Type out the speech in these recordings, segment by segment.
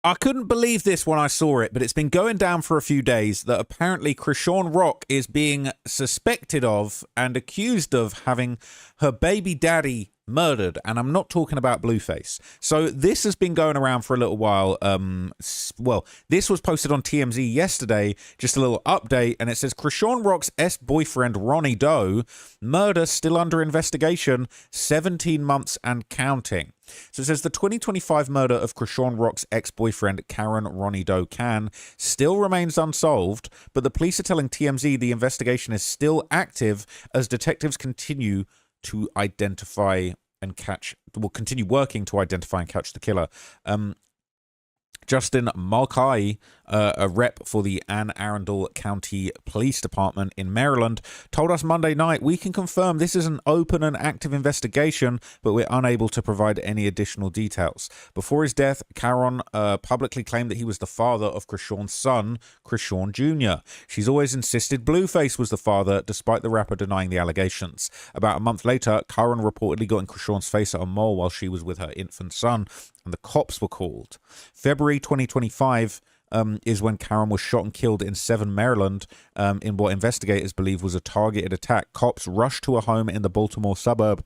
I couldn't believe this when I saw it, but it's been going down for a few days that apparently Chrisean Rock is being suspected of and accused of having her baby daddy murdered, and I'm not talking about Blueface. So this has been going around for a little while. Well, this was posted on TMZ yesterday, just a little update, and it says Chrisean Rock's ex-boyfriend Ronnie Doe, murder still under investigation, 17 months and counting. So it says the 2025 murder of Chrisean Rock's ex-boyfriend Karen Ronnie Doe Can still remains unsolved, but the police are telling TMZ the investigation is still active as detectives continue to identify and catch, will continue working to identify and catch the killer. Justin Mulcahy, a rep for the Anne Arundel County Police Department in Maryland, told us Monday night, "We can confirm this is an open and active investigation, but we're unable to provide any additional details." Before his death, Karen publicly claimed that he was the father of Chrisean's son, Chrisean Jr. She's always insisted Blueface was the father, despite the rapper denying the allegations. About a month later, Karen reportedly got in Chrisean's face at a mall while she was with her infant son, and the cops were called. February 2025 is when Karen was shot and killed in Severn, Maryland, in what investigators believe was a targeted attack. Cops rushed to a home in the Baltimore suburb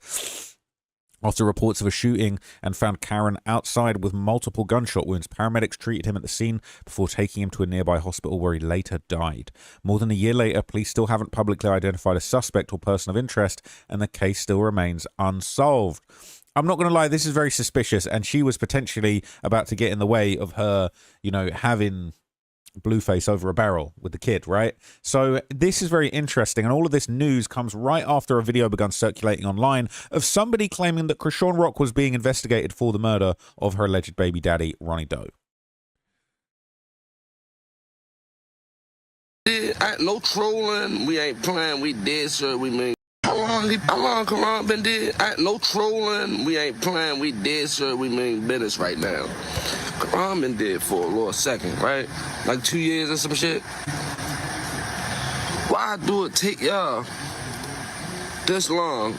after reports of a shooting and found Karen outside with multiple gunshot wounds. Paramedics treated him at the scene before taking him to a nearby hospital where he later died. More than a year later, police still haven't publicly identified a suspect or person of interest, and the case still remains unsolved. I'm not going to lie, this is very suspicious, and she was potentially about to get in the way of her, you know, having Blueface over a barrel with the kid, right? So this is very interesting, and all of this news comes right after a video began circulating online of somebody claiming that Chrisean Rock was being investigated for the murder of her alleged baby daddy, Ronnie Doe. No trolling, we ain't playing, we dead, sir, we mean. How long Karan been dead? No trolling, we ain't playing, we dead, sir, we mean business right now. Karan been dead for a little second, right? Like 2 years or some shit. Why do it take y'all this long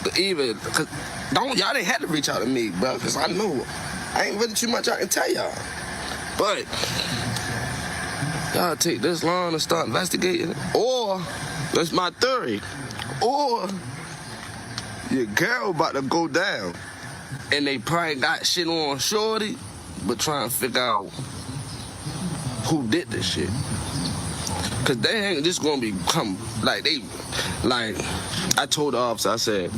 to even, cause y'all didn't have to reach out to me, bro, cause I know I ain't really too much I can tell y'all. But y'all take this long to start investigating, or that's my theory. Or your girl about to go down, and they probably got shit on shorty, but trying to figure out who did this shit. Cause they ain't just gonna become like I told the officer, I said,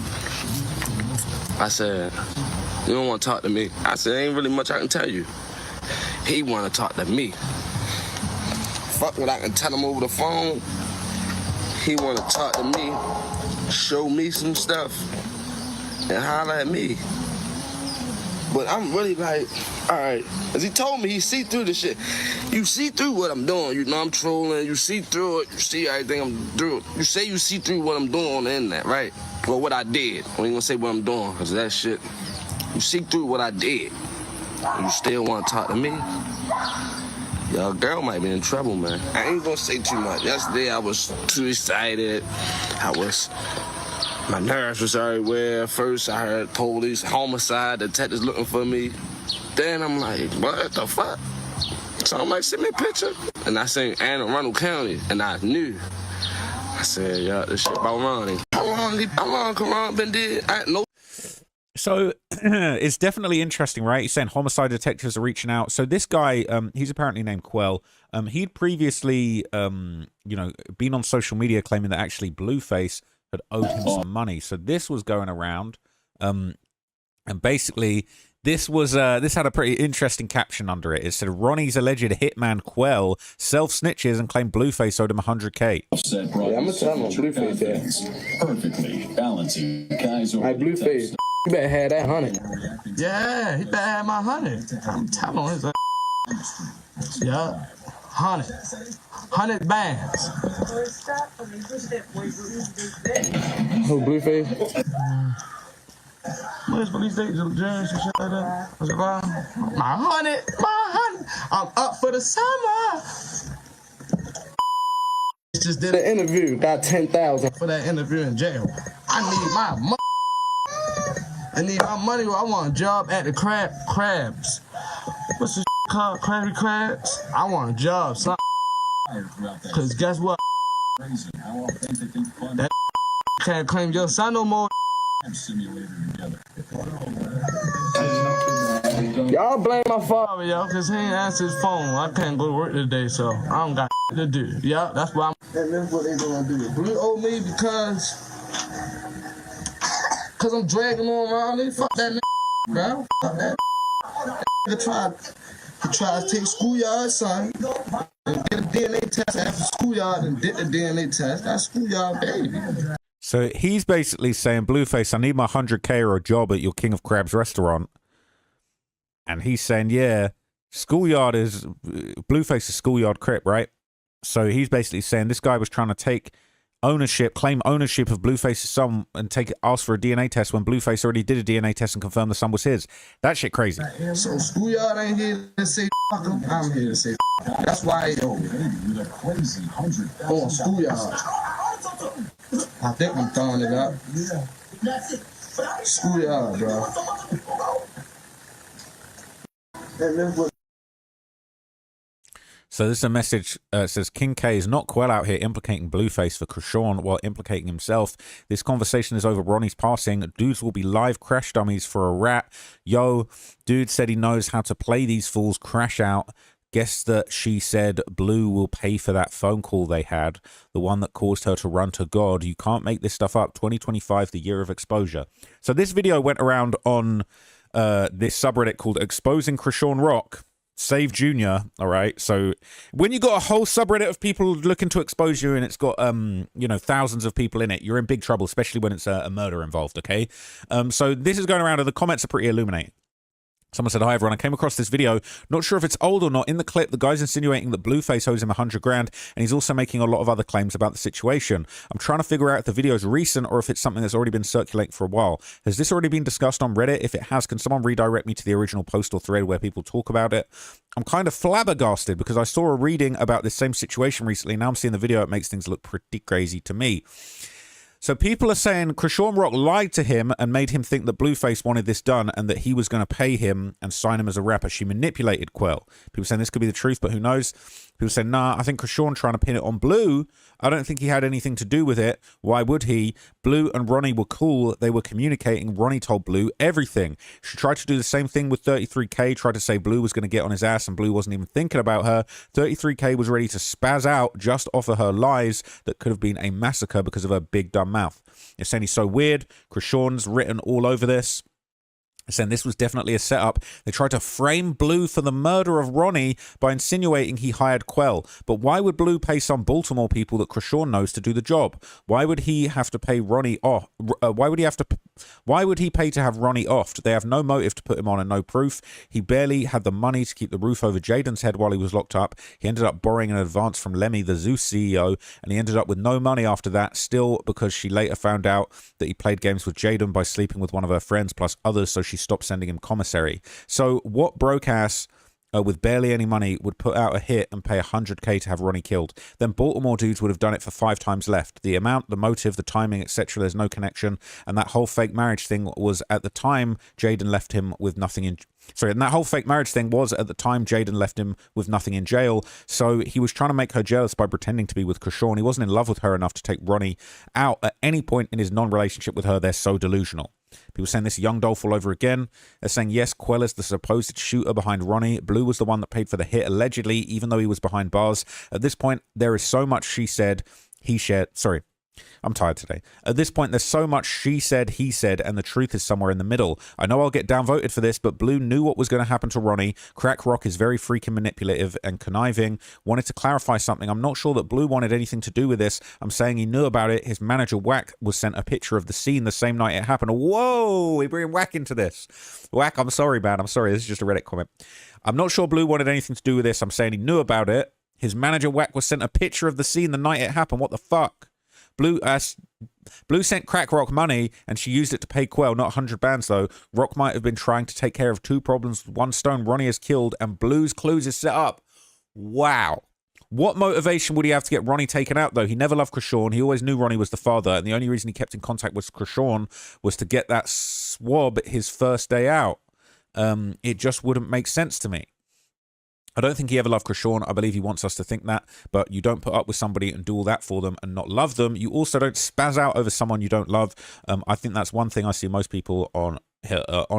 you don't want to talk to me. I said, ain't really much I can tell you. He want to talk to me. Fuck what I can tell him over the phone. He want to talk to me, show me some stuff, and holler at me. But I'm really like, all right. As he told me, he see through the shit. You see through what I'm doing. You know I'm trolling. You see through it. You see everything I'm doing. You say you see through what I'm doing on the internet, right? Or what I did. I ain't gonna say what I'm doing, because that shit. You see through what I did. You still want to talk to me? Your girl might be in trouble, man. I ain't gonna say too much. Yesterday I was too excited. My nerves was everywhere. First I heard police, homicide, detectives looking for me. Then I'm like, what the fuck? So I'm like, send me a picture. And I seen Anne Arundel County, and I knew. I said, yeah, this shit about Ronnie. How long Karan been dead? I know. So it's definitely interesting, right? He's saying homicide detectives are reaching out. So this guy, he's apparently named Quell. He'd previously, you know, been on social media claiming that actually Blueface had owed him some money. So this was going around, and basically this was this had a pretty interesting caption under it. It said Ronnie's alleged hitman Quell self-snitches and claimed Blueface owed him $100K. Yeah, I'm gonna tell him on Blueface. Yeah. Perfectly balancing guys over Blueface. You better have that 100. Yeah, he better have my 100. I'm telling him. Yeah, 100 bands. Who, Blueface? Where's police dates and shit like that? What's it called? My 100. I'm up for the summer. Just did The interview got 10,000 for that interview in jail. I need my money. I need my money. I want a job at the crabs. what's this called, Krabby Crabs? I want a job, son. Cause guess what? That can't claim your son no more. Y'all blame my father. Yo, cause he ain't answer his phone. I can't go to work today, so I don't got to do. Yeah, that's why and that's what they gonna do. Blue owe me because I'm dragging on around it. Fuck that nigga, bro. Fuck that nigga. He tried to take schoolyard, son, and get a DNA test after schoolyard and did the DNA test. That's schoolyard, baby. So he's basically saying, Blueface, I need my 100K or a job at your King of Crabs restaurant. And he's saying, yeah, schoolyard is, Blueface is schoolyard crip, right? So he's basically saying this guy was trying to take ownership, claim ownership of Blueface's son and ask for a DNA test when Blueface already did a DNA test and confirmed the son was his. That shit crazy. So schoolyard ain't here to say fuck him. I'm here to say fuck him. That's why he owe me. Oh, schoolyard. I think I'm throwing it up. Schoolyard, bro. So this is a message, says, King K is not Quell out here implicating Blueface for Chrisean while implicating himself. This conversation is over Ronnie's passing. Dudes will be live crash dummies for a rat. Yo, dude said he knows how to play these fools. Crash out. Guess that she said Blue will pay for that phone call they had, the one that caused her to run to God. You can't make this stuff up. 2025, the year of exposure. So this video went around on this subreddit called Exposing Chrisean Rock. Save Junior, all right? So when you got a whole subreddit of people looking to expose you and it's got, you know, thousands of people in it, you're in big trouble, especially when it's a murder involved, okay? So this is going around and the comments are pretty illuminating. Someone said, hi everyone, I came across this video. Not sure if it's old or not. In the clip, the guy's insinuating that Blueface owes him 100 grand, and he's also making a lot of other claims about the situation. I'm trying to figure out if the video is recent or if it's something that's already been circulating for a while. Has this already been discussed on Reddit? If it has, can someone redirect me to the original post or thread where people talk about it? I'm kind of flabbergasted because I saw a reading about this same situation recently. Now I'm seeing the video. It makes things look pretty crazy to me. So people are saying Chrisean Rock lied to him and made him think that Blueface wanted this done and that he was going to pay him and sign him as a rapper. She manipulated Quell. People saying this could be the truth, but who knows? People say, nah, I think Chrisean trying to pin it on Blue. I don't think he had anything to do with it. Why would he? Blue and Ronnie were cool. They were communicating. Ronnie told Blue everything. She tried to do the same thing with 33K, tried to say Blue was going to get on his ass and Blue wasn't even thinking about her. 33K was ready to spaz out just off of her lies that could have been a massacre because of her big dumb mouth. It's saying he's so weird. Chrisean's written all over this. Saying this was definitely a setup. They tried to frame Blue for the murder of Ronnie by insinuating he hired Quell. But why would Blue pay some Baltimore people that Chrisean knows to do the job? Why would he have to pay Ronnie off? Why would he pay to have Ronnie offed? They have no motive to put him on and no proof. He barely had the money to keep the roof over Jaden's head while he was locked up. He ended up borrowing an advance from Lemmy, the Zeus CEO, and he ended up with no money after that, still because she later found out that he played games with Jaden by sleeping with one of her friends plus others, so she stopped sending him commissary. So what broke ass with barely any money would put out a hit and pay 100K to have Ronnie killed? Then Baltimore dudes would have done it for 5 times left. The amount, the motive, the timing, etc. There's no connection. And that whole fake marriage thing was at the time Jaden left him with nothing in... Sorry, and that whole fake marriage thing was at the time Jaden left him with nothing in jail. So he was trying to make her jealous by pretending to be with Chrisean. He wasn't in love with her enough to take Ronnie out at any point in his non-relationship with her. They're so delusional. People saying this Young Dolph all over again. They're saying, yes, Quell is the supposed shooter behind Ronnie. Blue was the one that paid for the hit, allegedly, even though he was behind bars. At this point, there is so much she said, he shared. Sorry, I'm tired today. At this point, there's so much she said, he said, and the truth is somewhere in the middle. I know I'll get downvoted for this, but Blue knew what was going to happen to Ronnie. Crack Rock is very freaking manipulative and conniving. Wanted to clarify something. I'm not sure that Blue wanted anything to do with this. I'm saying he knew about it. His manager, Whack, was sent a picture of the scene the same night it happened. Whoa, we bring Whack into this. Whack, I'm sorry, man. I'm sorry. This is just a Reddit comment. I'm not sure Blue wanted anything to do with this. I'm saying he knew about it. His manager, Whack, was sent a picture of the scene the night it happened. What the fuck? Blue sent Crack Rock money and she used it to pay Quell, not 100 bands though. Rock might have been trying to take care of 2 problems with 1 stone. Ronnie is killed and Blue's clues is set up. Wow. What motivation would he have to get Ronnie taken out though? He never loved Chrisean. He always knew Ronnie was the father, and the only reason he kept in contact with Chrisean was to get that swab his first day out. It just wouldn't make sense to me. I don't think he ever loved Chrisean. I believe he wants us to think that, but you don't put up with somebody and do all that for them and not love them. You also don't spaz out over someone you don't love. I think that's one thing I see most people on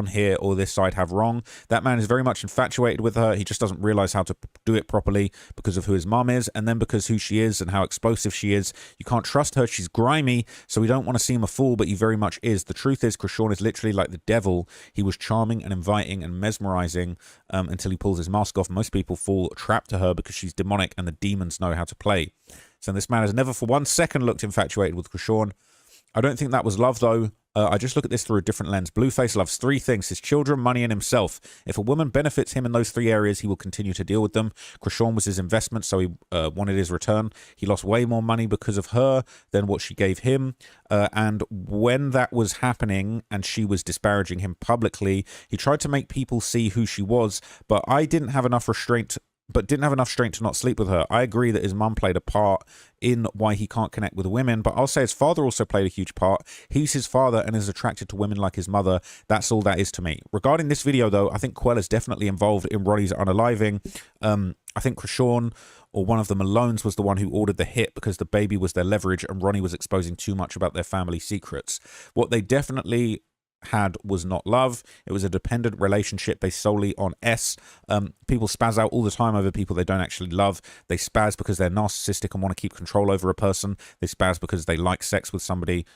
here or this side have wrong. That man is very much infatuated with her. He just doesn't realize how to do it properly because of who his mum is, and then because who she is and how explosive she is. You can't trust her. She's grimy, so we don't want to seem a fool, but he very much is. The truth is, Chrisean is literally like the devil. He was charming and inviting and mesmerizing until he pulls his mask off. Most people fall trapped to her because she's demonic and the demons know how to play. So this man has never for 1 second looked infatuated with Chrisean. I don't think that was love, though. I just look at this through a different lens. Blueface loves 3 things: his children, money, and himself. If a woman benefits him in those 3 areas, he will continue to deal with them. Chrisean was his investment, so he wanted his return. He lost way more money because of her than what she gave him. And when that was happening and she was disparaging him publicly, he tried to make people see who she was, but I didn't have enough restraint to not sleep with her. I agree that his mum played a part in why he can't connect with women, but I'll say his father also played a huge part. He's his father and is attracted to women like his mother. That's all that is to me. Regarding this video, though, I think Quell is definitely involved in Ronnie's unaliving. I think Chrisean or one of the Malones was the one who ordered the hit because the baby was their leverage and Ronnie was exposing too much about their family secrets. What they definitely had was not love. It was a dependent relationship based solely on S. People spaz out all the time over people they don't actually love. They spaz because they're narcissistic and want to keep control over a person. They spaz because they like sex with somebody,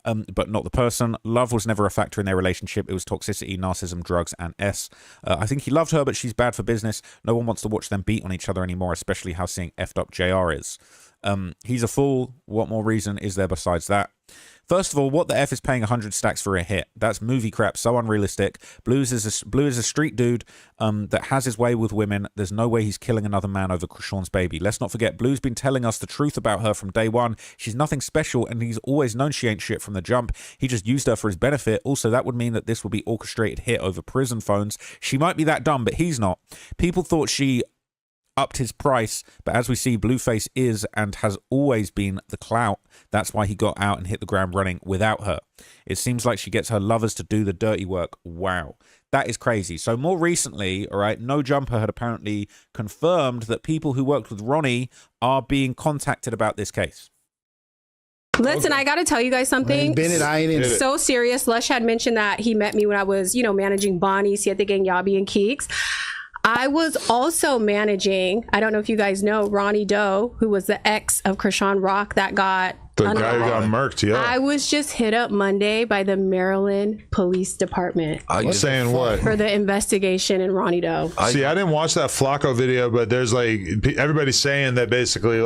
but not the person. Love was never a factor in their relationship. It was toxicity, narcissism, drugs, and S. I think he loved her, but she's bad for business. No one wants to watch them beat on each other anymore, especially how seeing effed up JR is. He's a fool. What more reason is there besides that? First of all, what the F is paying 100 stacks for a hit? That's movie crap, so unrealistic. Blue is a street dude that has his way with women. There's no way he's killing another man over Chrisean's baby. Let's not forget, Blue's been telling us the truth about her from day one. She's nothing special, and he's always known she ain't shit from the jump. He just used her for his benefit. Also, that would mean that this would be orchestrated hit over prison phones. She might be that dumb, but he's not. People thought she upped his price, but as we see, Blueface is and has always been the clout. That's why he got out and hit the ground running without her. It seems like she gets her lovers to do the dirty work. Wow, that is crazy. So more recently, all right, No Jumper had apparently confirmed that people who worked with Ronnie are being contacted about this case. Listen, I got to tell you guys something. So serious. Lush had mentioned that he met me when I was, managing Bonnie, Siete Gang, Yabi, and Keeks. I was also managing, I don't know if you guys know, Ronnie Doe, who was the ex of Chrisean Rock that got... The guy who got murked, yeah. I was just hit up Monday by the Maryland Police Department. Saying what? For the investigation in Ronnie Doe. See, I didn't watch that Flacco video, but there's everybody's saying that basically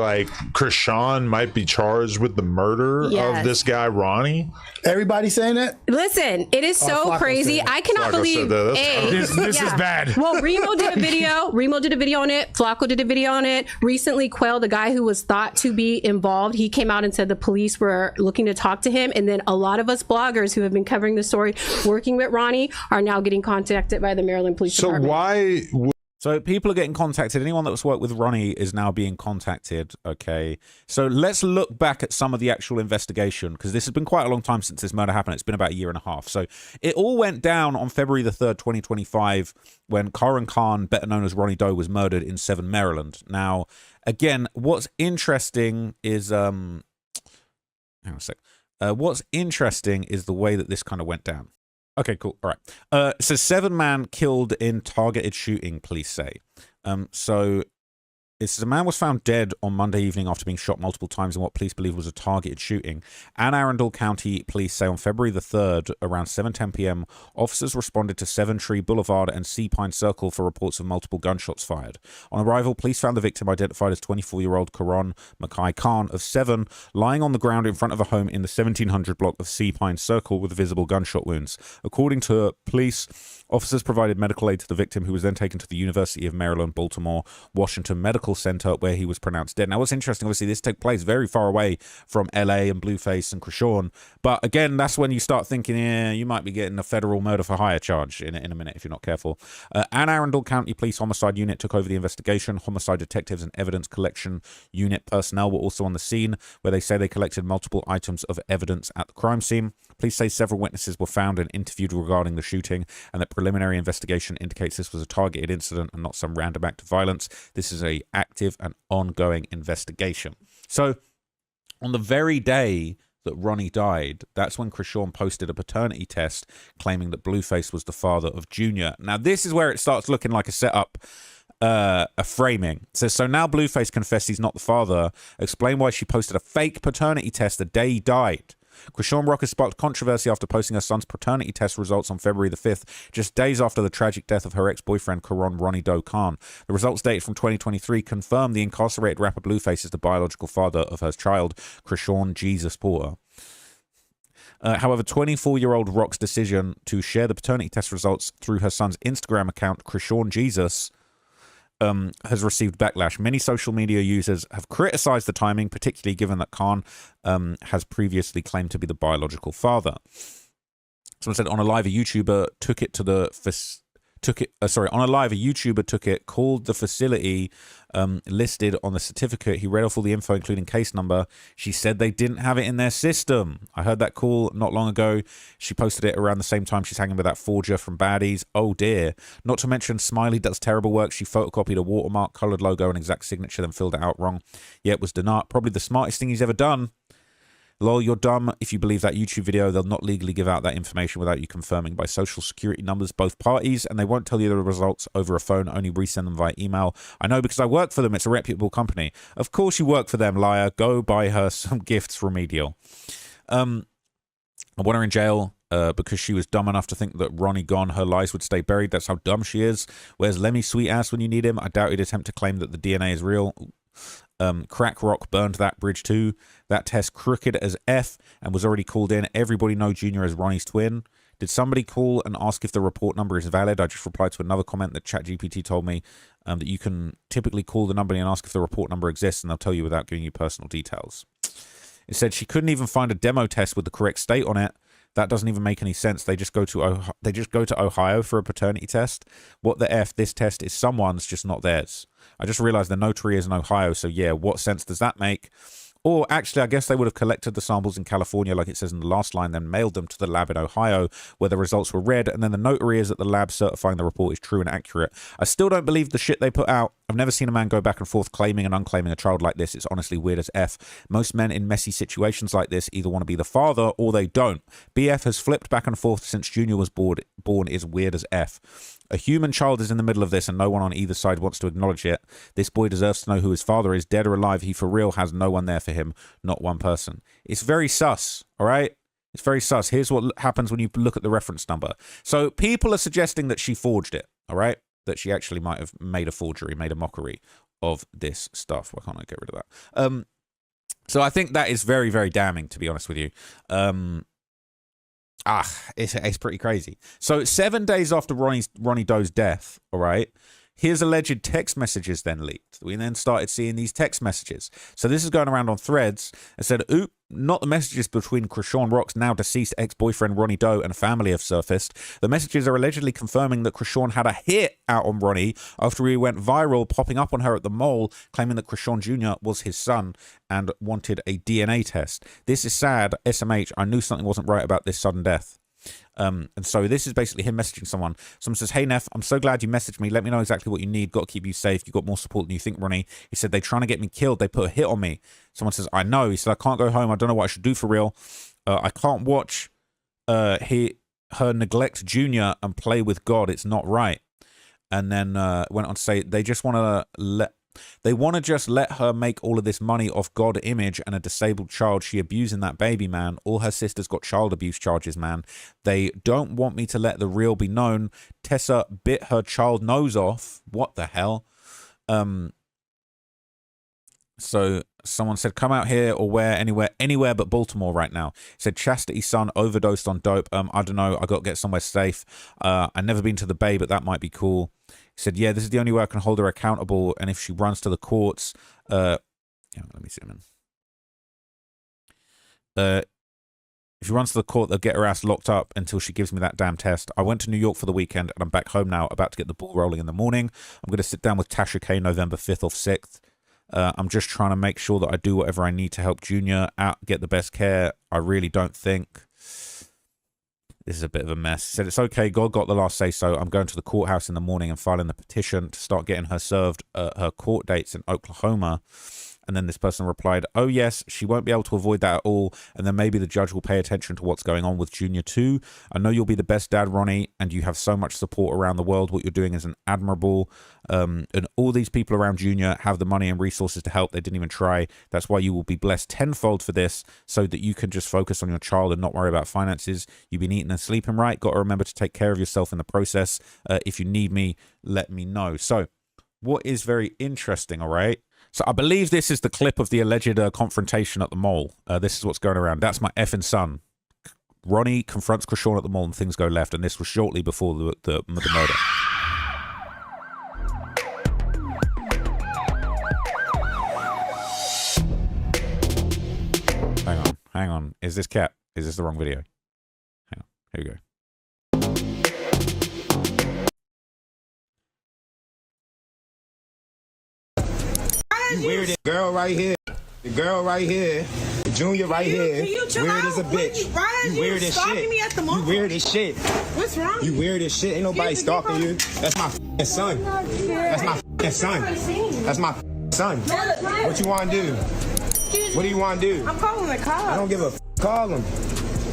Chrisean might be charged with the murder of this guy, Ronnie. Everybody saying that? Listen, it is so crazy. I cannot believe this is bad. Well, Remo did a video. Remo did a video on it. Flacco did a video on it. Recently, Quell, the guy who was thought to be involved, he came out and said the police were looking to talk to him, and then a lot of us bloggers who have been covering the story working with Ronnie are now getting contacted by the Maryland Police Department. So people are getting contacted. Anyone that's worked with Ronnie is now being contacted. Okay, so let's look back at some of the actual investigation, because this has been quite a long time since this murder happened. It's been about 1.5 years. So it all went down on February the 3rd, 2025, when Karan Khan, better known as Ronnie Doe, was murdered in Severn, Maryland. Now, again, what's interesting is hang on a sec. What's interesting is the way that this kind of went down. Okay, cool. All right. So 7 man killed in targeted shooting, police say. So it says a man was found dead on Monday evening after being shot multiple times in what police believe was a targeted shooting. Anne Arundel County police say on February the 3rd, around 7:10 p.m., officers responded to Severn Tree Boulevard and Sea Pine Circle for reports of multiple gunshots fired. On arrival, police found the victim, identified as 24-year-old Karan Mackay Khan of Severn, lying on the ground in front of a home in the 1700 block of Sea Pine Circle with visible gunshot wounds. According to police, officers provided medical aid to the victim, who was then taken to the University of Maryland, Baltimore, Washington Medical medical center where he was pronounced dead. Now, what's interesting, obviously, this took place very far away from LA and Blueface and Chrisean. But again, that's when you start thinking, yeah, you might be getting a federal murder for hire charge in a minute if you're not careful. Anne Arundel County Police Homicide Unit took over the investigation. Homicide detectives and evidence collection unit personnel were also on the scene, where they say they collected multiple items of evidence at the crime scene. Police say several witnesses were found and interviewed regarding the shooting, and that preliminary investigation indicates this was a targeted incident and not some random act of violence. This is an active and ongoing investigation. So, on the very day that Ronnie died, that's when Chrisean posted a paternity test claiming that Blueface was the father of Junior. Now, this is where it starts looking like a setup, a framing. It says, so now Blueface confessed he's not the father. Explain why she posted a fake paternity test the day he died. Chrisean Rock has sparked controversy after posting her son's paternity test results on February the 5th, just days after the tragic death of her ex-boyfriend, Karon Ronnie Doe Khan. The results dated from 2023 confirm the incarcerated rapper Blueface is the biological father of her child, Chrisean Jesus Porter. However, 24-year-old Rock's decision to share the paternity test results through her son's Instagram account, Chrisean Jesus, has received backlash. Many social media users have criticized the timing, particularly given that Khan has previously claimed to be the biological father. Someone said on a live, a YouTuber took it to the called the facility listed on the certificate. He read off all the info, including case number. She said they didn't have it in their system. I heard that call not long ago. She posted it around the same time she's hanging with that forger from Baddies. Oh dear. Not to mention Smiley does terrible work. She photocopied a watermark, colored logo, and exact signature, then filled it out wrong. Yeah, it was Denard. Probably the smartest thing he's ever done. Lol, you're dumb if you believe that YouTube video. They'll not legally give out that information without you confirming by social security numbers both parties, and they won't tell you the results over a phone, only resend them via email. I know because I work for them. It's a reputable company. Of course you work for them, liar. Go buy her some gifts, Remedial. I want her in jail because she was dumb enough to think that Ronnie gone, her lies would stay buried. That's how dumb she is. Where's Lemmy sweet ass when you need him? I doubt he'd attempt to claim that the DNA is real. Crack Rock burned that bridge too. That test crooked as F and was already called in. Everybody know Junior as Ronnie's twin. Did somebody call and ask if the report number is valid? I just replied to another comment that ChatGPT told me that you can typically call the number and ask if the report number exists, and they'll tell you without giving you personal details. It said she couldn't even find a demo test with the correct state on it. That doesn't even make any sense. They just go to Ohio for a paternity test. What the F? This test is someone's, just not theirs. I just realized the notary is in Ohio, so yeah, what sense does that make? Or actually, I guess they would have collected the samples in California, like it says in the last line, then mailed them to the lab in Ohio, where the results were read, and then the notary is at the lab certifying the report is true and accurate. I still don't believe the shit they put out. I've never seen a man go back and forth claiming and unclaiming a child like this. It's honestly weird as F. Most men in messy situations like this either want to be the father or they don't. BF has flipped back and forth since Junior was born is weird as F. A human child is in the middle of this and no one on either side wants to acknowledge it. This boy deserves to know who his father is, dead or alive. He for real has no one there for him, not one person. It's very sus, all right? It's very sus. Here's what happens when you look at the reference number. So people are suggesting that she forged it, all right? That she actually might have made a forgery, made a mockery of this stuff. Why can't I get rid of that? So I think that is very, very damning, to be honest with you. It's pretty crazy. So 7 days after Ronnie Doe's death, all right, his alleged text messages then leaked. We then started seeing these text messages. So this is going around on threads and said, oop, not the messages between Chrisean Rock's now deceased ex-boyfriend Ronnie Doe and family have surfaced. The messages are allegedly confirming that Chrisean had a hit out on Ronnie after he went viral, popping up on her at the mall, claiming that Chrisean Jr. was his son and wanted a DNA test. This is sad. SMH, I knew something wasn't right about this sudden death. And so this is basically him messaging someone. Someone says, hey, Neff, I'm so glad you messaged me. Let me know exactly what you need. Got to keep you safe. You got more support than you think, Ronnie. He said, they're trying to get me killed. They put a hit on me. Someone says, I know. He said, I can't go home. I don't know what I should do for real. I can't watch her neglect Junior and play with God. It's not right. And then went on to say, they just want to just let her make all of this money off God image and a disabled child. She abusing that baby, man. All her sisters got child abuse charges, man. They don't want me to let the real be known. Tessa bit her child nose off. What the hell? So someone said, come out here or where, anywhere but Baltimore right now. Said Chastity's son overdosed on dope. I don't know. I got to get somewhere safe. I've never been to the Bay, but that might be cool. He said, yeah, this is the only way I can hold her accountable. And if she runs to the courts, yeah, let me see him in. If she runs to the court, they'll get her ass locked up until she gives me that damn test. I went to New York for the weekend, and I'm back home now, about to get the ball rolling in the morning. I'm going to sit down with Tasha K November 5th or 6th. I'm just trying to make sure that I do whatever I need to help Junior out, get the best care. I really don't think this is a bit of a mess. He said, it's okay. God got the last say so. I'm going to the courthouse in the morning and filing the petition to start getting her served her court dates in Oklahoma. And then this person replied, oh, yes, she won't be able to avoid that at all. And then maybe the judge will pay attention to what's going on with Junior too. I know you'll be the best dad, Ronnie, and you have so much support around the world. What you're doing is admirable. And all these people around Junior have the money and resources to help. They didn't even try. That's why you will be blessed tenfold for this, so that you can just focus on your child and not worry about finances. You've been eating and sleeping right. Got to remember to take care of yourself in the process. If you need me, let me know. So what is very interesting, all right? So I believe this is the clip of the alleged confrontation at the mall. This is what's going around. That's my effing son. Ronnie confronts Chrisean at the mall and things go left. And this was shortly before the murder. Hang on. Is this cap? Is this the wrong video? Hang on. Here we go. You weird girl right here. The girl right here. The Junior right here. Weird as a bitch. You weird as shit. Me at the mall? You weird as shit. What's wrong? You weird as shit. Ain't nobody stalking you. That's my son. That's my son. That's my son. What you want to do? What do you want to do? I'm calling the cops. I don't give a f. Call him.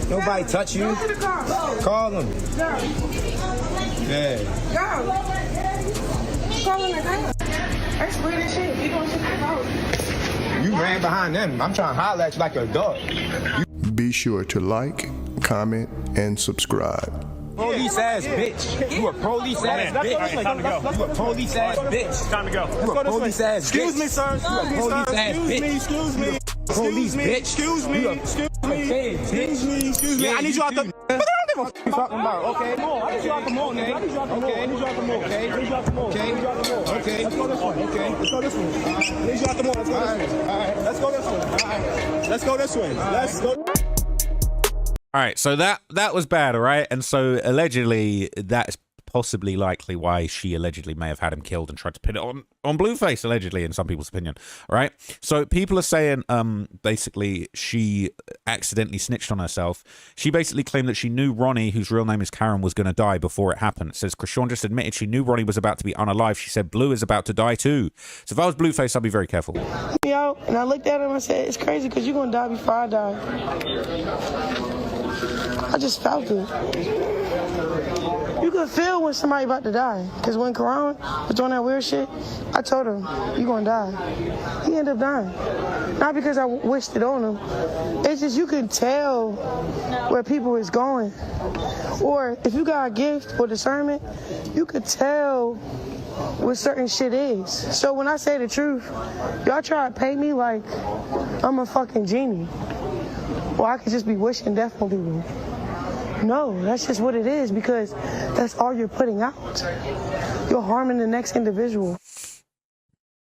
Nobody touch you. Go to the cops. Call him. Go. Yeah. Go. Calling the cops. That's weird as shit. You going to the cops. You ran behind them. I'm trying to holler at you like a dog. Be sure to like, comment, and subscribe. Police ass bitch. You a police ass bitch. Time to go. You a police ass bitch. Time to go. You a police ass bitch. Excuse me, sir. You a police ass bitch. Excuse me. Police bitch. Excuse me. Excuse me. I need you out the. What you talking about? Okay. I need you out the mall, nigga. I need you out the mall. I need you out the mall. Okay. I need you out the mall. Okay. I need you out the mall. Okay. Let's go this way. Okay. Let's go this way. I need you out the mall. Let's go this way. All right. Let's go this way. All right. Let's go this way. Let's go. All right, so that was bad, all right? And so allegedly that's possibly likely why she allegedly may have had him killed and tried to pin it on Blueface, allegedly, in some people's opinion, all right? So people are saying basically she accidentally snitched on herself. She basically claimed that she knew Ronnie, whose real name is Karen, was going to die before it happened. It says Chrisean just admitted she knew Ronnie was about to be unalive. She said Blue is about to die too. So if I was Blueface, I'd be very careful. Yo, and I looked at him and said, it's crazy because you're going to die before I die. I just felt it. You could feel when somebody about to die. Because when Karan was doing that weird shit, I told him, you're going to die. He ended up dying. Not because I wished it on him. It's just you can tell where people is going. Or if you got a gift or discernment, you could tell what certain shit is. So when I say the truth, y'all try to pay me like I'm a fucking genie. Or I could just be wishing death on people. No, that's just what it is, because that's all you're putting out. You're harming the next individual.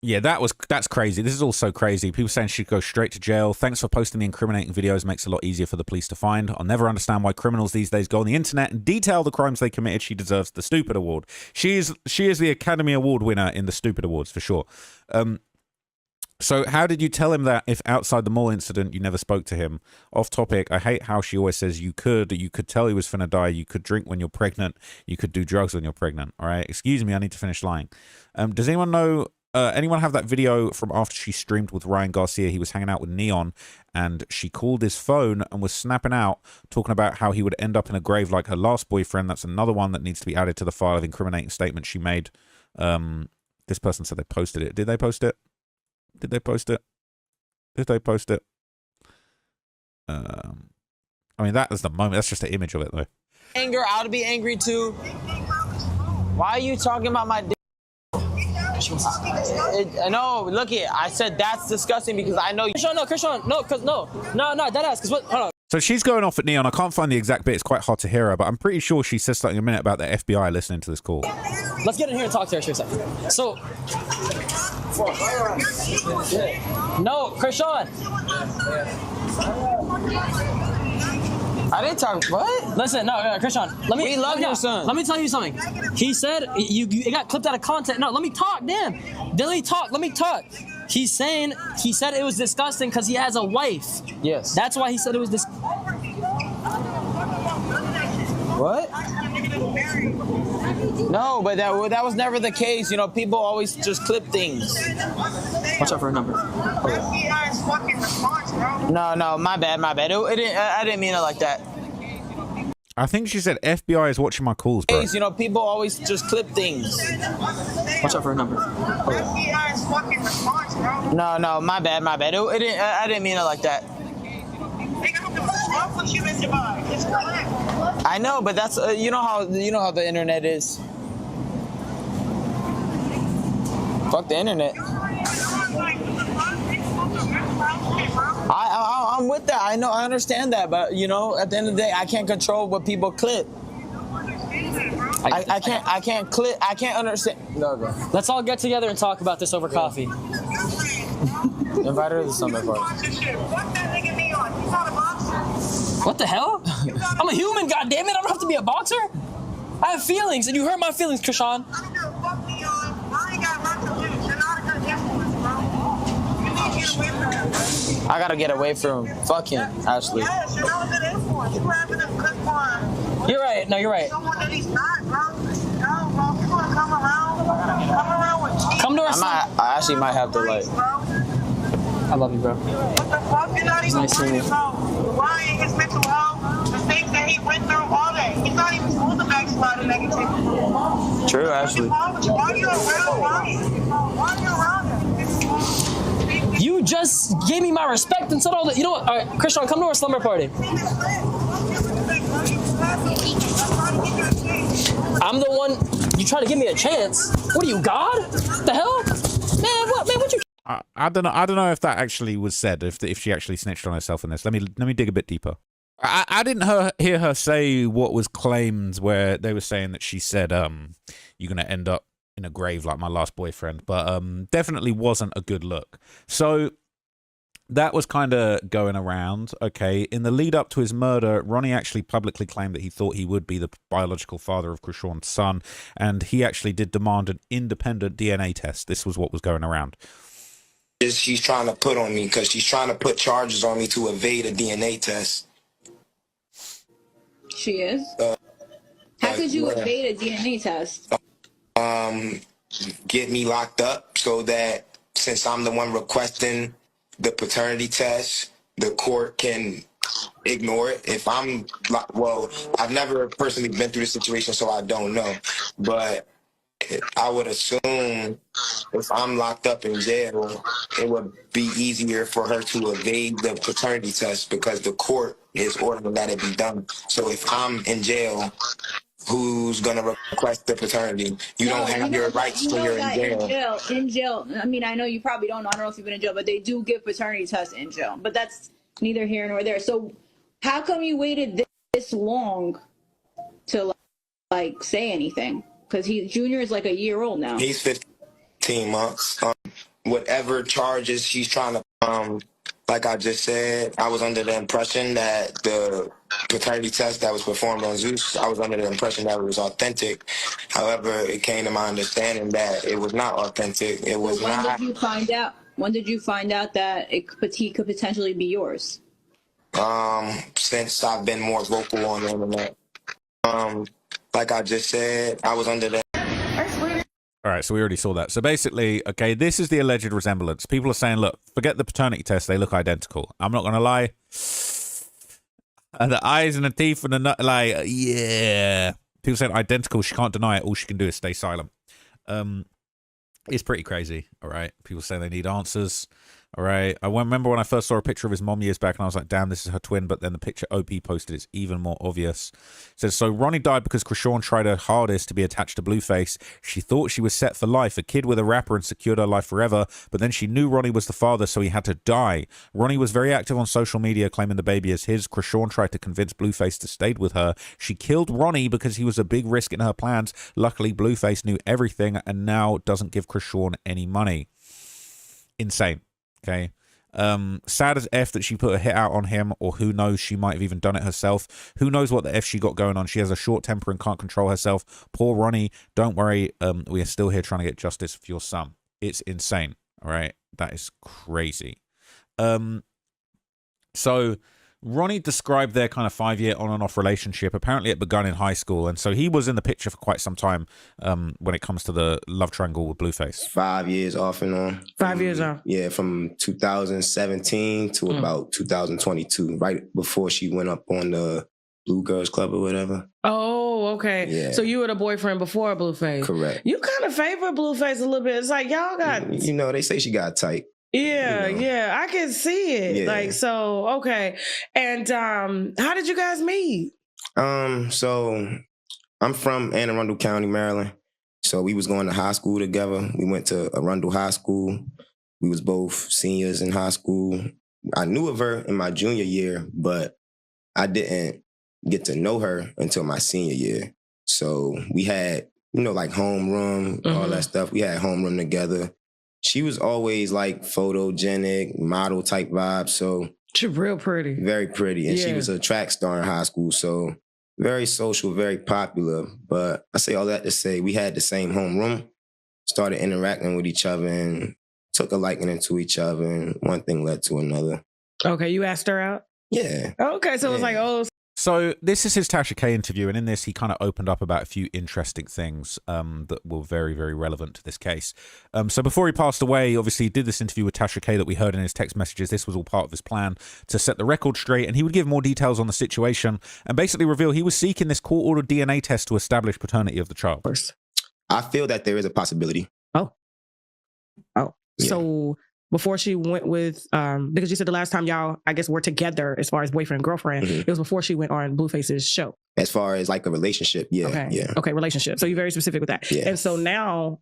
Yeah, that's crazy. This is all so crazy. People saying she'd go straight to jail. Thanks for posting the incriminating videos. Makes it a lot easier for the police to find. I'll never understand why criminals these days go on the internet and detail the crimes they committed. She deserves the Stupid Award. She is the Academy Award winner in the Stupid Awards for sure. So how did you tell him that if outside the mall incident you never spoke to him? Off topic, I hate how she always says you could tell he was finna die, you could drink when you're pregnant, you could do drugs when you're pregnant. All right, excuse me, I need to finish lying. Does anyone know, anyone have that video from after she streamed with Ryan Garcia? He was hanging out with Neon and she called his phone and was snapping out, talking about how he would end up in a grave like her last boyfriend. That's another one that needs to be added to the file of incriminating statements she made. This person said they posted it. Did they post it? Did they post it? Did they post it? I mean, that is the moment. That's just the image of it, though. Anger, I ought to be angry too. Why are you talking about my dick? No, look it. I said that's disgusting because I know you. Chrisean, no, Chrisean, no, cause no, deadass. Cause what? Hold on. So she's going off at Neon. I can't find the exact bit. It's quite hard to hear her, but I'm pretty sure she says something in a minute about the FBI listening to this call. Let's get in here and talk to her for a second. So, no, Chrisean. I didn't talk. What? Listen, no, Chrisean. We love your son. Let me tell you something. He said it got clipped out of content. No, let me talk. Damn. Then let me talk. He said it was disgusting because he has a wife. Yes. That's why he said it was What? No, but that was never the case. You know, people always just clip things. Watch out for a number. No, my bad. I didn't mean it like that. I think she said FBI is watching my calls, bro. You know, people always just clip things. Watch out for a number. No, my bad. I didn't mean it like that. I know, but that's you know how the internet is. Fuck the internet. I'm with that. I know, I understand that, but you know, at the end of the day, I can't control what people clip. I can't clip. I can't understand. No. Let's all get together and talk about this over coffee. Invite her to the summer party. What the hell? I'm a human, goddammit. I don't have to be a boxer. I have feelings, and you hurt my feelings, Chrisean. I gotta get away from him. Fuck him, Ashley. You're right. No, you're right. Come to our side. I actually might have to like. I love you, bro. It's nice seeing you. Ryan, his mental health, the things that he went through, all that. He's not even supposed to backslide and negativity. True, Ashley. Why are you around Ryan? Why are you around him? You just gave me my respect and said all that. You know what? All right, Chrisean, come to our slumber party. I'm the one. You try to give me a chance. What are you, God? The hell? Man, what you... I don't know if that actually was said, if she actually snitched on herself in this. Let me dig a bit deeper. I didn't hear her say what was claimed, where they were saying that she said you're gonna end up in a grave like my last boyfriend, but definitely wasn't a good look. So that was kind of going around. Okay, in the lead up to his murder, Ronnie actually publicly claimed that he thought he would be the biological father of Chrisean's son, and he actually did demand an independent DNA test. This was what was going around. She's trying to put on me because she's trying to put charges on me to evade a DNA test. She is? How could you evade a DNA test? Get me locked up so that since I'm the one requesting the paternity test, the court can ignore it. If I'm, well, I've never personally been through the situation, so I don't know. But I would assume if I'm locked up in jail, it would be easier for her to evade the paternity test because the court is ordering that it be done. So if I'm in jail, who's going to request the paternity? You don't have your rights when you're in jail. In jail, I mean, I know you probably don't know. I don't know if you've been in jail, but they do give paternity tests in jail. But that's neither here nor there. So how come you waited this long to like say anything? Because Junior is like a year old now. He's 15 months. Whatever charges she's trying to, like I just said, I was under the impression that the paternity test that was performed on Zeus, I was under the impression that it was authentic. However, it came to my understanding that it was not authentic. It was not. When did you find out? When did you find out that he could potentially be yours? Since I've been more vocal on the internet. Like I just said, I was under the... All right, so we already saw that. So basically, okay, this is the alleged resemblance. People are saying, look, forget the paternity test. They look identical. I'm not going to lie. The eyes and the teeth and the nut, like, yeah. People saying identical. She can't deny it. All she can do is stay silent. It's pretty crazy, all right? People say they need answers. All right. I remember when I first saw a picture of his mom years back and I was like, damn, this is her twin. But then the picture OP posted is even more obvious. It says, so Ronnie died because Chrisean tried her hardest to be attached to Blueface. She thought she was set for life, a kid with a rapper, and secured her life forever. But then she knew Ronnie was the father, so he had to die. Ronnie was very active on social media, claiming the baby as his. Chrisean tried to convince Blueface to stay with her. She killed Ronnie because he was a big risk in her plans. Luckily, Blueface knew everything and now doesn't give Chrisean any money. Insane. Okay. Sad as F that she put a hit out on him, or who knows, she might have even done it herself. Who knows what the F she got going on. She has a short temper and can't control herself. Poor Ronnie. Don't worry. We are still here trying to get justice for your son. It's insane. All right. That is crazy. So Ronnie described their kind of 5-year on and off relationship. Apparently it begun in high school. And so he was in the picture for quite some time when it comes to the love triangle with Blueface. 5 years off and on. 5 years off? Yeah, from 2017 to about 2022, right before she went up on the Blue Girls Club or whatever. Oh, okay. Yeah. So you were the boyfriend before Blueface. Correct. You kind of favor Blueface a little bit. It's like y'all got... You know, they say she got tight. Yeah, you know. yeah, I can see it. Yeah. Like, so, okay. And how did you guys meet? So I'm from Anne Arundel County, Maryland. So we was going to high school together. We went to Arundel High School. We was both seniors in high school. I knew of her in my junior year, but I didn't get to know her until my senior year. So we had, you know, like homeroom, all that stuff. We had homeroom together. She was always like photogenic, model type vibe. So she's real pretty. Very pretty. And she Yeah. was a track star in high school. So very social, very popular. But I say all that to say we had the same homeroom, started interacting with each other and took a liking into each other. And one thing led to another. Okay, you asked her out? Yeah. Okay, so it was like, oh. So this is his Tasha K interview, and in this he kind of opened up about a few interesting things that were very, very relevant to this case. So before he passed away, obviously he did this interview with Tasha K that we heard in his text messages. This was all part of his plan to set the record straight, and he would give more details on the situation and basically reveal he was seeking this court-ordered DNA test to establish paternity of the child. I feel that there is a possibility. Oh. Yeah. So before she went with, because you said the last time y'all, I guess, were together as far as boyfriend and girlfriend, it was before she went on Blueface's show. As far as like a relationship, yeah. Okay. Yeah. Okay, relationship. So you're very specific with that. Yeah. And so now,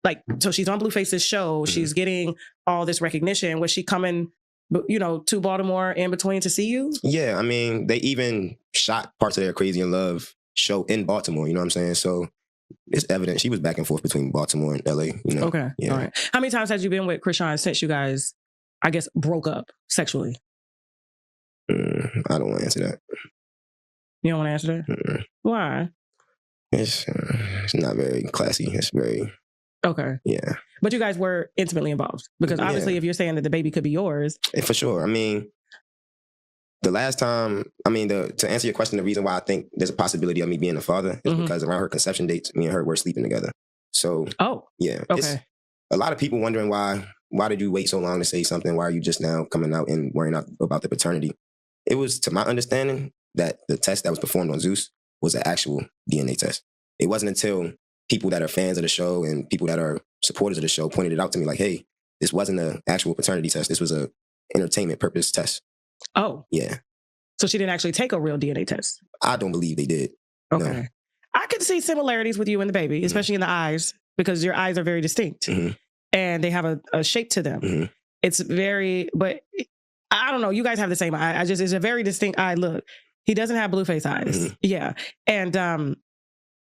like, so she's on Blueface's show. She's getting all this recognition. Was she coming, you know, to Baltimore in between to see you? Yeah, I mean, they even shot parts of their Crazy in Love show in Baltimore, you know what I'm saying? So it's evident she was back and forth between Baltimore and LA, you know? Okay. Yeah. All right. How many times have you been with Chrisean since you guys, I guess, broke up sexually? I don't want to answer that. You don't want to answer that? Mm-mm. Why? It's not very classy. It's very... Okay. Yeah. But you guys were intimately involved because obviously if you're saying that the baby could be yours. For sure. I mean, the last time, to answer your question, the reason why I think there's a possibility of me being a father is because around her conception dates, me and her were sleeping together. So, yeah. Okay. It's a lot of people wondering why did you wait so long to say something? Why are you just now coming out and worrying about the paternity? It was, to my understanding, that the test that was performed on Zeus was an actual DNA test. It wasn't until people that are fans of the show and people that are supporters of the show pointed it out to me like, hey, this wasn't an actual paternity test. This was a entertainment purpose test. Oh. Yeah. So she didn't actually take a real DNA test? I don't believe they did. Okay. No. I could see similarities with you and the baby, especially in the eyes, because your eyes are very distinct and they have a shape to them. It's very, but I don't know. You guys have the same eye. It's a very distinct eye look. He doesn't have Blueface eyes. Yeah. And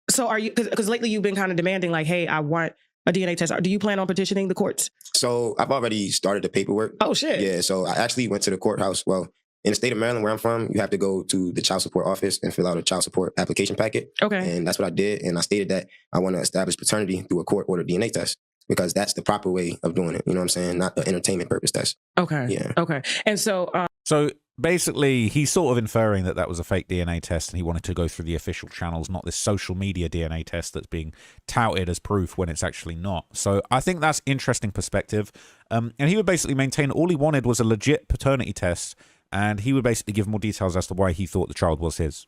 so are you, because lately you've been kind of demanding like, hey, I want a DNA test. Do you plan on petitioning the courts? So I've already started the paperwork. Oh, shit. Yeah. So I actually went to the courthouse. Well, in the state of Maryland, where I'm from, you have to go to the child support office and fill out a child support application packet. Okay. And that's what I did. And I stated that I want to establish paternity through a court-ordered DNA test because that's the proper way of doing it. You know what I'm saying? Not an entertainment purpose test. Okay. Yeah. Okay. And so... So basically, he's sort of inferring that that was a fake DNA test and he wanted to go through the official channels, not this social media DNA test that's being touted as proof when it's actually not. So I think that's interesting perspective. And he would basically maintain all he wanted was a legit paternity test, and he would basically give more details as to why he thought the child was his.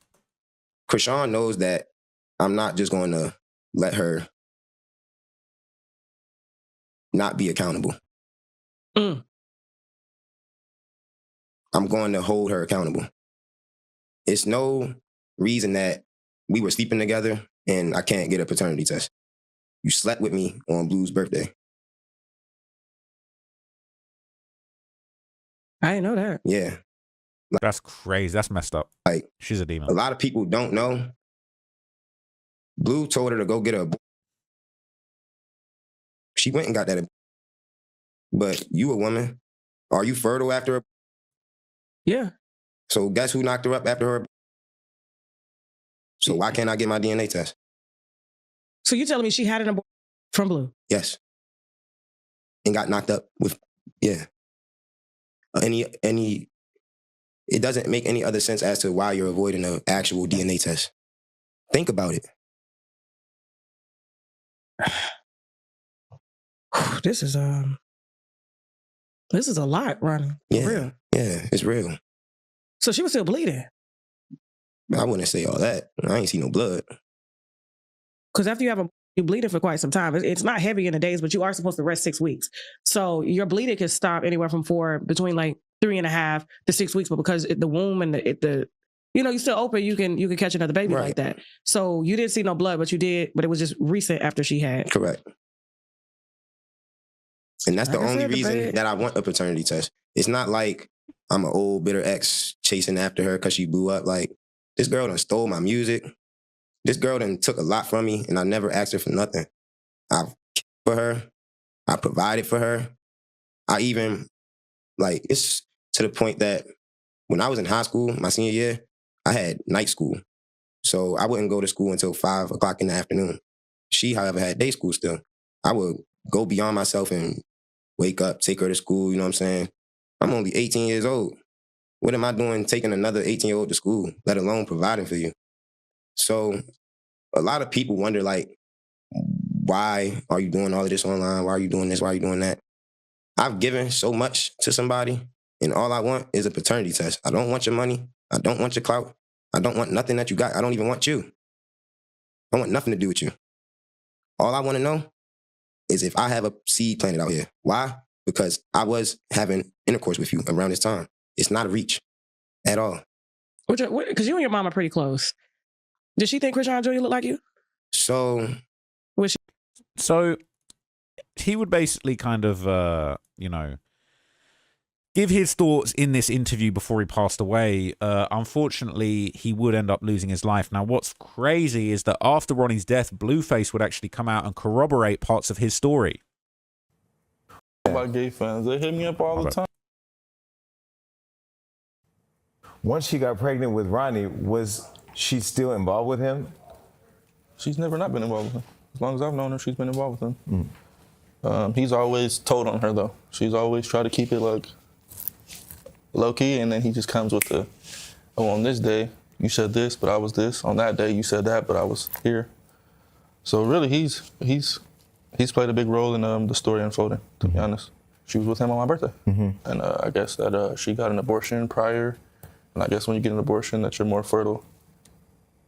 Chrisean knows that I'm not just going to let her not be accountable. Mm. I'm going to hold her accountable. It's no reason that we were sleeping together and I can't get a paternity test. You slept with me on Blue's birthday. I didn't know that. Yeah. That's crazy. That's messed up. Like, she's a demon. A lot of people don't know. Blue told her to go get her. She went and got that. But you a woman. Are you fertile after her? Yeah. So guess who knocked her up after her? So why can't I get my DNA test? So you telling me she had an abortion from Blue? Yes. And got knocked up with, yeah. It doesn't make any other sense as to why you're avoiding an actual DNA test. Think about it. This is a lot, Ronnie. Yeah, real. Yeah, it's real. So she was still bleeding. I wouldn't say all that. I ain't see no blood. Because after you bleeding for quite some time. It's not heavy in the days, but you are supposed to rest 6 weeks. So your bleeding can stop anywhere from between like 3.5 to 6 weeks. But because the womb and you're still open, you can catch another baby like that. So you didn't see no blood, but you did. But it was just recent after she had. Correct. And that's the only reason that I want a paternity test. It's not like I'm an old bitter ex chasing after her because she blew up. Like, this girl done stole my music. This girl done took a lot from me, and I never asked her for nothing. I've for her. I provided for her. I even, it's to the point that when I was in high school, my senior year, I had night school. So I wouldn't go to school until 5 o'clock in the afternoon. She, however, had day school still. I would go beyond myself and wake up, take her to school, you know what I'm saying? I'm only 18 years old. What am I doing taking another 18-year-old to school, let alone providing for you? So a lot of people wonder, why are you doing all of this online? Why are you doing this? Why are you doing that? I've given so much to somebody, and all I want is a paternity test. I don't want your money. I don't want your clout. I don't want nothing that you got. I don't even want you. I want nothing to do with you. All I want to know is if I have a seed planted out here. Why? Because I was having intercourse with you around this time. It's not a reach at all. Because you and your mom are pretty close. Did she think Chrisean Jr. looked like you? So he would basically kind of, give his thoughts in this interview before he passed away. Unfortunately, he would end up losing his life. Now, what's crazy is that after Ronnie's death, Blueface would actually come out and corroborate parts of his story. About gay fans, they hit me up all the time. Once she got pregnant with Ronnie, was she still involved with him? She's never not been involved with him. As long as I've known her, she's been involved with him. He's always told on her, though. She's always tried to keep it, low-key, and then he just comes with on this day, you said this, but I was this. On that day, you said that, but I was here. So really, he's played a big role in the story unfolding, to be honest. She was with him on my birthday. And I guess that she got an abortion prior. And I guess when you get an abortion, that you're more fertile.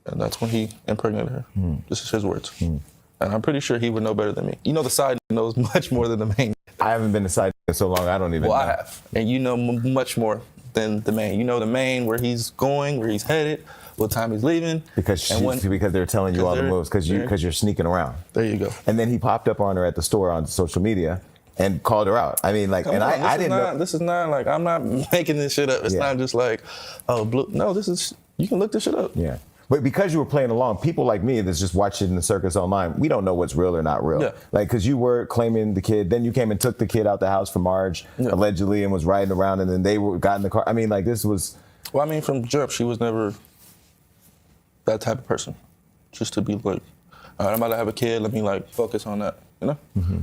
And that's when he impregnated her. This is his words. And I'm pretty sure he would know better than me. You know, the side knows much more than the main. I haven't been inside so long, I don't even know. Well, I have. And you know much more than the main. You know the main, where he's going, where he's headed, what time he's leaving. Because they're telling you all the moves, because you're sneaking around. There you go. And then he popped up on her at the store on social media and called her out. I mean, I didn't know. This is not I'm not making this shit up. It's not just Blue. No, you can look this shit up. Yeah. But because you were playing along, people like me that's just watching the circus online, we don't know what's real or not real. Yeah. Because you were claiming the kid, then you came and took the kid out the house from Marge, allegedly, and was riding around, and then they got in the car. I mean, this was... Well, I mean, from jump, she was never that type of person. Just to be all right, I'm about to have a kid, let me focus on that, you know?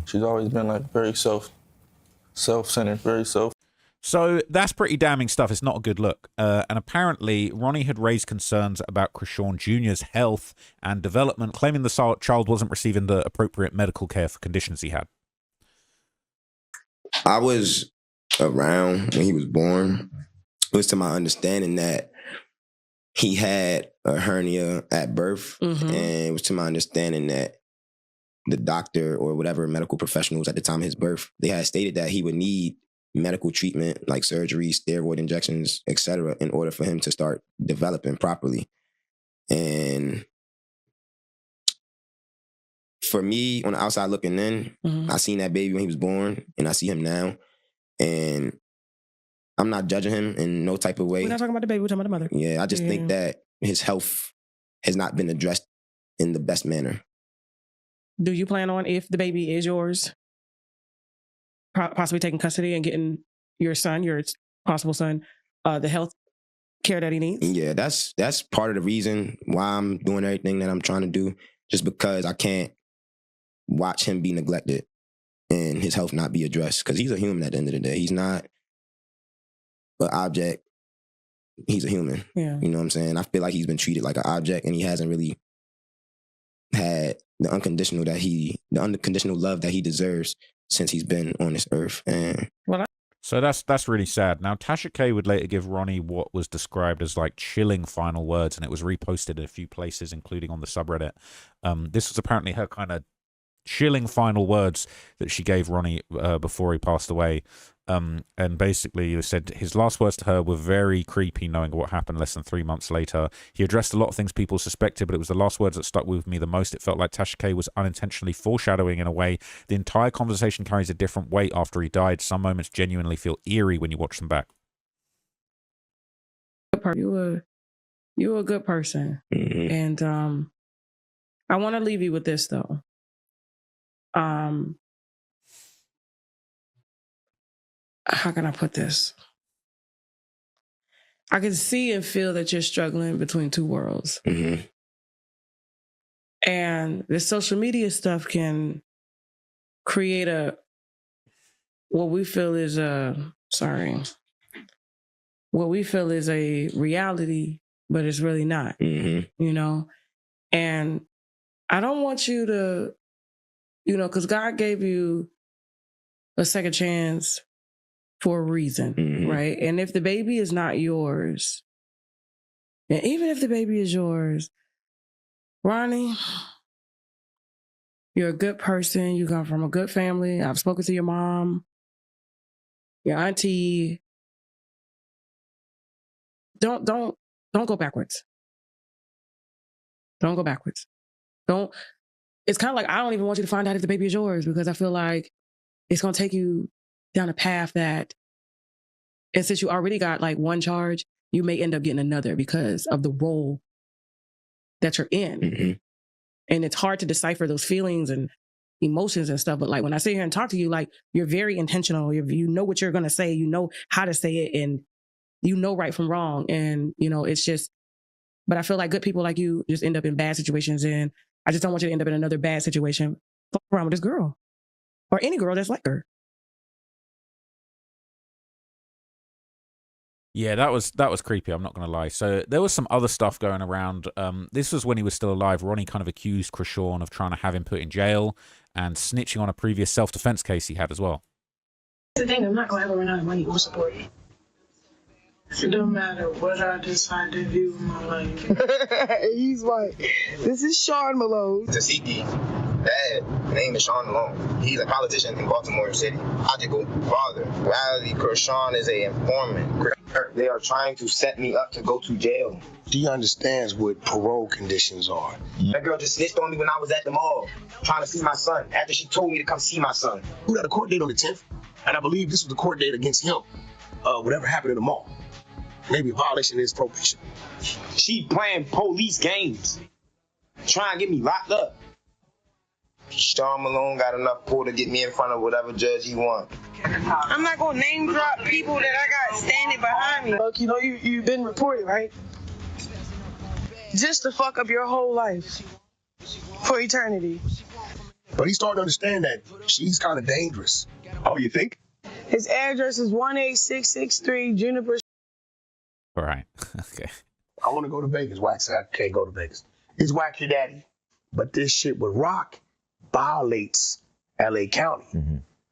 She's always been very self-centered, very self. So that's pretty damning stuff. It's not a good look. And apparently, Ronnie had raised concerns about Chrisean Jr.'s health and development, claiming the child wasn't receiving the appropriate medical care for conditions he had. I was around when he was born. It was to my understanding that he had a hernia at birth, and it was to my understanding that the doctor or whatever medical professionals at the time of his birth, they had stated that he would need medical treatment like surgery, steroid injections, etc., in order for him to start developing properly. And for me, on the outside looking in, I seen that baby when he was born, and I see him now, and I'm not judging him in no type of way. We're not talking about the baby, we're talking about the mother. Yeah, I just think that his health has not been addressed in the best manner. Do you plan on, if the baby is yours, possibly taking custody and getting your son, your possible son, the health care that he needs? Yeah, that's part of the reason why I'm doing everything that I'm trying to do, just because I can't watch him be neglected and his health not be addressed, because he's a human at the end of the day. He's not an object. He's a human. Yeah. You know what I'm saying? I feel like he's been treated like an object, and he hasn't really had the unconditional love that he deserves since he's been on this earth. And so that's really sad. Now, Tasha K would later give Ronnie what was described as like chilling final words, and it was reposted in a few places, including on the subreddit. This was apparently her kind of chilling final words that she gave Ronnie before he passed away. And basically they said his last words to her were very creepy, knowing what happened less than 3 months later. He addressed a lot of things people suspected, but it was the last words that stuck with me the most. It felt like Tasha K was unintentionally foreshadowing in a way. The entire conversation carries a different weight after he died. Some moments genuinely feel eerie when you watch them back. You a good person. And I want to leave you with this though. How can I put this? I can see and feel that you're struggling between two worlds. And the social media stuff can create what we feel is a reality, but it's really not, you know? And I don't want you to, because God gave you a second chance for a reason, right? And if the baby is not yours, and even if the baby is yours, Ronnie, you're a good person. You come from a good family. I've spoken to your mom, your auntie. Don't go backwards. Don't go backwards. It's kind of like, I don't even want you to find out if the baby is yours, because I feel like it's going to take you down a path that, and since you already got like one charge, you may end up getting another because of the role that you're in. And it's hard to decipher those feelings and emotions and stuff. But like when I sit here and talk to you, like you're very intentional. You know what you're going to say, you know how to say it, and you know right from wrong. And, it's just, but I feel like good people like you just end up in bad situations. And I just don't want you to end up in another bad situation. Fuck around with this girl or any girl that's like her. Yeah, that was creepy, I'm not going to lie. So there was some other stuff going around. This was when he was still alive. Ronnie kind of accused Chrisean of trying to have him put in jail and snitching on a previous self-defense case he had as well. The thing, I'm not going to ever run out of money or support you. It don't matter what I decide to do with my life. He's like, this is Sean Malone. Tasiki, dad, name is Sean Malone. He's a politician in Baltimore City. Logical father. Reality, Chrisean is an informant. They are trying to set me up to go to jail. He understands what parole conditions are. That girl just snitched on me when I was at the mall, trying to see my son, after she told me to come see my son. We got a court date on the 10th, and I believe this was the court date against him. Whatever happened in the mall. Maybe a violation of his probation. She playing police games, trying to get me locked up. Sean Malone got enough pull to get me in front of whatever judge he wants. I'm not going to name drop people that I got standing behind me. Look, you've been reported, right? Just to fuck up your whole life for eternity. But he's starting to understand that she's kind of dangerous. Oh, you think? His address is 18663 Juniper. All right. Okay. I want to go to Vegas. Whack said I can't go to Vegas. It's Whack your daddy. But this shit with Rock violates LA County.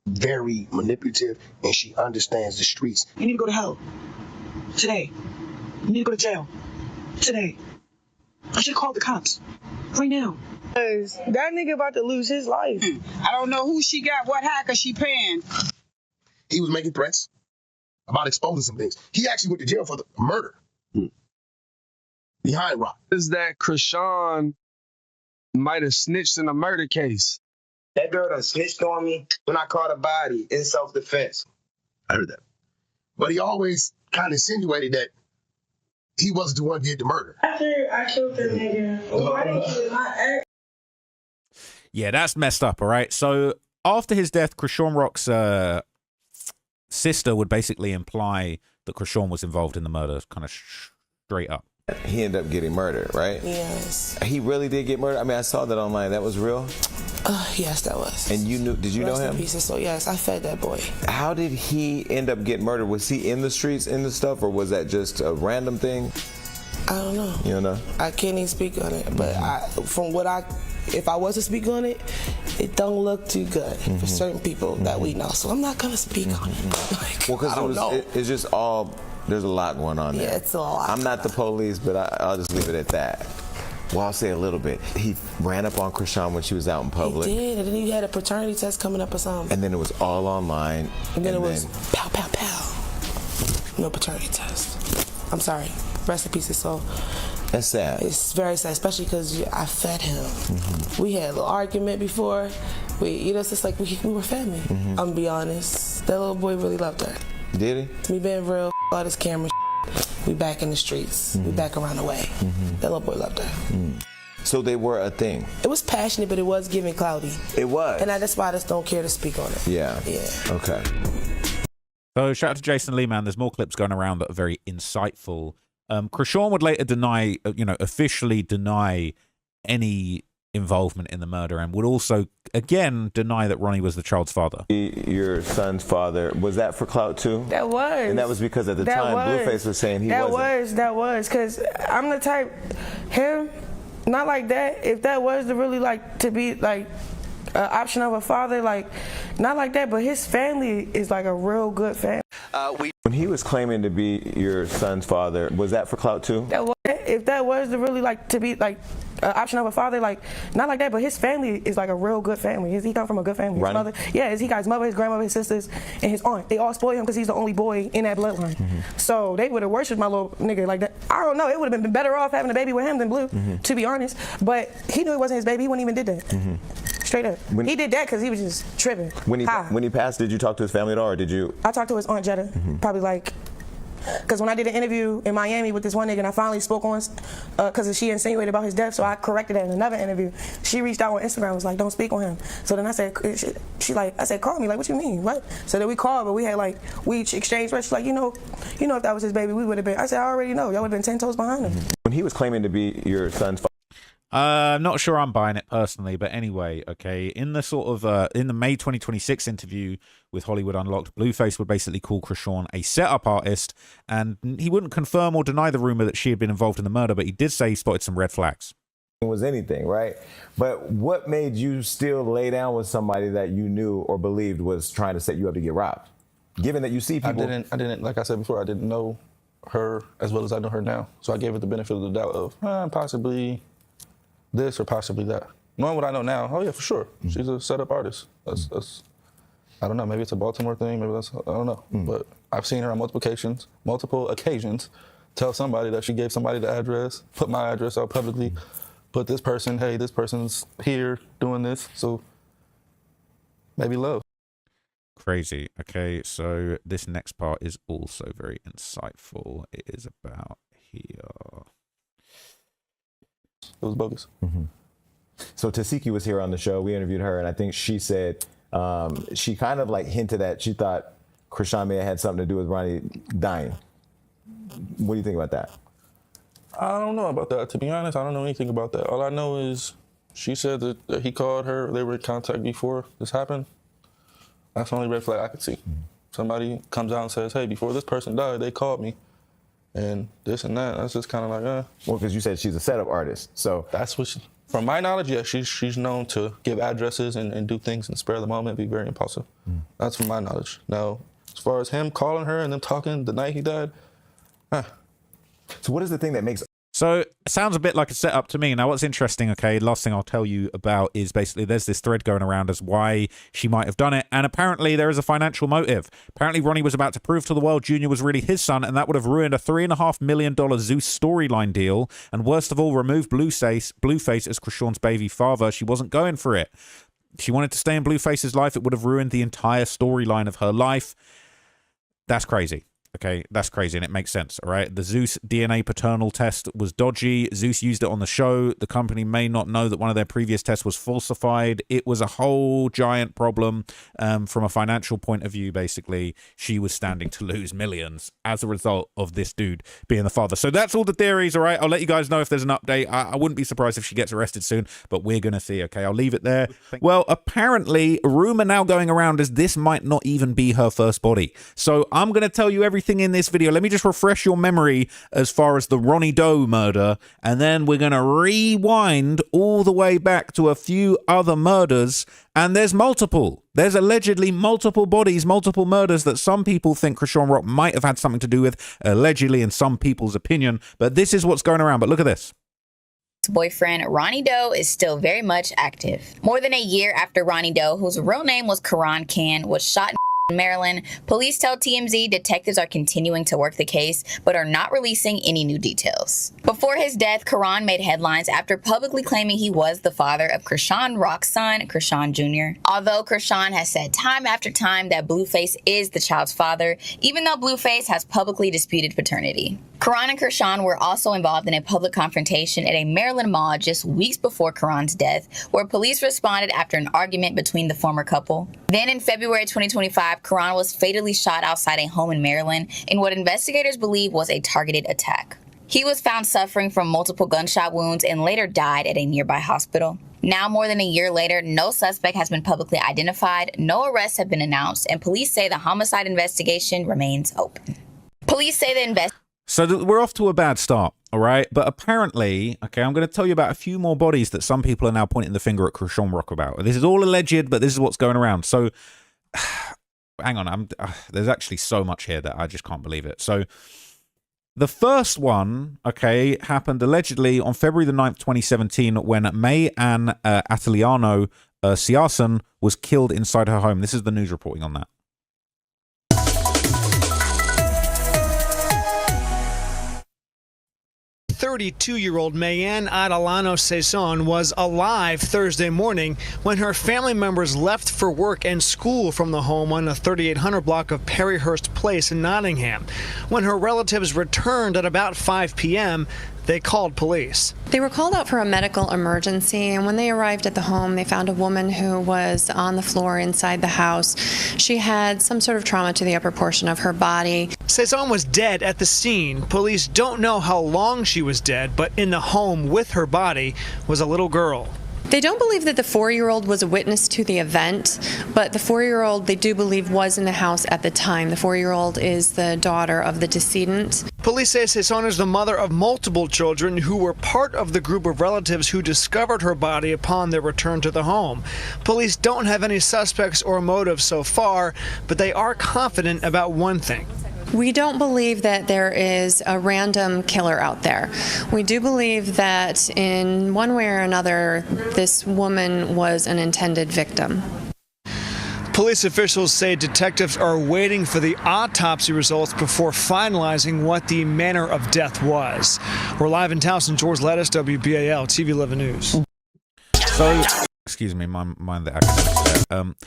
Very manipulative, and she understands the streets. You need to go to hell. Today. You need to go to jail. Today. I should call the cops. Right now. That nigga about to lose his life. I don't know who she got, what hacker she paying. He was making threats. about exposing some things. He actually went to jail for the murder. Behind Rock. Is that Chrisean might have snitched in a murder case? That girl done snitched on me when I caught a body in self-defense. I heard that. But he always kind of insinuated that he wasn't the one who did the murder. After I killed the nigga, why didn't you my ex? Yeah, that's messed up, all right? So after his death, Chrisean Rock's sister would basically imply that Chrisean was involved in the murder, kind of straight up. He ended up getting murdered, right? Yes. He really did get murdered? I mean, I saw that online. That was real? Yes, that was. And you knew? Did you know him? Rest in peace. So yes, I fed that boy. How did he end up getting murdered? Was he in the streets, in the stuff, or was that just a random thing? I don't know. You don't know? I can't even speak on it. But if I was to speak on it, it don't look too good for certain people that we know. So I'm not gonna speak on it. Like, well, because it's just all. There's a lot going on there. Yeah, it's a lot. I'm not the police, but I'll just leave it at that. Well, I'll say a little bit. He ran up on Chrisean when she was out in public. He did, and then he had a paternity test coming up or something. And then it was all online. And then it was pow, pow, pow. No paternity test. I'm sorry. Rest in peace, his soul. That's sad. It's very sad, especially because I fed him. We had a little argument before. It's just like we were family. I'm gonna be honest. That little boy really loved her. Did he? Me being real, all this camera we back in the streets. We back around the way. That little boy loved her. So they were a thing. It was passionate, but it was giving cloudy. It was. And that's why I just don't care to speak on it. Yeah. Yeah. Okay. So shout out to Jason Lee, man. There's more clips going around that are very insightful. Chrisean would later deny, officially deny any involvement in the murder, and would also again deny that Ronnie was the child's father. Your son's father, was that for clout too? That was. And that was because at the time Blueface was saying he wasn't. That was because I'm the type, him, not like that. If that was to really like to be like an option of a father, like not like that, but his family is like a real good family. When he was claiming to be your son's father, was that for clout too? If that was to really like to be like an option of a father, like not like that, but his family is like a real good family. He come from a good family. His mother, he got his mother, his grandmother, his sisters, and his aunt. They all spoiled him because he's the only boy in that bloodline. So they would have worshipped my little nigga like that. I don't know. It would have been better off having a baby with him than Blue, to be honest. But he knew it wasn't his baby. He wouldn't even did that. Straight up. He did that because he was just tripping. When he passed, did you talk to his family at all, or did you? I talked to his aunt Jetta, probably like, because when I did an interview in Miami with this one nigga, and I finally spoke on, because she insinuated about his death, so I corrected that in another interview. She reached out on Instagram, was like, don't speak on him. So then I said, I said, call me, like, what you mean, what? So then we called, but we had like, we exchanged words. She's like, you know, if that was his baby, we would have been. I said, I already know, y'all would have been 10 toes behind him. When he was claiming to be your son's father. I'm not sure I'm buying it personally, but anyway, okay. In the sort of in the May 2026 interview with Hollywood Unlocked, Blueface would basically call Chrisean a setup artist, and he wouldn't confirm or deny the rumor that she had been involved in the murder, but he did say he spotted some red flags. It was anything, right? But what made you still lay down with somebody that you knew or believed was trying to set you up to get robbed? Given that you see people, I didn't, like I said before, I didn't know her as well as I know her now, so I gave her the benefit of the doubt of possibly this or possibly that. Knowing what I know now, oh yeah, for sure, she's a setup artist. That's I don't know, maybe it's a Baltimore thing, maybe that's, I don't know. But I've seen her on multiple occasions tell somebody that she gave somebody the address, put my address out publicly, put this person, hey, this person's here doing this, so maybe love. Crazy. Okay, so this next part is also very insightful. It is about here. It was bogus. So Tasiki was here on the show. We interviewed her, and I think she said she kind of like hinted at she thought Chrisean may have had something to do with Ronnie dying. What do you think about that? I don't know about that. To be honest, I don't know anything about that. All I know is she said that he called her. They were in contact before this happened. That's the only red flag I could see. Somebody comes out and says, hey, before this person died, they called me. And this and that, that's just kind of like, Well, because you said she's a setup artist, so. That's what from my knowledge, yeah, she's known to give addresses and do things in the spur of the moment, be very impulsive. That's from my knowledge. Now, as far as him calling her and them talking the night he died, So what is the thing that makes... So it sounds a bit like a setup to me. Now, what's interesting, okay, last thing I'll tell you about is basically there's this thread going around as why she might have done it. And apparently there is a financial motive. Apparently Ronnie was about to prove to the world Junior was really his son, and that would have ruined a $3.5 million Zeus storyline deal. And worst of all, removed Blueface as Chrisean's baby father. She wasn't going for it. She wanted to stay in Blueface's life. It would have ruined the entire storyline of her life. That's crazy. Okay, that's crazy, and it makes sense, all right? The Zeus DNA paternal test was dodgy. Zeus used it on the show. The company may not know that one of their previous tests was falsified. It was a whole giant problem from a financial point of view, basically. She was standing to lose millions as a result of this dude being the father. So that's all the theories, all right? I'll let you guys know if there's an update. I wouldn't be surprised if she gets arrested soon, but we're going to see, okay? I'll leave it there. Well, apparently, a rumor now going around is this might not even be her first body. So I'm going to tell you everything in this video. Let me just refresh your memory as far as the Ronnie Doe murder, and then we're going to rewind all the way back to a few other murders, and there's multiple. There's allegedly multiple bodies, multiple murders that some people think Chrisean Rock might have had something to do with, allegedly in some people's opinion, but this is what's going around. But look at this. Boyfriend Ronnie Doe is still very much active. More than a year after Ronnie Doe, whose real name was Karan Khan, was shot in Maryland, police tell TMZ detectives are continuing to work the case, but are not releasing any new details. Before his death, Karan made headlines after publicly claiming he was the father of Chrisean Rock's son, Chrisean Jr. Although Chrisean has said time after time that Blueface is the child's father, even though Blueface has publicly disputed paternity. Karan and Chrisean were also involved in a public confrontation at a Maryland mall just weeks before Karan's death, where police responded after an argument between the former couple. Then in February 2025, Karan was fatally shot outside a home in Maryland in what investigators believe was a targeted attack. He was found suffering from multiple gunshot wounds and later died at a nearby hospital. Now, more than a year later, no suspect has been publicly identified, no arrests have been announced, and police say the homicide investigation remains open. Police say the So we're off to a bad start, all right? But apparently, okay, I'm going to tell you about a few more bodies that some people are now pointing the finger at Chrisean Rock about. This is all alleged, but this is what's going around. So, hang on, there's actually so much here that I just can't believe it. So, the first one, okay, happened allegedly on February the 9th, 2017, when May Ann Atiliano Siasen was killed inside her home. This is the news reporting on that. 32-year-old Mayanne Adelano Saison was alive Thursday morning when her family members left for work and school from the home on the 3800 block of Perryhurst Place in Nottingham. When her relatives returned at about 5 p.m., they called police. They were called out for a medical emergency, and when they arrived at the home, they found a woman who was on the floor inside the house. She had some sort of trauma to the upper portion of her body. Saison was dead at the scene. Police don't know how long she was dead, but in the home with her body was a little girl. They don't believe that the 4-year-old was a witness to the event, but the 4-year-old they do believe was in the house at the time. The 4-year-old is the daughter of the decedent. Police say Saison is the mother of multiple children who were part of the group of relatives who discovered her body upon their return to the home. Police don't have any suspects or motives so far, but they are confident about one thing. We don't believe that there is a random killer out there. We do believe that in one way or another, this woman was an intended victim. Police officials say detectives are waiting for the autopsy results before finalizing what the manner of death was. We're live in Towson. George Lettuce, WBAL, TV 11 News. So, excuse me, mind the academics there.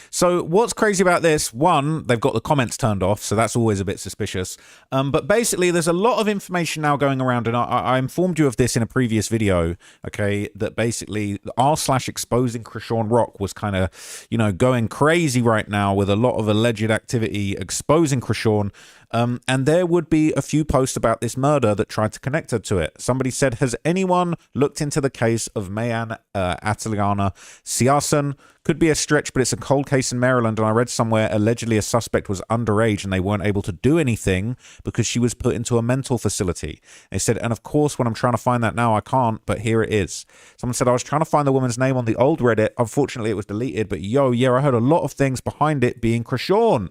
So what's crazy about this? One, they've got the comments turned off, so that's always a bit suspicious. But basically, there's a lot of information now going around, and I informed you of this in a previous video, okay, that basically r/exposing Chrisean Rock was kind of, you know, going crazy right now with a lot of alleged activity exposing Chrisean. And there would be a few posts about this murder that tried to connect her to it. Somebody said, has anyone looked into the case of Mayanne Atiliana Siasen? Could be a stretch, but it's a cold case in Maryland, and I read somewhere allegedly a suspect was underage and they weren't able to do anything because she was put into a mental facility. They said, and of course, when I'm trying to find that now, I can't, but here it is. Someone said, I was trying to find the woman's name on the old Reddit. Unfortunately, it was deleted, but yo, yeah, I heard a lot of things behind it being Chrisean.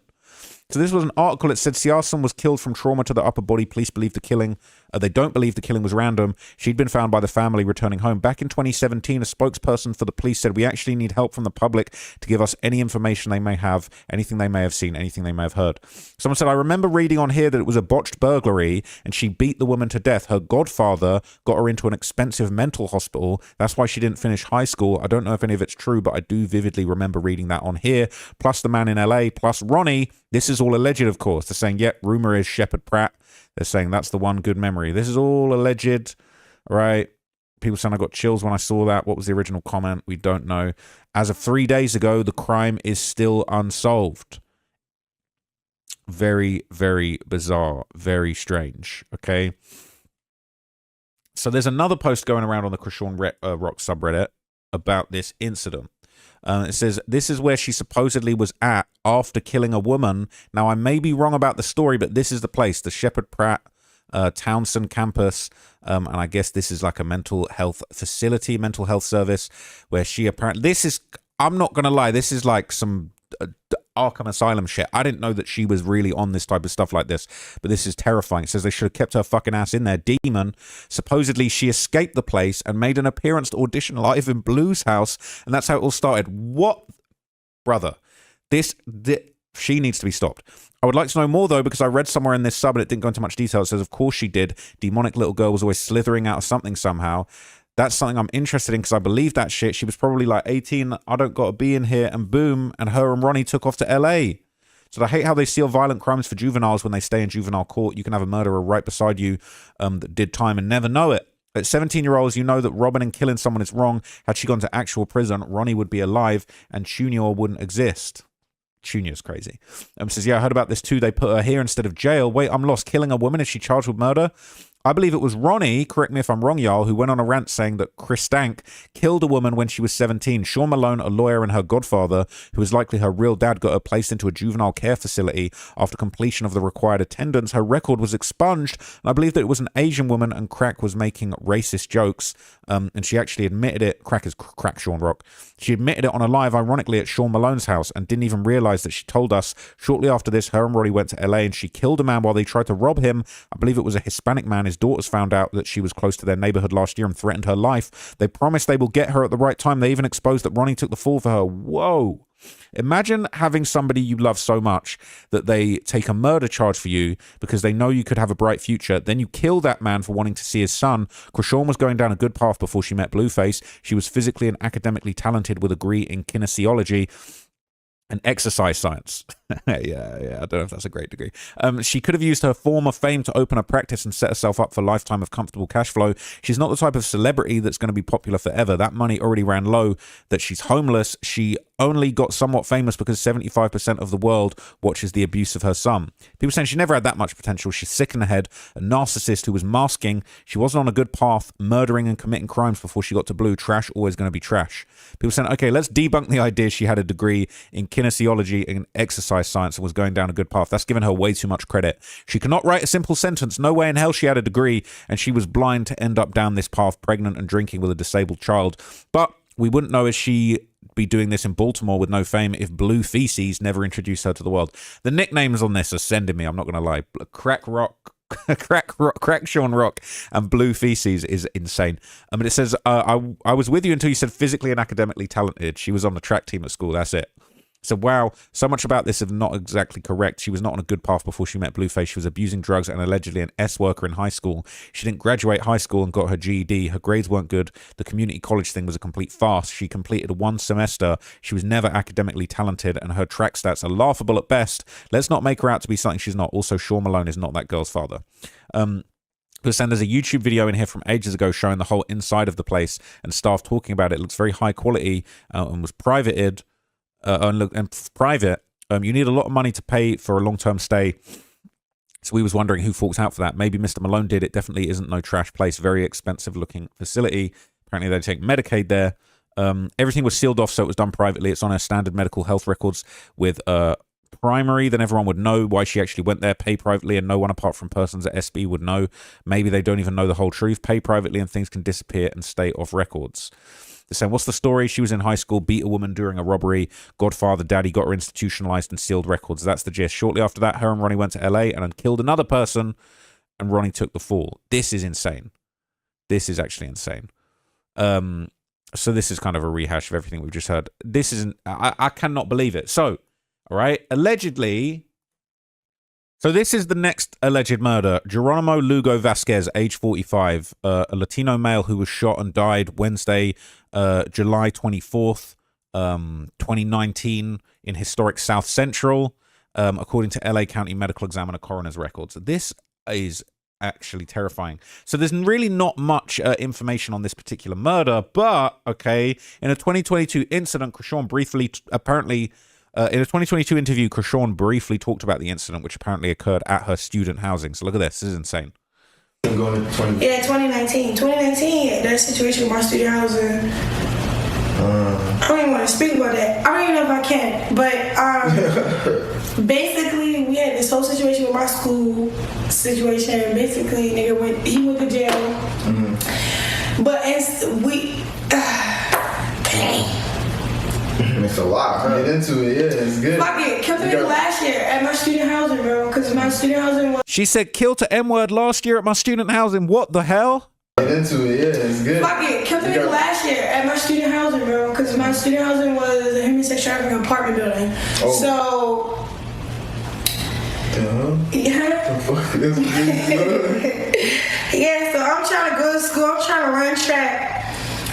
So this was an article. It said Siason was killed from trauma to the upper body. Police believe the killing. They don't believe the killing was random. She'd been found by the family returning home. Back in 2017, a spokesperson for the police said, "We actually need help from the public to give us any information they may have, anything they may have seen, anything they may have heard." Someone said, "I remember reading on here that it was a botched burglary and she beat the woman to death. Her godfather got her into an expensive mental hospital. That's why she didn't finish high school." I don't know if any of it's true, but I do vividly remember reading that on here. Plus the man in LA, plus Ronnie. This is all alleged, of course. They're saying, yep, rumor is Shepard Pratt. They're saying that's the one good memory. This is all alleged, right? People saying I got chills when I saw that. What was the original comment? We don't know. As of 3 days ago, the crime is still unsolved. Very, very bizarre. Very strange, okay? So there's another post going around on the Chrisean Rock subreddit about this incident. It says, "This is where she supposedly was at after killing a woman." Now, I may be wrong about the story, but this is the place, the Shepard Pratt Townsend campus. And I guess this is like a mental health facility, mental health service, where she apparently... This is... I'm not going to lie. This is like some... Arkham Asylum shit. I didn't know that she was really on this type of stuff like this, but this is terrifying. It says they should have kept her fucking ass in there. Demon. Supposedly she escaped the place and made an appearance to audition live in Blue's house, and that's how it all started. What? Brother. She needs to be stopped. I would like to know more, though, because I read somewhere in this sub and it didn't go into much detail. It says, of course she did. Demonic little girl was always slithering out of something somehow. That's something I'm interested in because I believe that shit. She was probably like 18. I don't got to be in here. And boom. And her and Ronnie took off to LA. So I hate how they seal violent crimes for juveniles when they stay in juvenile court. You can have a murderer right beside you that did time and never know it. At 17-year-olds, you know that robbing and killing someone is wrong. Had she gone to actual prison, Ronnie would be alive and Junior wouldn't exist. Junior's crazy. Says, yeah, I heard about this too. They put her here instead of jail. Wait, I'm lost. Killing a woman? Is she charged with murder? I believe it was Ronnie, correct me if I'm wrong, y'all, who went on a rant saying that Chrisean killed a woman when she was 17. Sean Malone, a lawyer, and her godfather, who is likely her real dad, got her placed into a juvenile care facility. After completion of the required attendance, her record was expunged, and I believe that it was an Asian woman and Crack was making racist jokes, and she actually admitted it. Crack is Crack Sean Rock. She admitted it on a live, ironically, at Sean Malone's house and didn't even realize that she told us. Shortly after this, her and Roddy went to LA and she killed a man while they tried to rob him. I believe it was a Hispanic man. His daughters found out that she was close to their neighborhood last year and threatened her life. They promised they will get her at the right time. They even exposed that Ronnie took the fall for her. Whoa. Imagine having somebody you love so much that they take a murder charge for you because they know you could have a bright future. Then you kill that man for wanting to see his son. Chrisean was going down a good path before she met Blueface. She was physically and academically talented with a degree in kinesiology and exercise science. yeah, I don't know if that's a great degree. She could have used her form of fame to open a practice and set herself up for a lifetime of comfortable cash flow. She's not the type of celebrity that's going to be popular forever. That money already ran low. That she's homeless. She only got somewhat famous because 75% of the world watches the abuse of her son. People saying she never had that much potential. She's sick in the head, a narcissist who was masking. She wasn't on a good path, murdering and committing crimes before she got to Blue. Trash, always going to be trash. People saying, okay, let's debunk the idea she had a degree in kinesiology and exercise science and was going down a good path. That's giving her way too much credit. She cannot write a simple sentence. No way in hell she had a degree and she was blind to end up down this path, pregnant and drinking with a disabled child. But we wouldn't know if she be doing this in Baltimore with no fame if Blueface never introduced her to the world. The nicknames on this are sending me, I'm not going to lie. Crack Sean Rock and Blueface is insane. But it says, I was with you until you said physically and academically talented. She was on the track team at school. That's it. So, wow, so much about this is not exactly correct. She was not on a good path before she met Blueface. She was abusing drugs and allegedly an S-worker in high school. She didn't graduate high school and got her GED. Her grades weren't good. The community college thing was a complete farce. She completed one semester. She was never academically talented, and her track stats are laughable at best. Let's not make her out to be something she's not. Also, Sean Malone is not that girl's father. There's a YouTube video in here from ages ago showing the whole inside of the place and staff talking about it. It looks very high quality and was privated. Private, you need a lot of money to pay for a long-term stay. So we was wondering who forks out for that. Maybe Mr. Malone did. It definitely isn't no trash place. Very expensive-looking facility. Apparently they take Medicaid there. Everything was sealed off, so it was done privately. It's on her standard medical health records with primary, then everyone would know why she actually went there. Pay privately, and no one apart from persons at SB would know. Maybe they don't even know the whole truth. Pay privately and things can disappear and stay off records. They're saying, what's the story? She was in high school, beat a woman during a robbery. Godfather daddy got her institutionalized and sealed records. That's the gist. Shortly after that, her and Ronnie went to LA and then killed another person, and Ronnie took the fall. This is insane. This is actually insane. So this is kind of a rehash of everything we've just heard. This isn't, I cannot believe it. So, all right, allegedly, so this is the next alleged murder. Geronimo Lugo Vasquez, age 45, a Latino male who was shot and died Wednesday, July 24th, 2019 in historic South Central, according to LA County Medical Examiner coroner's records. This is actually terrifying. So there's really not much information on this particular murder, but, okay, in a 2022 incident, Chrisean briefly, apparently, in a 2022 interview, Chrisean briefly talked about the incident, which apparently occurred at her student housing. So look at this. This is insane. Yeah, 2019. 2019, that situation with my student housing. I don't even want to speak about that. I don't even know if I can. But basically, we had this whole situation with my school situation. Basically, nigga he went to jail. Mm-hmm. But it's a lot. Get into it, yeah, it's good. Fuck it, killed the nigga last year at my student housing, bro. Because my student housing was. She said, killed the M-word last year at my student housing. What the hell? Get into it, yeah, it's good. Fuck it, killed the nigga last year at my student housing, bro. Because my student housing was a homosexual trafficking apartment building. Oh. So. Yeah. Yeah, so I'm trying to go to school. I'm trying to run track.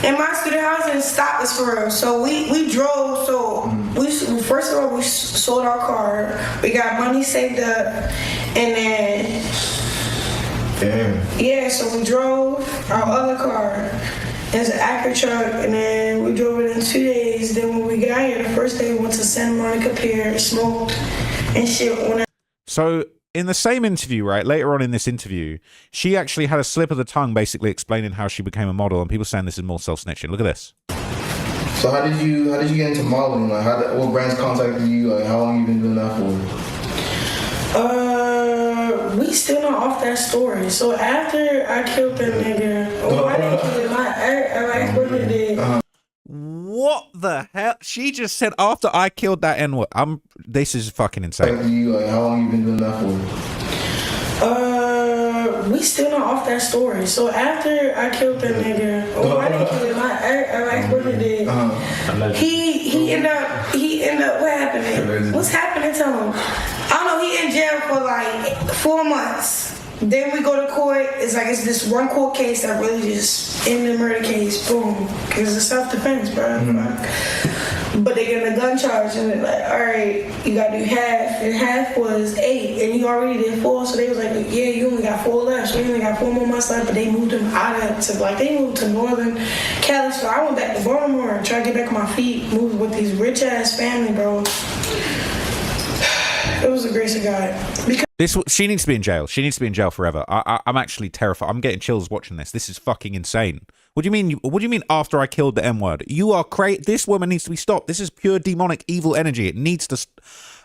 And my student housing stopped us for real. So we drove. So first of all, we sold our car. We got money saved up. And then, yeah, so we drove our other car. It's an Acura truck. And then we drove it in 2 days. Then when we got here, the first day we went to Santa Monica Pier, smoked and shit. So in the same interview, right, later on in this interview, she actually had a slip of the tongue basically explaining how she became a model, and people saying this is more self-snitching. Look at this. So how did you get into modeling? Like, what brands contacted you? Like, how long you been doing that for? We still not off that story. So after I killed that nigga, I didn't kill him. I ex-boyfriend did. What the hell? She just said after I killed that N-word. This is fucking insane. How long you been doing that for? We still not off that story. So after I killed that nigga, I didn't kill him. My ex-boyfriend did. He ended up. What happened? What's happening to him? I don't know. He in jail for like 4 months. Then we go to court. It's like it's this one court case that really just ended the murder case. Boom. Because it's self-defense, bro. Mm-hmm. But they get a gun charge and they're like, all right, you got to do half. And half was 8. And you already did 4. So they was like, yeah, you only got 4 left. So you only got 4 more months left. But they moved him they moved to Northern Cali. So I went back to Baltimore and tried to get back on my feet. Moved with these rich-ass family, bro. It was the grace of God. She needs to be in jail. She needs to be in jail forever. I'm actually terrified. I'm getting chills watching this. This is fucking insane. What do you mean? What do you mean after I killed the M-word? You are crazy. This woman needs to be stopped. This is pure demonic evil energy. It needs to.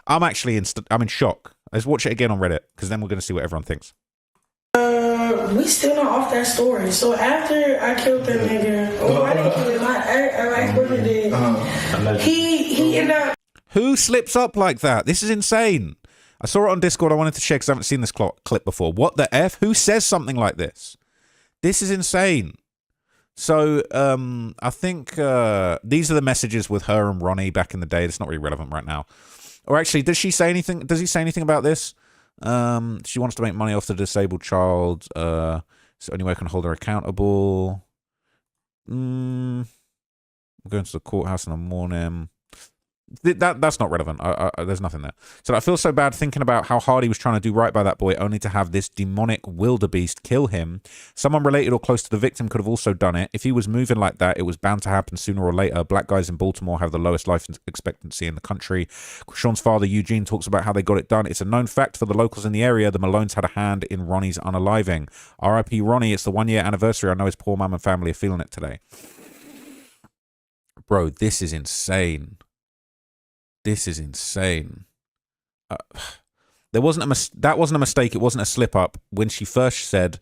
I'm actually I'm in shock. Let's watch it again on Reddit because then we're going to see what everyone thinks. We still not off that story. So after I killed that nigga, I didn't kill him. My ex-boyfriend did. He ended up. Who slips up like that? This is insane. I saw it on Discord. I wanted to share because I haven't seen this clip before. What the F? Who says something like this? This is insane. So I think these are the messages with her and Ronnie back in the day. It's not really relevant right now. Or actually, does she say anything? Does he say anything about this? She wants to make money off the disabled child. It's the only way I can hold her accountable. I'm going to the courthouse in the morning. That's not relevant. There's nothing there. So I feel so bad thinking about how hard he was trying to do right by that boy, only to have this demonic wildebeest kill him. Someone related or close to the victim could have also done it. If he was moving like that, it was bound to happen sooner or later. Black guys in Baltimore have the lowest life expectancy in the country. Sean's father, Eugene, talks about how they got it done. It's a known fact for the locals in the area. The Malones had a hand in Ronnie's unaliving. R.I.P. Ronnie. It's the 1-year anniversary. I know his poor mum and family are feeling it today. Bro, this is insane. This is insane. There wasn't that wasn't a mistake. It wasn't a slip up. When she first said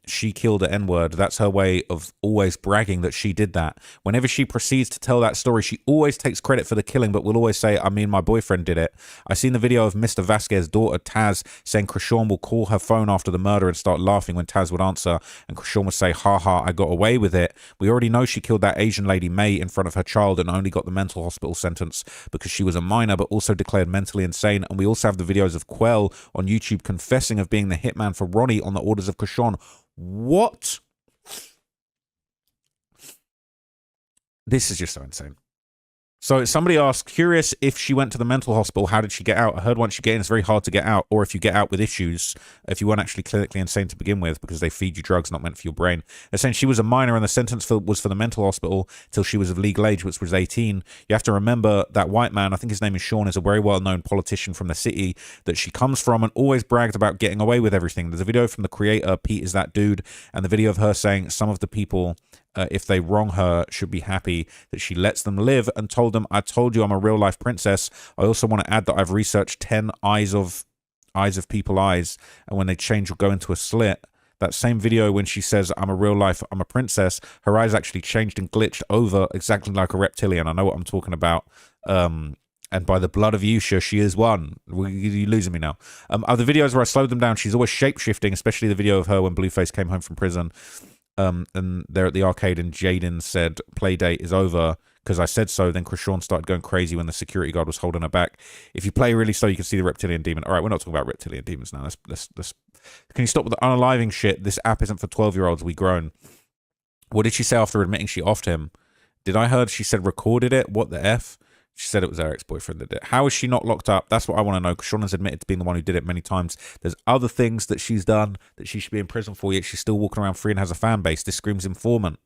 she killed an N-word, that's her way of always bragging that she did that. Whenever she proceeds to tell that story, she always takes credit for the killing, but will always say, I mean, my boyfriend did it. I seen the video of Mr. Vasquez's daughter, Taz, saying Chrisean will call her phone after the murder and start laughing when Taz would answer, and Chrisean would say, ha ha, I got away with it. We already know she killed that Asian lady, May, in front of her child and only got the mental hospital sentence because she was a minor, but also declared mentally insane. And we also have the videos of Quell on YouTube confessing of being the hitman for Ronnie on the orders of Chrisean. What? This is just so insane. So somebody asked, curious if she went to the mental hospital, how did she get out? I heard once you get in, it's very hard to get out, or if you get out with issues, if you weren't actually clinically insane to begin with, because they feed you drugs not meant for your brain. They're saying she was a minor and the sentence was for the mental hospital till she was of legal age, which was 18. You have to remember that white man, I think his name is Sean, is a very well-known politician from the city that she comes from and always bragged about getting away with everything. There's a video from the creator, Pete is that dude, and the video of her saying some of the people, if they wrong her, should be happy that she lets them live, and told them, I told you I'm a real life princess. I also want to add that I've researched 10 eyes of people eyes, and when they change or go into a slit, that same video when she says I'm a princess, her eyes actually changed and glitched over exactly like a reptilian. I know what I'm talking about. And by the blood of Yusha, she is one. You're losing me now. Other videos where I slowed them down, she's always shape-shifting, especially the video of her when Blueface came home from prison. And they're at the arcade and Jaden said, play date is over because I said so. Then Chrisean started going crazy when the security guard was holding her back. If you play really slow, you can see the reptilian demon. All right, we're not talking about reptilian demons now. Let's can you stop with the unaliving shit? This app isn't for 12-year-olds. We grown. What did she say after admitting she offed him? Did I heard she said recorded it? What the F? She said it was her ex-boyfriend that did it. How is she not locked up? That's what I want to know, because Sean has admitted to being the one who did it many times. There's other things that she's done that she should be in prison for, yet she's still walking around free and has a fan base. This screams informant.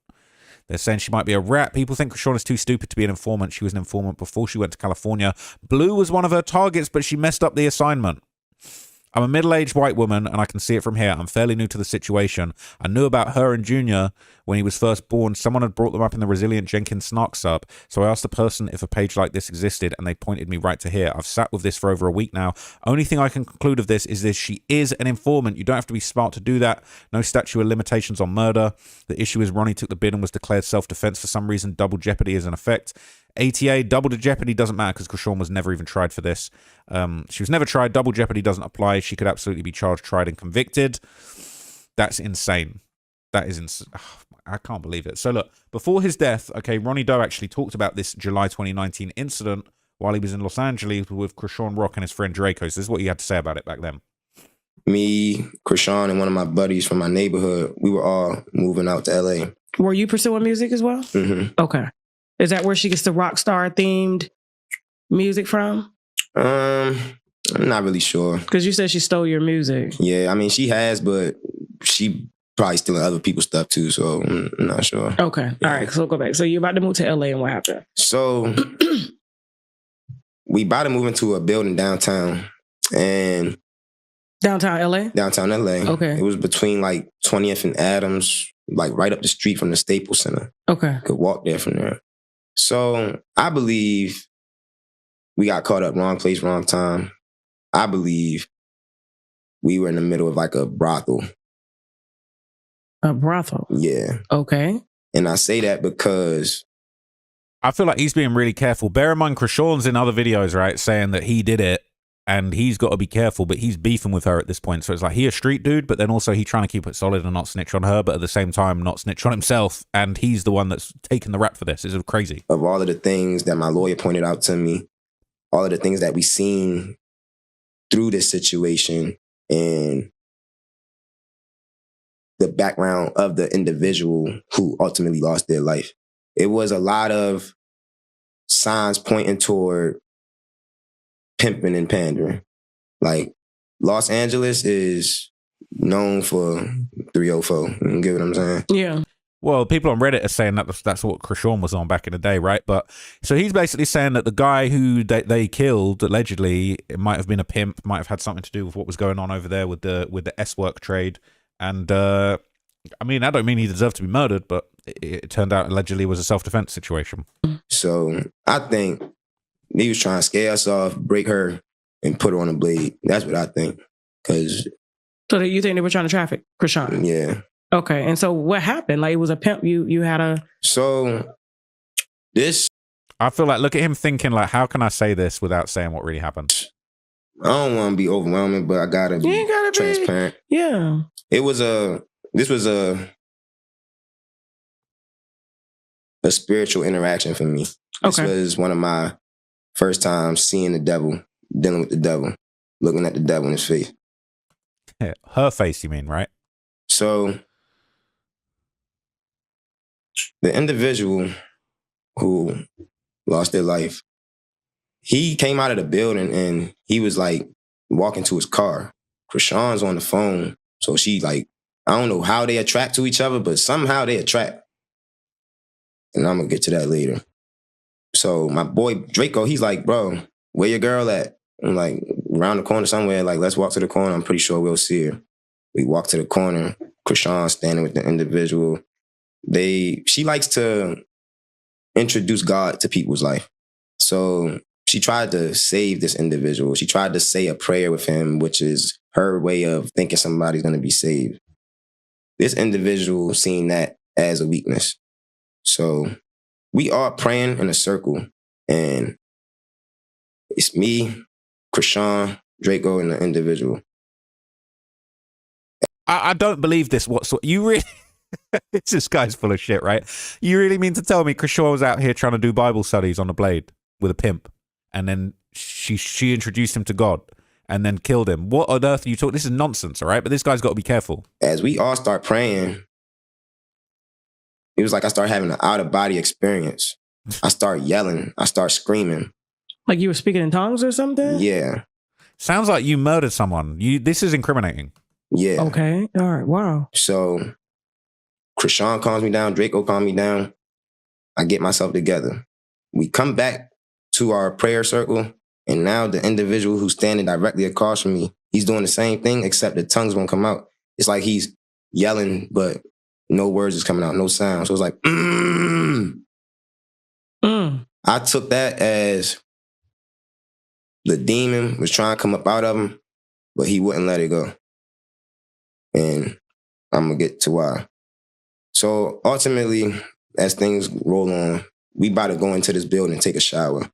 They're saying she might be a rat. People think Chrisean is too stupid to be an informant. She was an informant before she went to California. Blue was one of her targets, but she messed up the assignment. I'm a middle-aged white woman, and I can see it from here. I'm fairly new to the situation. I knew about her and Junior when he was first born. Someone had brought them up in the Resilient Jenkins Snark sub, so I asked the person if a page like this existed, and they pointed me right to here. I've sat with this for over a week now. Only thing I can conclude of this is she is an informant. You don't have to be smart to do that. No statute of limitations on murder. The issue is Ronnie took the bid and was declared self-defense for some reason. Double jeopardy is in effect. ATA, double jeopardy doesn't matter because Chrisean was never even tried for this. She was never tried. Double jeopardy doesn't apply. She could absolutely be charged, tried, and convicted. That's insane. That is insane. Oh, I can't believe it. So look, before his death, okay, Ronnie Doe actually talked about this July 2019 incident while he was in Los Angeles with Chrisean Rock and his friend Draco. So this is what he had to say about it back then. Me, Chrisean, and one of my buddies from my neighborhood, we were all moving out to LA. Were you pursuing music as well? Mm-hmm. Okay. Is that where she gets the rock star themed music from? I'm not really sure. Because you said she stole your music. Yeah, I mean, she has, but she probably stealing other people's stuff too, so I'm not sure. Okay. Yeah. All right, so go back. So you're about to move to LA and what happened? So we about to move into a building downtown. And downtown LA? Downtown LA. Okay. It was between like 20th and Adams, like right up the street from the Staples Center. Okay. Could walk there from there. So I believe we got caught up wrong place, wrong time. I believe we were in the middle of like a brothel. A brothel? Yeah. Okay. And I say that because I feel like he's being really careful. Bear in mind, Chrisean's in other videos, right, saying that he did it and he's got to be careful, but he's beefing with her at this point. So it's like he a street dude, but then also he trying to keep it solid and not snitch on her, but at the same time not snitch on himself. And he's the one that's taking the rap for this. It's crazy. Of all of the things that my lawyer pointed out to me, all of the things that we seen through this situation and the background of the individual who ultimately lost their life, it was a lot of signs pointing toward pimping and pandering. Like, Los Angeles is known for 304. You get what I'm saying? Yeah. Well, people on Reddit are saying that that's what Chrisean was on back in the day, right? But so he's basically saying that the guy who they killed, allegedly, it might have been a pimp, might have had something to do with what was going on over there with the S-work trade. And I mean, I don't mean he deserved to be murdered, but it turned out allegedly was a self-defense situation. So I think he was trying to scare us off, break her and put her on a blade. That's what I think. Cause So you think they were trying to traffic Chrisean? yeah. Okay, and so what happened? Like, it was a pimp. You had a. So this. I feel like, look at him thinking like, how can I say this without saying what really happened? I don't want to be overwhelming, but I gotta be transparent. Yeah. This was a spiritual interaction for me. This was one of my first times seeing the devil, dealing with the devil, looking at the devil in his face. Yeah, her face, you mean, right? So the individual who lost their life, he came out of the building and he was like walking to his car. Chrisean's on the phone. So she like, I don't know how they attract to each other, but somehow they attract. And I'm gonna get to that later. So my boy Draco, he's like, bro, where your girl at? I'm like, around the corner somewhere, like, let's walk to the corner. I'm pretty sure we'll see her. We walk to the corner. Chrisean standing with the individual. She likes to introduce God to people's life. So she tried to save this individual. She tried to say a prayer with him, which is her way of thinking somebody's going to be saved. This individual seen that as a weakness. So we are praying in a circle, and it's me, Chrisean, Draco, and the individual. I don't believe this. You really? This guy's full of shit, right? You really mean to tell me Chrisean was out here trying to do Bible studies on a blade with a pimp, and then she introduced him to God, and then killed him? What on earth are you talking? This is nonsense, all right? But this guy's got to be careful. As we all start praying, it was like I started having an out-of-body experience. I start yelling. I start screaming. Like you were speaking in tongues or something? Yeah. Sounds like you murdered someone. This is incriminating. Yeah. Okay. All right. Wow. So Chrisean calms me down. Draco calms me down. I get myself together. We come back to our prayer circle, and now the individual who's standing directly across from me, he's doing the same thing, except the tongues won't come out. It's like he's yelling, but no words is coming out, no sound. So it's like, I took that as the demon was trying to come up out of him, but he wouldn't let it go. And I'm going to get to why. So ultimately, as things roll on, we about to go into this building and take a shower.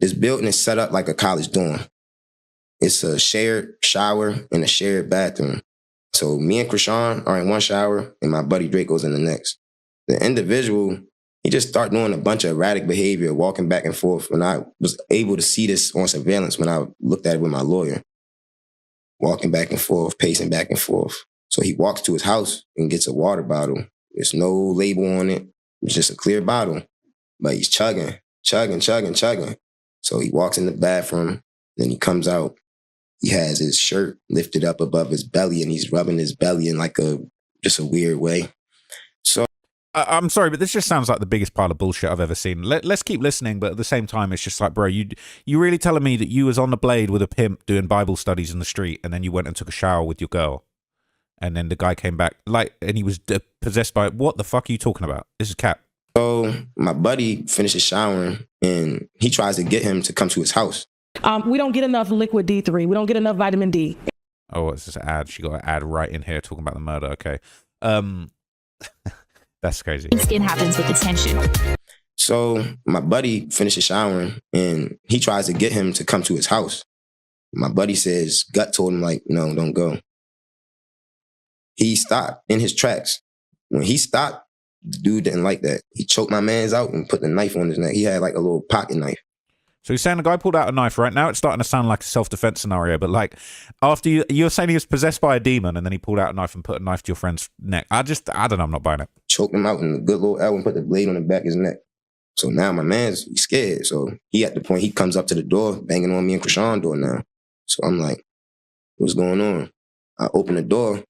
This building is set up like a college dorm. It's a shared shower and a shared bathroom. So me and Chrisean are in one shower and my buddy Draco's in the next. The individual, he just started doing a bunch of erratic behavior, walking back and forth. When I was able to see this on surveillance when I looked at it with my lawyer, walking back and forth, pacing back and forth. So he walks to his house and gets a water bottle. There's no label on it. It's just a clear bottle. But he's chugging. So he walks in the bathroom, then he comes out. He has his shirt lifted up above his belly and he's rubbing his belly in like just a weird way. So I'm sorry, but this just sounds like the biggest pile of bullshit I've ever seen. Let's keep listening, but at the same time, it's just like, bro, you really telling me that you was on the blade with a pimp doing Bible studies in the street, and then you went and took a shower with your girl, and then the guy came back, and he was possessed by, what the fuck are you talking about? This is cap. So my buddy finishes showering, and he tries to get him to come to his house. We don't get enough liquid D3. We don't get enough vitamin D. Oh, it's this ad? She got an ad right in here talking about the murder. Okay. That's crazy. Skin happens with the tension. So my buddy finishes showering and he tries to get him to come to his house. My buddy says, gut told him like, no, don't go. He stopped in his tracks. When he stopped, the dude didn't like that. He choked my man's out and put the knife on his neck. He had like a little pocket knife. So he's saying the guy pulled out a knife. Right now it's starting to sound like a self-defense scenario, but like after you're saying he was possessed by a demon and then he pulled out a knife and put a knife to your friend's neck. I don't know, I'm not buying it. Choked him out in a good little L and put the blade on the back of his neck. So now my man's scared. So he at the point he comes up to the door, banging on me and Chrisean's door now. So I'm like, what's going on? I open the door,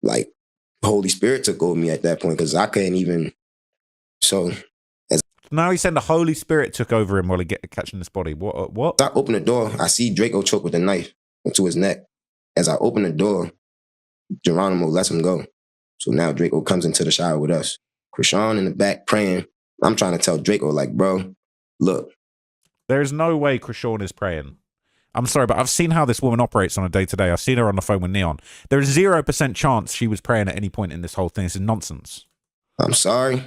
like the Holy Spirit took over me at that point because I couldn't even. So now he's saying the Holy Spirit took over him while he catching this body. What? I open the door, I see Draco choke with a knife into his neck. As I open the door, Geronimo lets him go. So now Draco comes into the shower with us. Chrisean in the back praying. I'm trying to tell Draco, like, bro, look. There's no way Chrisean is praying. I'm sorry, but I've seen how this woman operates on a day-to-day. I've seen her on the phone with Neon. There is 0% chance she was praying at any point in this whole thing. This is nonsense. I'm sorry.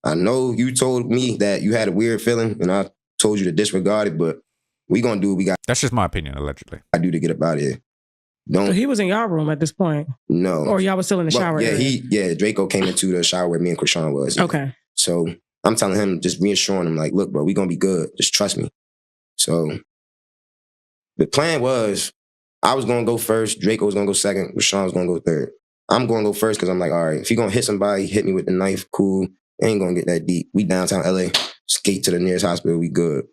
I know you told me that you had a weird feeling, and I told you to disregard it, but we gonna do what we got. That's just my opinion, allegedly. I do to get up out of here. So he was in y'all room at this point? No. Or y'all was still in the shower area? Yeah, Draco came into the shower where me and Chrisean was. Yeah. Okay. So I'm telling him, just reassuring him, like, look, bro, we gonna be good. Just trust me. So the plan was, I was gonna go first, Draco was gonna go second, Chrisean was gonna go third. I'm gonna go first because I'm like, all right, if he gonna hit somebody, hit me with the knife, cool. Ain't gonna get that deep. We downtown LA, skate to the nearest hospital, we good.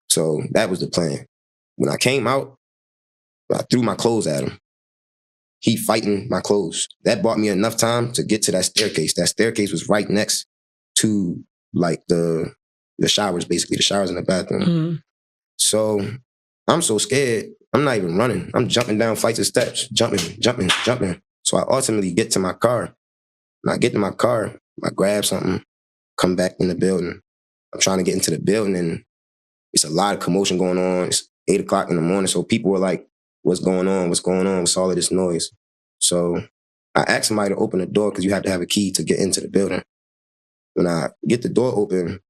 So that was the plan. When I came out, I threw my clothes at him. He fighting my clothes. That bought me enough time to get to that staircase. That staircase was right next to like the showers, basically. The showers in the bathroom. Mm-hmm. So I'm so scared. I'm not even running. I'm jumping down flights of steps, jumping. So I ultimately get to my car. When I get to my car, I grab something, come back in the building. I'm trying to get into the building and it's a lot of commotion going on. It's 8 o'clock in the morning. So people were like, what's going on? What's going on? What's all of this noise? So I asked somebody to open the door because you have to have a key to get into the building. When I get the door open,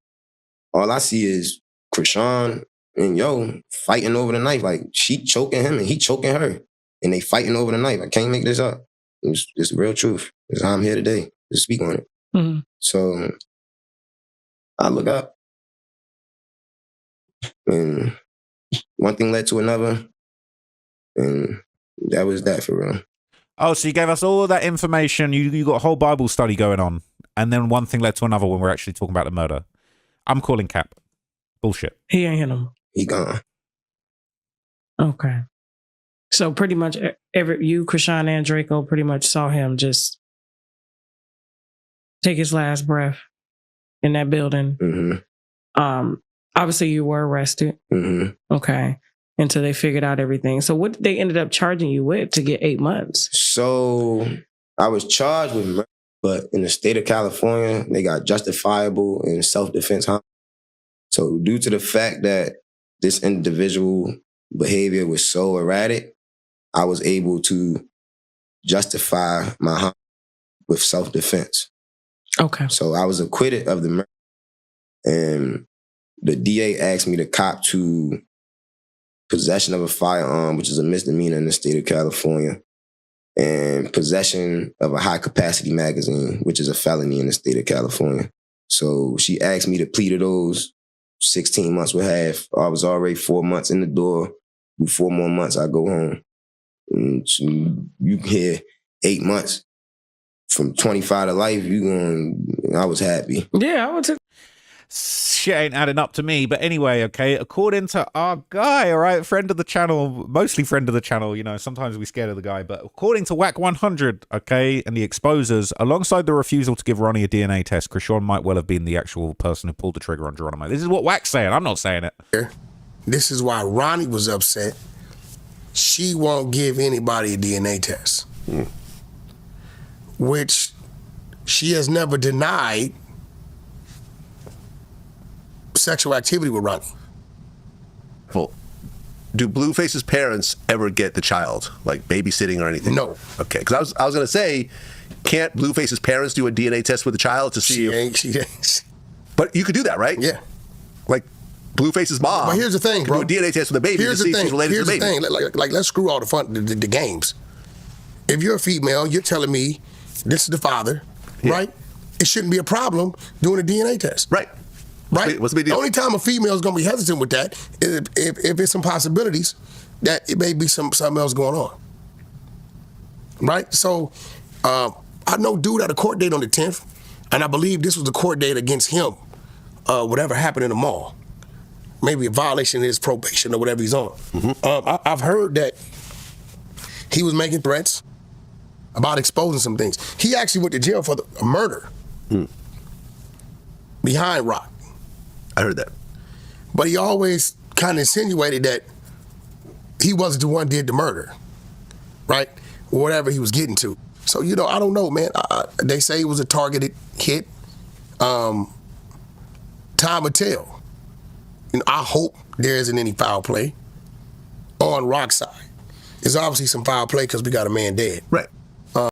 all I see is Chrisean and Yo fighting over the knife. Like she choking him and he choking her. And they fighting over the knife. I can't make this up. It's the real truth. It's how I'm here today to speak on it. Mm-hmm. So I look up and one thing led to another. And that was that for real. Oh, so you gave us all of that information. You got a whole Bible study going on. And then one thing led to another when we're actually talking about the murder. I'm calling cap. Bullshit. He ain't hit him. He gone. Okay. So pretty much you, Chrisean, and Draco pretty much saw him just take his last breath in that building. Mm-hmm. Obviously you were arrested. Mm-hmm. Okay. Until they figured out everything. So what did they ended up charging you with to get 8 months? So I was charged with murder, but in the state of California, they got justifiable and self-defense harm. So due to the fact that this individual behavior was so erratic, I was able to justify my harm with self-defense. Okay. So I was acquitted of the murder. And the DA asked me to cop to possession of a firearm, which is a misdemeanor in the state of California, and possession of a high-capacity magazine, which is a felony in the state of California. So she asked me to plead to those. 16 months with half. I was already 4 months in the door. Do 4 more months, I go home. And so you hear 8 months from 25 to life, I was happy. Yeah, I would take. Shit ain't adding up to me, but anyway, okay, according to our guy, all right, friend of the channel, mostly friend of the channel, sometimes we scared of the guy, but according to Whack 100, okay, and the exposers, alongside the refusal to give Ronnie a DNA test, Chrisean might well have been the actual person who pulled the trigger on Geronimo. This is what Whack's saying, I'm not saying it. This is why Ronnie was upset. She won't give anybody a DNA test, which she has never denied sexual activity with Ronnie. Well, do Blueface's parents ever get the child, like babysitting or anything? No. Okay, because I was going to say, can't Blueface's parents do a DNA test with the child to see She ain't. But you could do that, right? Yeah. Like Blueface's mom. But here's the thing, bro. Do a DNA test with a baby to see if she's related to the baby. Here's the thing. Like, let's screw all the fun, the games. If you're a female, you're telling me this is the father, right? It shouldn't be a problem doing a DNA test. Right. Right? What's the big deal? The only time a female is going to be hesitant with that is if it's some possibilities that it may be something else going on. Right? So I know dude had a court date on the 10th, and I believe this was the court date against him, whatever happened in the mall. Maybe a violation of his probation or whatever he's on. Mm-hmm. I've heard that he was making threats about exposing some things. He actually went to jail for a murder behind Rock. I heard that. But he always kind of insinuated that he wasn't the one who did the murder, right? Whatever he was getting to. So, I don't know, man. They say it was a targeted hit. Time will tell. I hope there isn't any foul play. on Rock's side. It's obviously some foul play because we got a man dead. Right.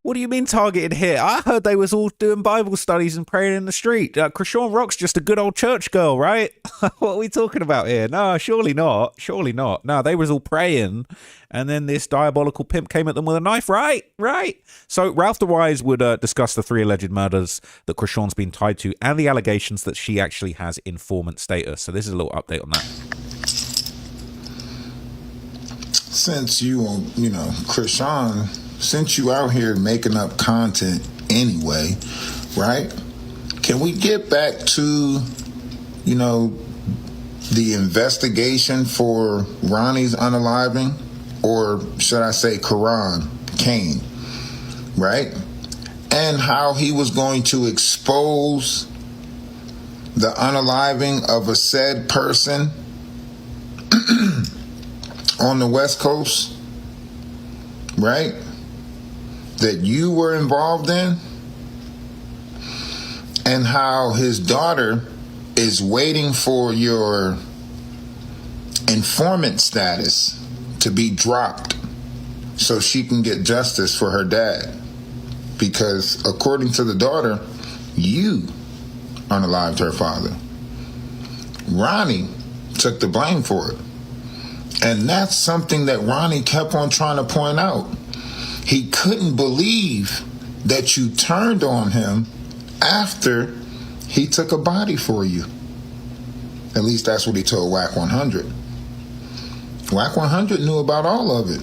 What do you mean targeted here? I heard they was all doing Bible studies and praying in the street. Chrisean Rock's just a good old church girl, right? What are we talking about here? No, surely not. Surely not. No, they was all praying, and then this diabolical pimp came at them with a knife, right? Right. So Ralph the Wise would discuss the 3 alleged murders that Chrisean's been tied to and the allegations that she actually has informant status. So this is a little update on that. Since Chrisean, since you out here making up content anyway, right? Can we get back to, the investigation for Ronnie's unaliving, or should I say Karan Kane, right? And how he was going to expose the unaliving of a said person on the West Coast, right? That you were involved in, and how his daughter is waiting for your informant status to be dropped so she can get justice for her dad. Because according to the daughter, you unalived her father. Ronnie took the blame for it. And that's something that Ronnie kept on trying to point out. He couldn't believe that you turned on him after he took a body for you. At least that's what he told Whack 100. Whack 100 knew about all of it.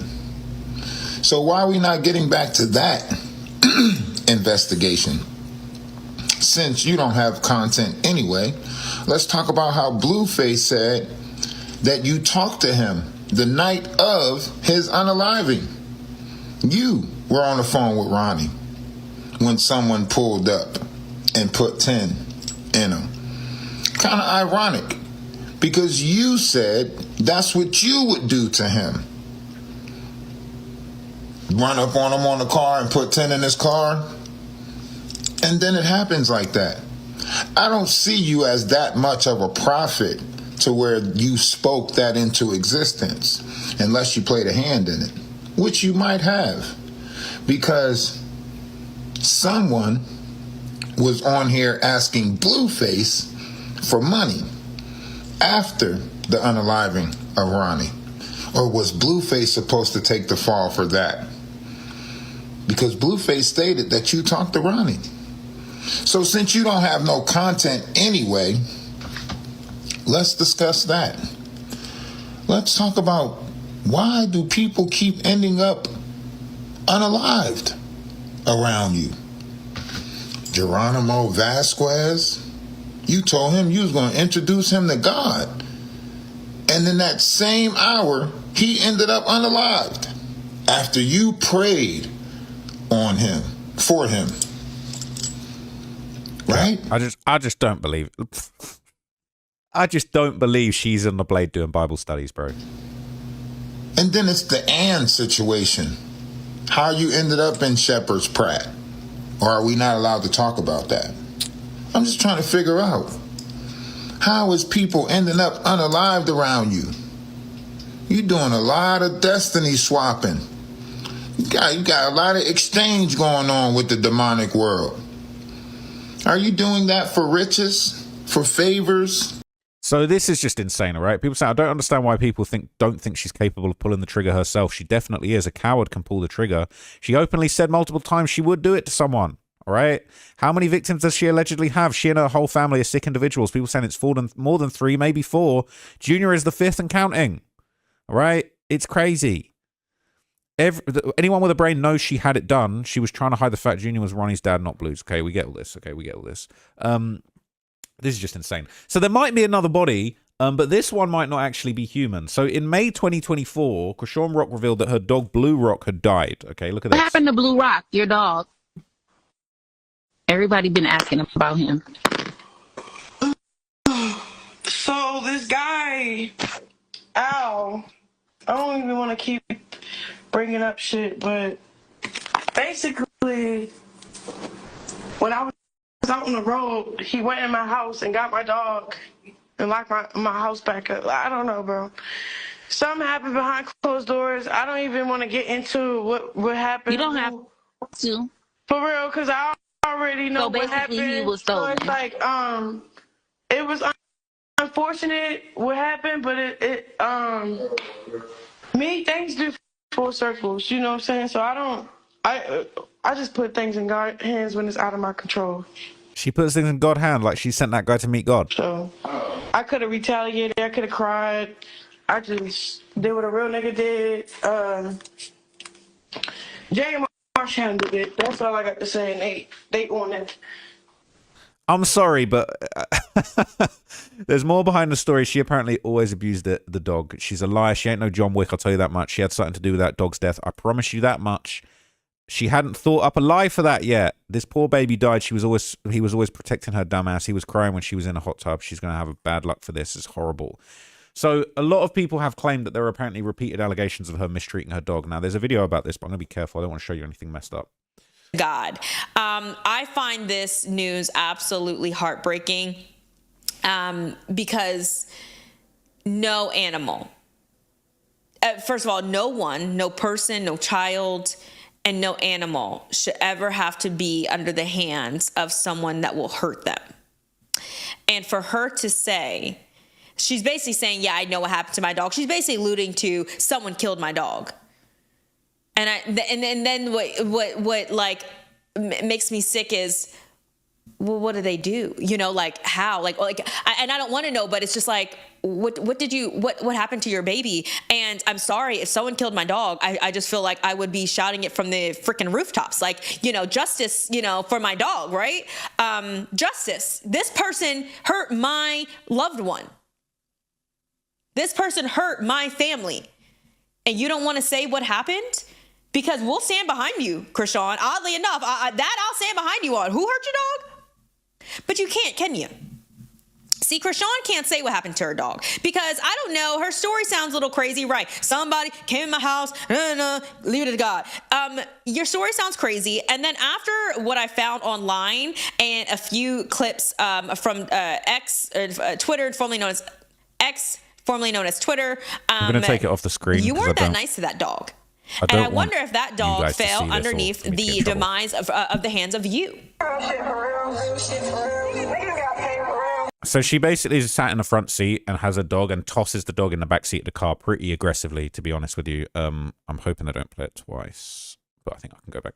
So why are we not getting back to that investigation? Since you don't have content anyway, let's talk about how Blueface said that you talked to him the night of his unaliving. You were on the phone with Ronnie when someone pulled up and put 10 in him. Kind of ironic, because you said that's what you would do to him. Run up on him on the car and put 10 in his car, and then it happens like that. I don't see you as that much of a prophet to where you spoke that into existence, unless you played a hand in it, which you might have, because someone was on here asking Blueface for money after the unaliving of Ronnie. Or was Blueface supposed to take the fall for that? Because Blueface stated that you talked to Ronnie. So since you don't have no content anyway, let's discuss that. Let's talk about, why do people keep ending up unalived around you? Geronimo Vasquez, you told him you was going to introduce him to God. And in that same hour, he ended up unalived after you prayed on him, for him. Right? I just don't believe it. I just don't believe she's on the blade doing Bible studies, bro. And then it's the Ann situation. How you ended up in Shepherd's Pratt. Or are we not allowed to talk about that? I'm just trying to figure out, how is people ending up unalived around you? You're doing a lot of destiny swapping. You got a lot of exchange going on with the demonic world. Are you doing that for riches? For favors? So this is just insane, all right? People say, I don't understand why people don't think she's capable of pulling the trigger herself. She definitely is. A coward can pull the trigger. She openly said multiple times she would do it to someone, all right? How many victims does she allegedly have? She and her whole family are sick individuals. People saying it's more than 3, maybe 4. Junior is the 5th and counting, all right? It's crazy. Anyone with a brain knows she had it done. She was trying to hide the fact Junior was Ronnie's dad, not Blue's. Okay, we get all this. This is just insane. So there might be another body, but this one might not actually be human. So in May 2024, Chrisean Rock revealed that her dog Blue Rock had died. Okay, look at this. What happened to Blue Rock, your dog? Everybody been asking about him. So this guy, Al, I don't even want to keep bringing up shit, but basically, when I was out on the road, he went in my house and got my dog and locked my house back up. I don't know, bro. Something happened behind closed doors. I don't even want to get into what happened. You don't have to. For real, because I already know So what basically, happened. he was So stolen. it's like, it was unfortunate what happened, but me, things do full circles. You know what I'm saying? So I just put things in God's hands when it's out of my control. She puts things in God's hand like she sent that guy to meet God. So I could have retaliated. I could have cried. I just did what a real nigga did. Jay and Marsh handled it. That's all I got to say. And they on it. I'm sorry, but there's more behind the story. She apparently always abused the dog. She's a liar. She ain't no John Wick, I'll tell you that much. She had something to do with that dog's death. I promise you that much. She hadn't thought up a lie for that yet. This poor baby died. He was always protecting her dumbass. He was crying when she was in a hot tub. She's going to have a bad luck for this. It's horrible. So a lot of people have claimed that there are apparently repeated allegations of her mistreating her dog. Now, there's a video about this, but I'm going to be careful. I don't want to show you anything messed up. God. I find this news absolutely heartbreaking because no animal, first of all, no one, no person, no child, and no animal should ever have to be under the hands of someone that will hurt them. And for her to say, she's basically saying, yeah, I know what happened to my dog. She's basically alluding to someone killed my dog. And then what like makes me sick is, well, what do they do? You know, like how, I don't want to know, but it's just like, what happened to your baby? And I'm sorry, if someone killed my dog, I just feel like I would be shouting it from the freaking rooftops, like, you know, justice, you know, for my dog, right? Justice. This person hurt my loved one. This person hurt my family. And you don't want to say what happened? Because we'll stand behind you, Chrisean. Oddly enough, that I'll stand behind you on. Who hurt your dog? But you can't, can you? See, Chrisean can't say what happened to her dog because I don't know. Her story sounds a little crazy, right? Somebody came in my house, leave it to God. Your story sounds crazy. And then after what I found online and a few clips from Twitter, formerly known as X, formerly known as Twitter. I'm going to take it off the screen. You weren't that nice to that dog. And I wonder if that dog fell underneath the demise of the hands of you. So she basically is sat in the front seat and has a dog and tosses the dog in the back seat of the car pretty aggressively, to be honest with you. I'm hoping they don't play it twice, but I think I can go back.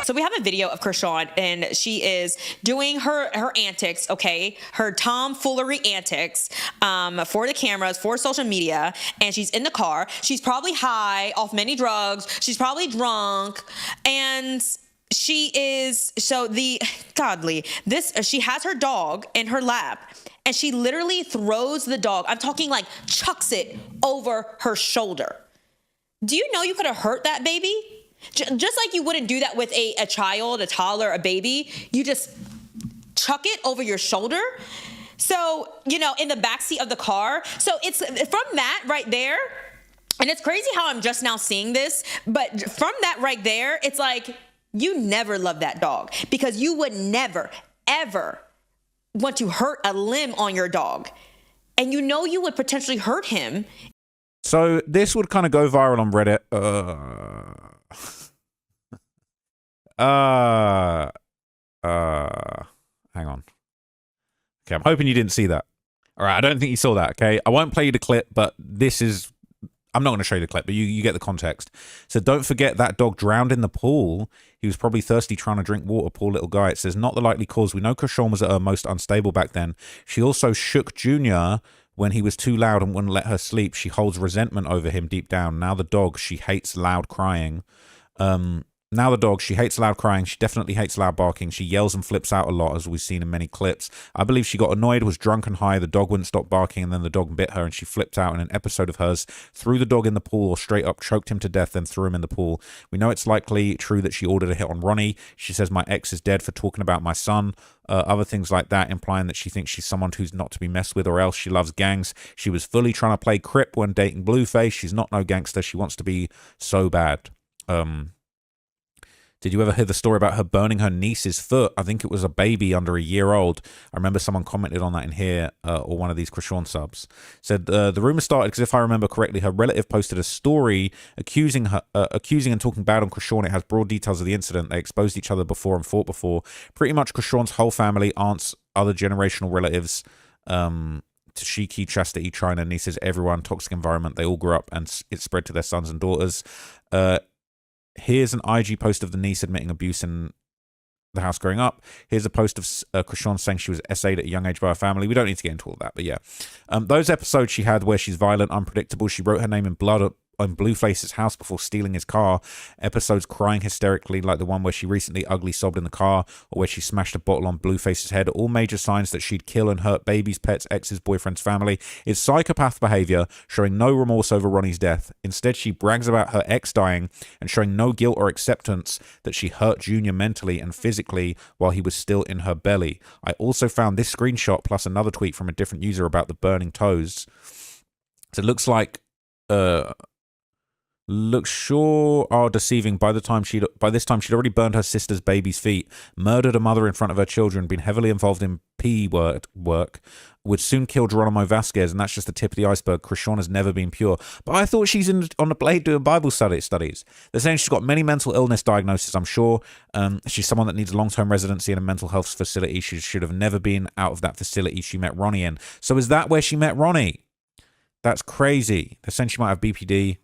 So we have a video of Chrisean, and she is doing her antics, okay? Her tomfoolery antics for the cameras, for social media, and she's in the car. She's probably high off many drugs. She's probably drunk, and she is, she has her dog in her lap, and she literally throws the dog, I'm talking like chucks it over her shoulder. Do you know you could have hurt that baby? Just like you wouldn't do that with a child, a toddler, a baby. You just chuck it over your shoulder. So, you know, in the backseat of the car. So it's from that right there. And it's crazy how I'm just now seeing this. But from that right there, it's like you never loved that dog because you would never, ever want to hurt a limb on your dog. And you know you would potentially hurt him. So this would kind of go viral on Reddit. Hang on. Okay, I'm hoping you didn't see that. All right, I don't think you saw that, okay? I won't play you the clip, but this is... I'm not going to show you the clip, but you get the context. So don't forget that dog drowned in the pool. He was probably thirsty trying to drink water, poor little guy. It says, not the likely cause. We know Chrisean was at her most unstable back then. She also shook Junior when he was too loud and wouldn't let her sleep. She holds resentment over him deep down. Now the dog, she hates loud crying. Now the dog, she hates loud crying. She definitely hates loud barking. She yells and flips out a lot, as we've seen in many clips. I believe she got annoyed, was drunk and high. The dog wouldn't stop barking, and then the dog bit her, and she flipped out in an episode of hers, threw the dog in the pool, or straight up choked him to death, then threw him in the pool. We know it's likely true that she ordered a hit on Ronnie. She says, my ex is dead for talking about my son. Other things like that, implying that she thinks she's someone who's not to be messed with, or else she loves gangs. She was fully trying to play Crip when dating Blueface. She's not no gangster. She wants to be so bad. Did you ever hear the story about her burning her niece's foot? I think it was a baby under a year old. I remember someone commented on that in here, or one of these Chrisean subs. Said, the rumor started because if I remember correctly, her relative posted a story accusing and talking bad on Chrisean. It has broad details of the incident. They exposed each other before and fought before. Pretty much Chrisean's whole family, aunts, other generational relatives, Tashiki, Chastity, China, nieces, everyone, toxic environment. They all grew up and it spread to their sons and daughters. Here's an IG post of the niece admitting abuse in the house growing up. Here's a post of Chrisean saying she was essayed at a young age by her family. We don't need to get into all that, but yeah. Those episodes she had where she's violent, unpredictable, she wrote her name in blood on Blueface's house before stealing his car. Episodes crying hysterically, like the one where she recently ugly sobbed in the car, or where she smashed a bottle on Blueface's head. All major signs that she'd kill and hurt babies, pets, exes, boyfriends, family. It's psychopath behavior, showing no remorse over Ronnie's death. Instead, she brags about her ex dying and showing no guilt or acceptance that she hurt Junior mentally and physically while he was still in her belly. I also found this screenshot plus another tweet from a different user about the burning toes. So it looks like looks sure are deceiving. By this time she'd already burned her sister's baby's feet, murdered a mother in front of her children, been heavily involved in P work, would soon kill Geronimo Vasquez, and that's just the tip of the iceberg. Chrisean has never been pure. But I thought she's on the blade doing Bible studies. They're saying she's got many mental illness diagnoses, I'm sure. She's someone that needs long-term residency in a mental health facility. She should have never been out of that facility she met Ronnie in. So is that where she met Ronnie? That's crazy. They're saying she might have BPD.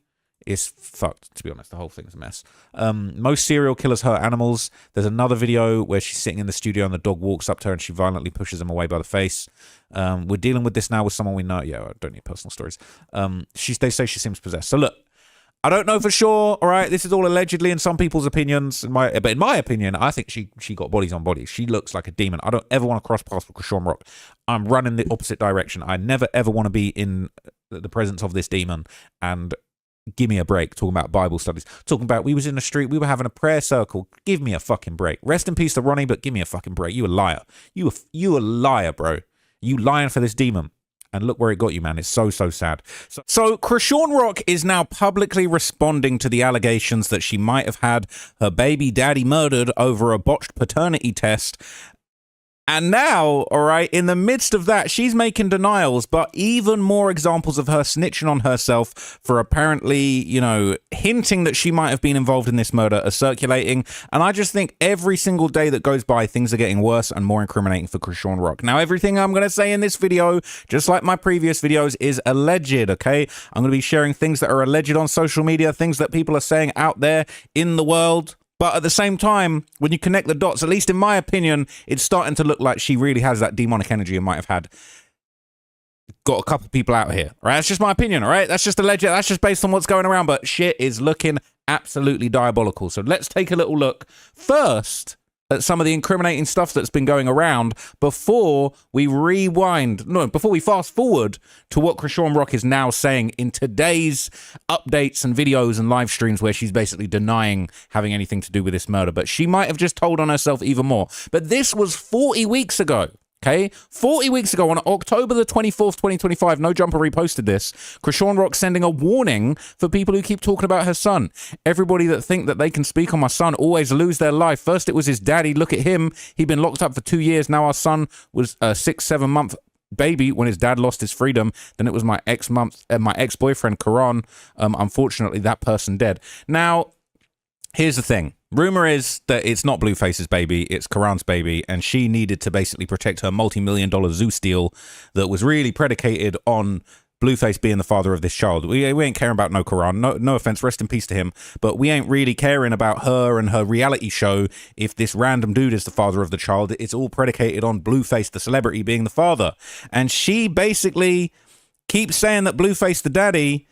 It's fucked, to be honest. The whole thing's a mess. Most serial killers hurt animals. There's another video where she's sitting in the studio and the dog walks up to her and she violently pushes him away by the face. We're dealing with this now with someone we know. Yeah, I don't need personal stories. They say she seems possessed. So look, I don't know for sure. All right, this is all allegedly in some people's opinions. But in my opinion, I think she got bodies on bodies. She looks like a demon. I don't ever want to cross paths with Chrisean Rock. I'm running the opposite direction. I never ever want to be in the presence of this demon. And give me a break. Talking about Bible studies, talking about we was in the street, we were having a prayer circle. Give me a fucking break. Rest in peace to Ronnie, but give me a fucking break. You a liar. You a liar, bro. You lying for this demon. And look where it got you, man. It's so sad. So Chrisean Rock is now publicly responding to the allegations that she might have had her baby daddy murdered over a botched paternity test. And now, all right, in the midst of that, she's making denials, but even more examples of her snitching on herself for apparently, you know, hinting that she might have been involved in this murder are circulating. And I just think every single day that goes by, things are getting worse and more incriminating for Chrisean Rock. Now, everything I'm going to say in this video, just like my previous videos, is alleged, okay? I'm going to be sharing things that are alleged on social media, things that people are saying out there in the world. But at the same time, when you connect the dots, at least in my opinion, it's starting to look like she really has that demonic energy and might have got a couple people out here. All right, that's just my opinion, all right? That's just alleged. That's just based on what's going around. But shit is looking absolutely diabolical. So let's take a little look first at some of the incriminating stuff that's been going around before we fast forward to what Chrisean Rock is now saying in today's updates and videos and live streams, where she's basically denying having anything to do with this murder. But she might have just told on herself even more. But this was 40 weeks ago. Okay, 40 weeks ago on October the 24th, 2025, No Jumper reposted this. Chrisean Rock sending a warning for people who keep talking about her son. Everybody that think that they can speak on my son always lose their life. First it was his daddy. Look at him. He'd been locked up for 2 years. Now our son was a 6-7 month baby when his dad lost his freedom. Then it was my ex-boyfriend, Karan. Unfortunately, that person dead. Now, here's the thing. Rumor is that it's not Blueface's baby, it's Karan's baby, and she needed to basically protect her multi-million-dollar Zeus deal that was really predicated on Blueface being the father of this child. We ain't caring about no Karan. No offense, rest in peace to him, but we ain't really caring about her and her reality show if this random dude is the father of the child. It's all predicated on Blueface, the celebrity, being the father. And she basically keeps saying that Blueface the daddy.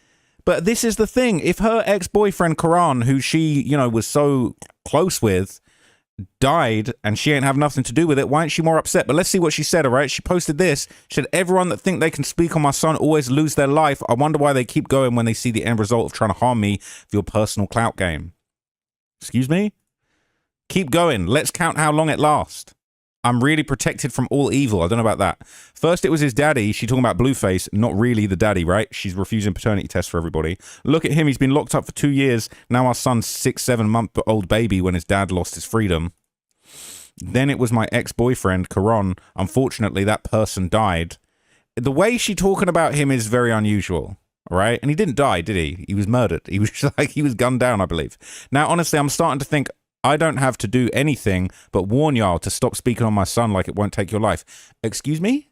But this is the thing. If her ex-boyfriend, Karan, who she, you know, was so close with, died and she ain't have nothing to do with it, why ain't she more upset? But let's see what she said, all right? She posted this. She said, everyone that think they can speak on my son always lose their life. I wonder why they keep going when they see the end result of trying to harm me for your personal clout game. Excuse me? Keep going. Let's count how long it lasts. I'm really protected from all evil. I don't know about that. First, it was his daddy. She's talking about Blueface, not really the daddy, right? She's refusing paternity tests for everybody. Look at him. He's been locked up for 2 years. Now our son's 6-7-month-old baby when his dad lost his freedom. Then it was my ex-boyfriend, Karan. Unfortunately, that person died. The way she's talking about him is very unusual, right? And he didn't die, did he? He was murdered. He was like, he was gunned down, I believe. Now, honestly, I'm starting to think, I don't have to do anything but warn y'all to stop speaking on my son like it won't take your life. Excuse me?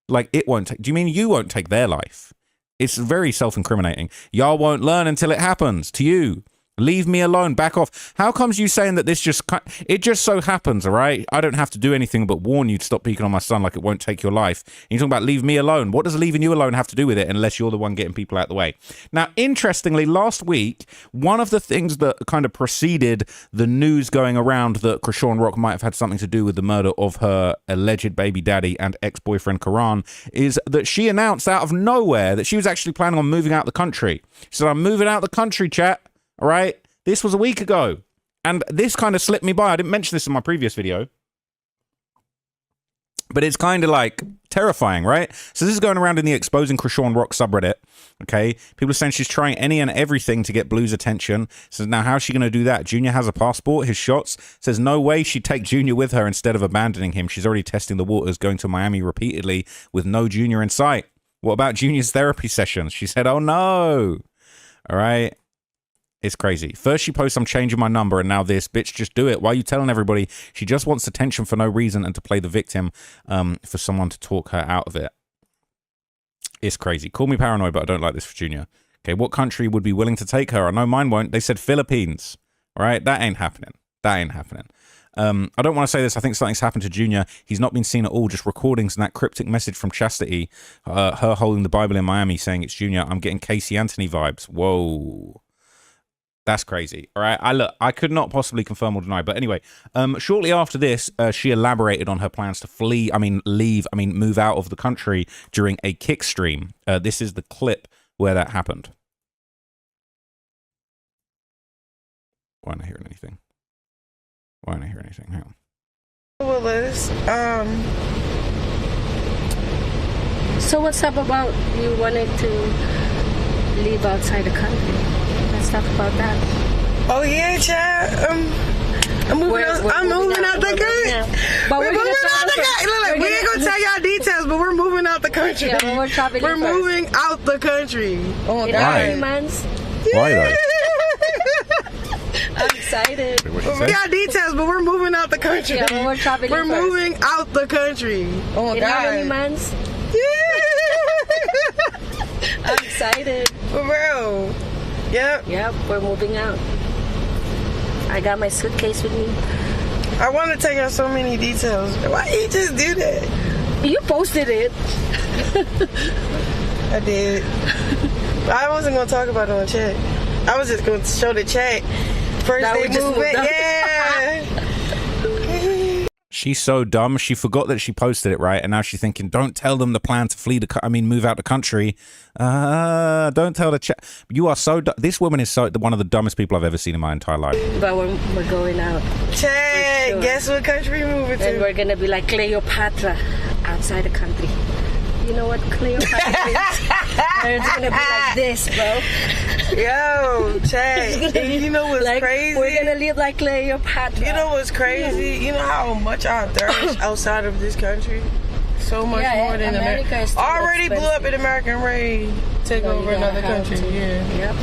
Like it won't take... Do you mean you won't take their life? It's very self-incriminating. Y'all won't learn until it happens to you. Leave me alone. Back off. How comes you saying that this just... It just so happens, all right? I don't have to do anything but warn you to stop peeking on my son like it won't take your life. And you're talking about leave me alone. What does leaving you alone have to do with it unless you're the one getting people out of the way? Now, interestingly, last week, one of the things that kind of preceded the news going around that Chrisean Rock might have had something to do with the murder of her alleged baby daddy and ex-boyfriend Karan is that she announced out of nowhere that she was actually planning on moving out the country. She said, I'm moving out the country, chat. All right, this was a week ago, and this kind of slipped me by. I didn't mention this in my previous video, but it's kind of like terrifying, right? So this is going around in the Exposing Chrisean Rock subreddit, okay? People are saying she's trying any and everything to get Blue's attention. So now how's she going to do that? Junior has a passport, his shots. Says no way she'd take Junior with her instead of abandoning him. She's already testing the waters, going to Miami repeatedly with no Junior in sight. What about Junior's therapy sessions? She said, oh no. All right. It's crazy. First she posts, I'm changing my number, and now this. Bitch, just do it. Why are you telling everybody? She just wants attention for no reason and to play the victim for someone to talk her out of it. It's crazy. Call me paranoid, but I don't like this for Junior. Okay, what country would be willing to take her? I know mine won't. They said Philippines. All right, that ain't happening. That ain't happening. I don't want to say this. I think something's happened to Junior. He's not been seen at all. Just recordings and that cryptic message from Chastity, her holding the Bible in Miami saying it's Junior. I'm getting Casey Anthony vibes. Whoa. That's crazy. All right. I could not possibly confirm or deny. But anyway, shortly after this, she elaborated on her plans to move out of the country during a kick stream. This is the clip where that happened. Why am I not hearing anything? Why am I not hearing anything? Hang on. Willis, so what's up about you wanting to live outside the country? Let's talk about that. Oh yeah, child. I'm moving out the country. But we're moving out the country. Look, we ain't gonna tell y'all details, but we're moving out the country. Yeah, we're traveling. We're moving out the country. Oh, in how many months? Why though? I'm excited. We got details, but we're moving out the country. Yeah, we're traveling. We're moving out the country. Oh, in how many months? I'm excited. For real. Yep. Yep, we're moving out. I got my suitcase with me. I want to tell you so many details. Why you just do that? You posted it. I did. I wasn't going to talk about it on chat. I was just going to show the chat. First day moving. Yeah. She's so dumb. She forgot that she posted it, right? And now she's thinking, don't tell them the plan to move out the country. Don't tell the chat. You are so this woman is one of the dumbest people I've ever seen in my entire life. But we're going out. Chat, sure. Guess what country we're moving to? And we're going to be like Cleopatra outside the country. You know what Cleopatra is? It's going to be like this, bro. Yo, Chad, you know what's crazy? We're going to live like Cleopatra. You know what's crazy? You know how much I thirst outside of this country? So much more than America. Already blew up an American raid. Take over another country. Yeah.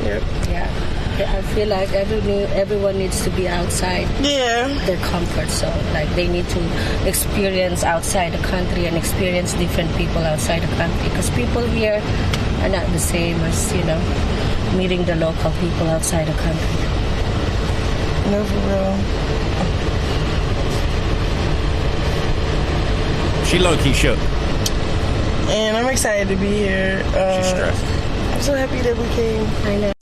Yep. Yeah. I feel like everyone needs to be outside their comfort zone. Like they need to experience outside the country and experience different people outside the country. Because people here are not the same as, meeting the local people outside the country. No, for real. She low-key shook. And I'm excited to be here. She's stressed. I'm so happy that we came. I know.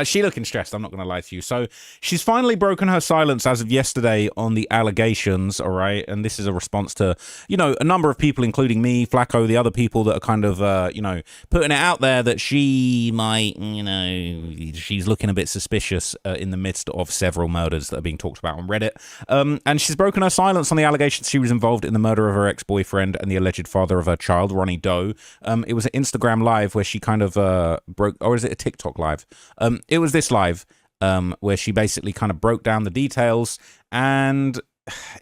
She looking stressed, I'm not going to lie to you. So she's finally broken her silence as of yesterday on the allegations, all right? And this is a response to, you know, a number of people, including me, Flacco, the other people that are kind of, you know, putting it out there that she might, you know, she's looking a bit suspicious in the midst of several murders that are being talked about on Reddit. And she's broken her silence on the allegations she was involved in the murder of her ex-boyfriend and the alleged father of her child, Ronnie Doe. It was an Instagram live where she kind of broke, or is it a TikTok live? It was this live where she basically kind of broke down the details, and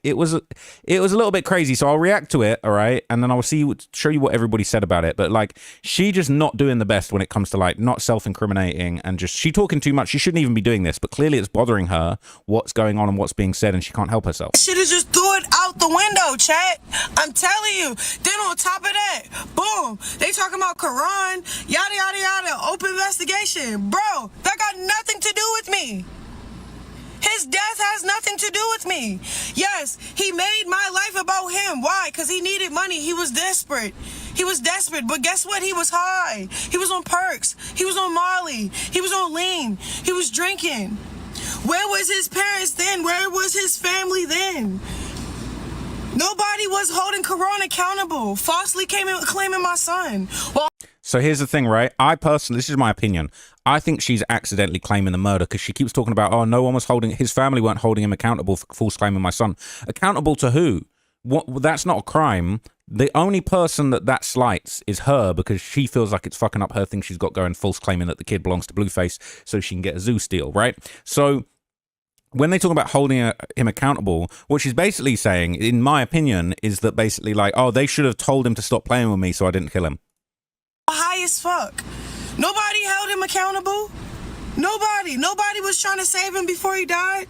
it was a little bit crazy. So I'll react to it, all right, and then I'll show you what everybody said about it. But like, she just not doing the best when it comes to like not self-incriminating, and just she talking too much. She shouldn't even be doing this, but clearly it's bothering her what's going on and what's being said, and she can't help herself. Should have just threw it out the window, chat. I'm telling you. Then on top of that, boom, they talking about Quran, yada yada yada, open investigation, bro. That got nothing to do with me. His death has nothing to do with me. Yes, he made my life about him. Why? Because he needed money. He was desperate. He was desperate. But guess what? He was high. He was on perks. He was on Molly. He was on lean. He was drinking. Where was his parents then? Where was his family then? Nobody was holding Quran accountable. Falsely claiming my son. Well, so here's the thing, right? I personally, this is my opinion, I think she's accidentally claiming the murder because she keeps talking about, oh, no one was holding, his family weren't holding him accountable for false claiming my son. Accountable to who? What? That's not a crime. The only person that slights is her, because she feels like it's fucking up her thing she's got going, false claiming that the kid belongs to Blueface so she can get a Zeus deal, right? So when they talk about holding him accountable, what she's basically saying, in my opinion, is that basically like, oh, they should have told him to stop playing with me so I didn't kill him. high as fuck. Nobody held him accountable. Nobody was trying to save him before he died.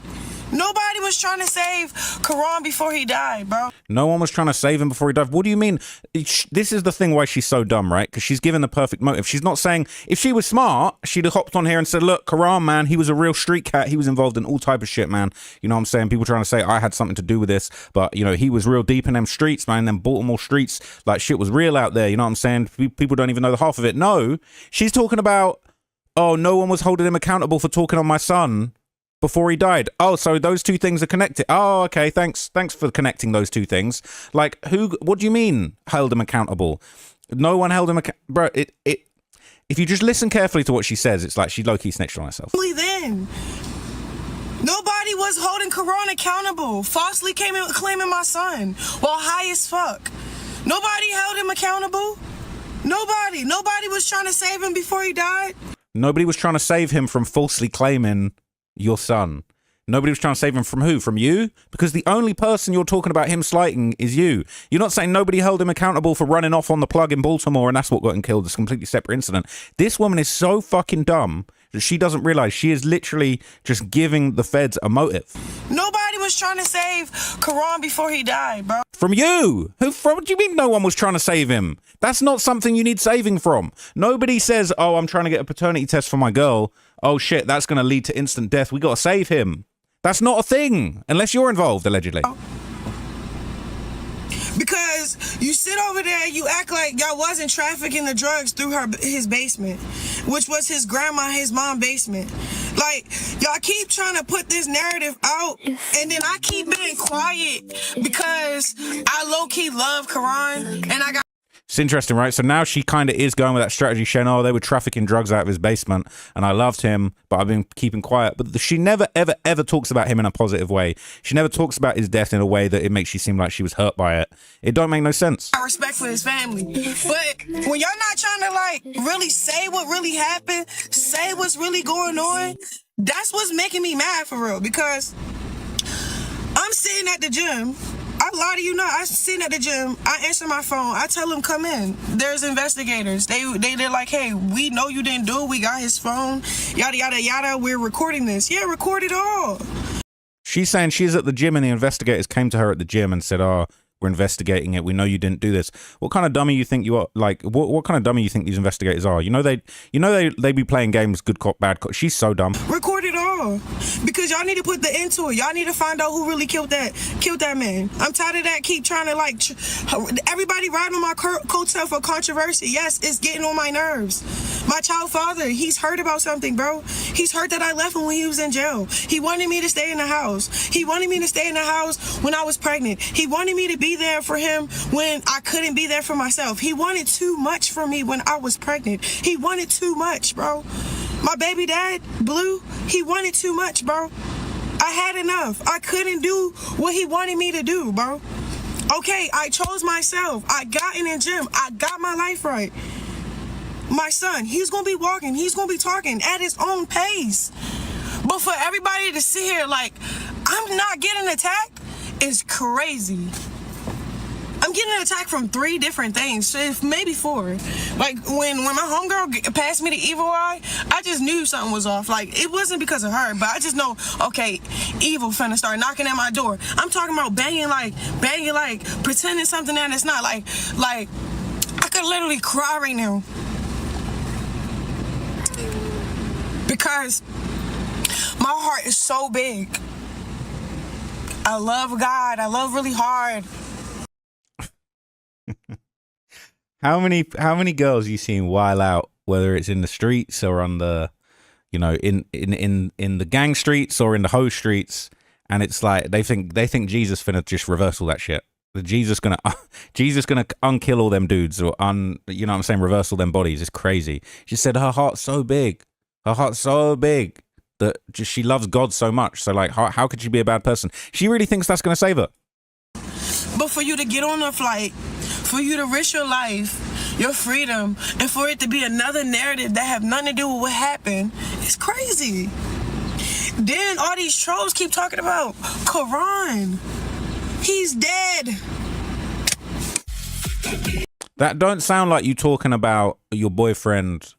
Nobody was trying to save Quran before he died, bro. No one was trying to save him before he died. What do you mean? This is the thing why she's so dumb, right? Because she's given the perfect motive. She's not saying, if she was smart, she'd have hopped on here and said, look, Quran, man, he was a real street cat. He was involved in all type of shit, man. You know what I'm saying? People trying to say I had something to do with this, but, you know, he was real deep in them streets, man, them Baltimore streets. Like, shit was real out there. You know what I'm saying? People don't even know the half of it. No, she's talking about, oh, no one was holding him accountable for talking on my son before he died. Oh, so those two things are connected. Oh, okay, thanks for connecting those two things. Like, what do you mean held him accountable? No one held him accountable. Bro, if you just listen carefully to what she says, it's like she low-key snitched on herself. Then nobody was holding Quran accountable, falsely claiming my son while high as fuck. Nobody held him accountable. Nobody was trying to save him before he died. Nobody was trying to save him from falsely claiming your son. Nobody was trying to save him from who? From you? Because the only person you're talking about him slighting is you. You're not saying nobody held him accountable for running off on the plug in Baltimore and that's what got him killed. It's a completely separate incident. This woman is so fucking dumb that she doesn't realize she is literally just giving the feds a motive. Nobody was trying to save Quran before he died, bro. From you? What do you mean no one was trying to save him? That's not something you need saving from. Nobody says, oh, I'm trying to get a paternity test for my girl. Oh shit, that's going to lead to instant death. We got to save him. That's not a thing, unless you're involved, allegedly. Because you sit over there, you act like y'all wasn't trafficking the drugs through his basement, which was his grandma, his mom basement. Like, y'all keep trying to put this narrative out, and then I keep being quiet because I low-key love Quran, and I got... It's interesting, right? So now she kind of is going with that strategy, saying, oh, they were trafficking drugs out of his basement, and I loved him, but I've been keeping quiet. But she never, ever, ever talks about him in a positive way. She never talks about his death in a way that it makes you seem like she was hurt by it. It don't make no sense. I respect for his family. But when y'all not trying to, like, really say what really happened, say what's really going on, that's what's making me mad for real. Because I'm sitting at the gym. I lie to you not. I'm sitting at the gym. I answer my phone. I tell them, come in. There's investigators. They're like, hey, we know you didn't do it. We got his phone. Yada, yada, yada. We're recording this. Yeah, record it all. She's saying she's at the gym and the investigators came to her at the gym and said, oh, we're investigating it. We know you didn't do this. What kind of dummy you think you are? Like, what kind of dummy you think these investigators are? You know they be playing games, good cop, bad cop. She's so dumb. Record it all. y'all. Because y'all need to put the end to it. Y'all need to find out who really killed that man. I'm tired of that. Keep trying to like everybody riding on my coattail for controversy. Yes, it's getting on my nerves. My child father, he's hurt about something, bro. He's hurt that I left him when he was in jail. He wanted me to stay in the house. He wanted me to stay in the house when I was pregnant. He wanted me to be there for him when I couldn't be there for myself. He wanted too much from me when I was pregnant. He wanted too much, bro. My baby dad, Blue, he wanted too much, bro. I had enough. I couldn't do what he wanted me to do, bro. Okay, I chose myself. I got in the gym. I got my life right. My son, he's going to be walking. He's going to be talking at his own pace. But for everybody to sit here like, I'm not getting attacked is crazy. I'm getting attacked from 3 different things, maybe 4. Like, when my homegirl passed me the evil eye, I just knew something was off. Like, it wasn't because of her, but I just know, okay, evil finna start knocking at my door. I'm talking about banging like, pretending something that it's not. Like, I could literally cry right now. Because my heart is so big. I love God. I love really hard. How many girls you seen while out, whether it's in the streets or on the, you know, in the gang streets or in the hoe streets, and it's like they think Jesus finna just reverse all that shit. Jesus gonna unkill all them dudes or you know what I'm saying, reverse all them bodies. It's crazy. She said her heart's so big. Her heart's so big that just she loves God so much. So like, how could she be a bad person? She really thinks that's gonna save her. But for you to get on a flight, for you to risk your life, your freedom, and for it to be another narrative that have nothing to do with what happened, it's crazy. Then all these trolls keep talking about Quran. He's dead. That don't sound like you talking about your boyfriend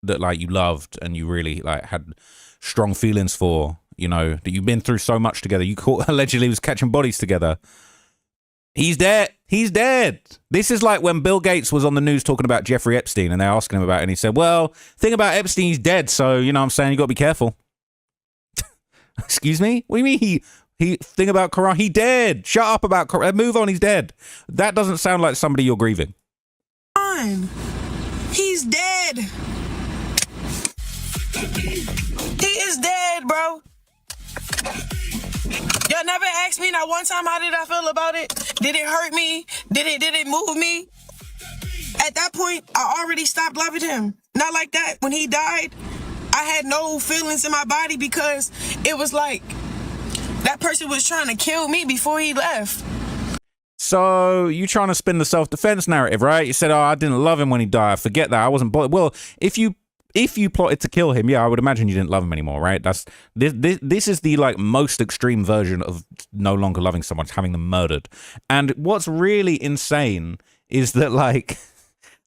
that like you loved and you really like had strong feelings for, you know, that you've been through so much together. You allegedly was catching bodies together. He's dead. He's dead. This is like when Bill Gates was on the news talking about Jeffrey Epstein and they're asking him about it and he said, well, thing about Epstein, he's dead. So, you know what I'm saying? You got to be careful. Excuse me? What do you mean he thing about Quran? He dead. Shut up about Quran. Move on. He's dead. That doesn't sound like somebody you're grieving. He's dead. He is dead, bro. Y'all never asked me not one time how did I feel about it? Did it hurt me? Did it move me? At that point, I already stopped loving him. Not like that. When he died, I had no feelings in my body because it was like that person was trying to kill me before he left. So you trying to spin the self-defense narrative, right? You said, oh, I didn't love him when he died. Forget that. I wasn't bothered. Well, if you plotted to kill him, yeah, I would imagine you didn't love him anymore, right? This is the like most extreme version of no longer loving someone, having them murdered. And what's really insane is that like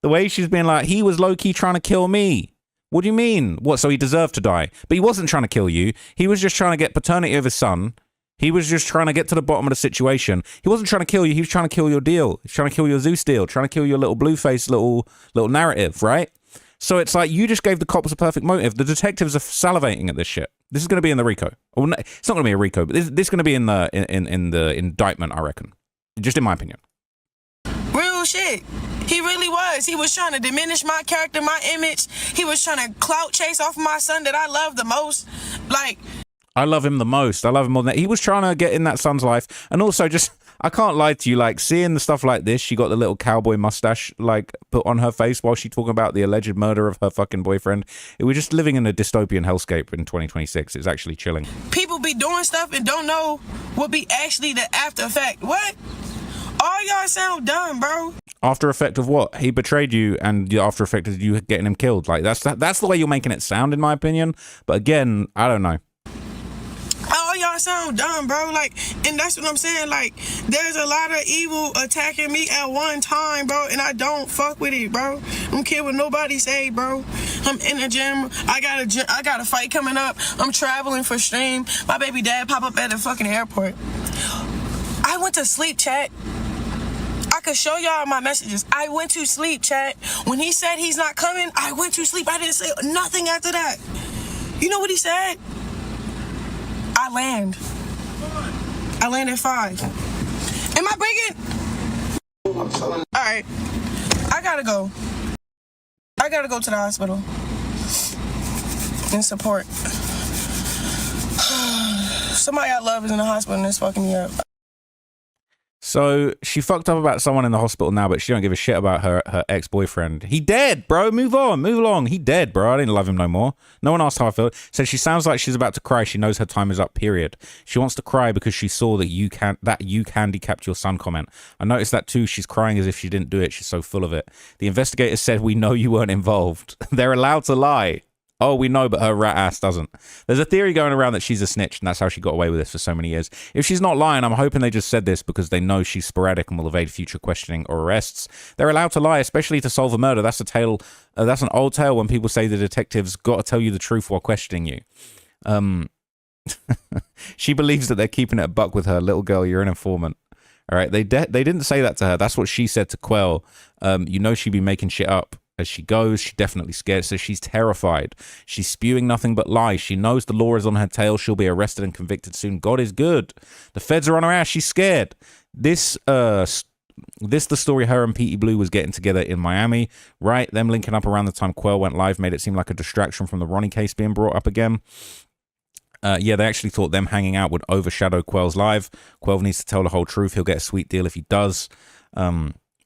the way she's been like, he was low-key trying to kill me. What do you mean? What, so he deserved to die? But he wasn't trying to kill you. He was just trying to get paternity of his son. He was just trying to get to the bottom of the situation. He wasn't trying to kill you. He was trying to kill your deal. He was trying to kill your Zeus deal, trying to kill your little Blueface little narrative, right? So it's like you just gave the cops a perfect motive. The detectives are salivating at this shit. This is going to be in the RICO. Well, no, it's not going to be a RICO, but this is going to be in the indictment, I reckon. Just in my opinion. Real shit. He really was. He was trying to diminish my character, my image. He was trying to clout chase off my son that I love the most. Like, I love him the most. I love him more than that. He was trying to get in that son's life. And also just, I can't lie to you, like seeing the stuff like this, she got the little cowboy mustache like put on her face while she talking about the alleged murder of her fucking boyfriend. We're just living in a dystopian hellscape in 2026. It's actually chilling. People be doing stuff and don't know what be actually the after effect. What? All y'all sound dumb, bro. After effect of what? He betrayed you, and the after effect is you getting him killed. Like that's the way you're making it sound, in my opinion. But again, I don't know. All y'all sound dumb, bro. Like, and that's what I'm saying. Like, there's a lot of evil attacking me at one time, bro, and I don't fuck with it, bro. I don't care what nobody say, bro. I'm in the gym. I got a fight coming up. I'm traveling for stream. My baby dad pop up at the fucking airport. I went to sleep, chat. I could show y'all my messages. I went to sleep, chat. When he said he's not coming, I went to sleep. I didn't say nothing after that. You know what he said? I land at 5. Am I breaking? All right. I gotta go. I gotta go to the hospital and support. Somebody I love is in the hospital and it's fucking me up. So she fucked up about someone in the hospital now, but she don't give a shit about her ex-boyfriend. He dead, bro. Move on, move along. He dead, bro. I didn't love him no more. No one asked how I felt. Said she sounds like she's about to cry. She knows her time is up, period. She wants to cry because she saw that you handicapped your son comment. I noticed that too. She's crying as if she didn't do it. She's so full of it. The investigators said, we know you weren't involved. They're allowed to lie. Oh, we know, but her rat ass doesn't. There's a theory going around that she's a snitch, and that's how she got away with this for so many years. If she's not lying, I'm hoping they just said this because they know she's sporadic and will evade future questioning or arrests. They're allowed to lie, especially to solve a murder. That's a tale. That's an old tale when people say the detectives got to tell you the truth while questioning you. She believes that they're keeping it a buck with her. Little girl, you're an informant. All right, they didn't say that to her. That's what she said to Quell. You know she'd be making shit up. As she goes, she's definitely scared, so she's terrified. She's spewing nothing but lies. She knows the law is on her tail. She'll be arrested and convicted soon. God is good. The feds are on her ass. She's scared. This the story her and Petey Blue was getting together in Miami, right? Them linking up around the time Quell went live made it seem like a distraction from the Ronnie case being brought up again. Yeah, they actually thought them hanging out would overshadow Quell's live. Quell needs to tell the whole truth. He'll get a sweet deal if he does.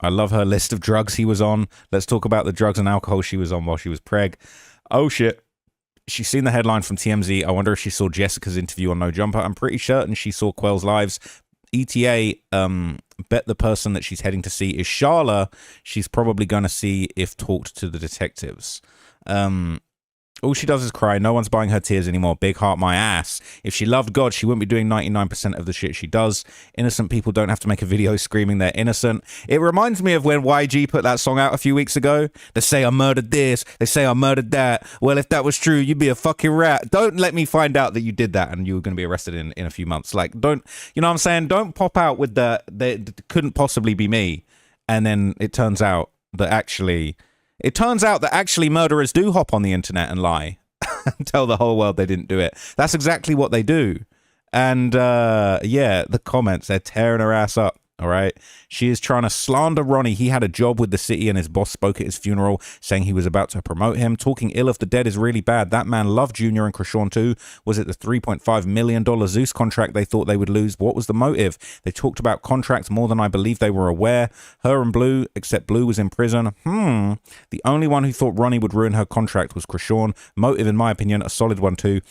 I love her list of drugs he was on. Let's talk about the drugs and alcohol she was on while she was preg. Oh, shit. She's seen the headline from TMZ. I wonder if she saw Jessica's interview on No Jumper. I'm pretty certain she saw Quell's lives. ETA, bet the person that she's heading to see is Sharla. She's probably going to see if talked to the detectives. All she does is cry. No one's buying her tears anymore. Big heart, my ass. If she loved God, she wouldn't be doing 99% of the shit she does. Innocent people don't have to make a video screaming they're innocent. It reminds me of when YG put that song out a few weeks ago. They say I murdered this. They say I murdered that. Well, if that was true, you'd be a fucking rat. Don't let me find out that you did that and you were going to be arrested in a few months. Like, don't, you know what I'm saying? Don't pop out with that couldn't possibly be me. And then it turns out that actually murderers do hop on the internet and lie and tell the whole world they didn't do it. That's exactly what they do. And yeah, the comments, they're tearing her ass up. All right. She is trying to slander Ronnie. He had a job with the city and his boss spoke at his funeral saying he was about to promote him. Talking ill of the dead is really bad. That man loved Junior and Chrisean too. Was it the $3.5 million Zeus contract they thought they would lose? What was the motive? They talked about contracts more than I believe they were aware. Her and Blue, except Blue was in prison. The only one who thought Ronnie would ruin her contract was Chrisean. Motive, in my opinion, a solid one too.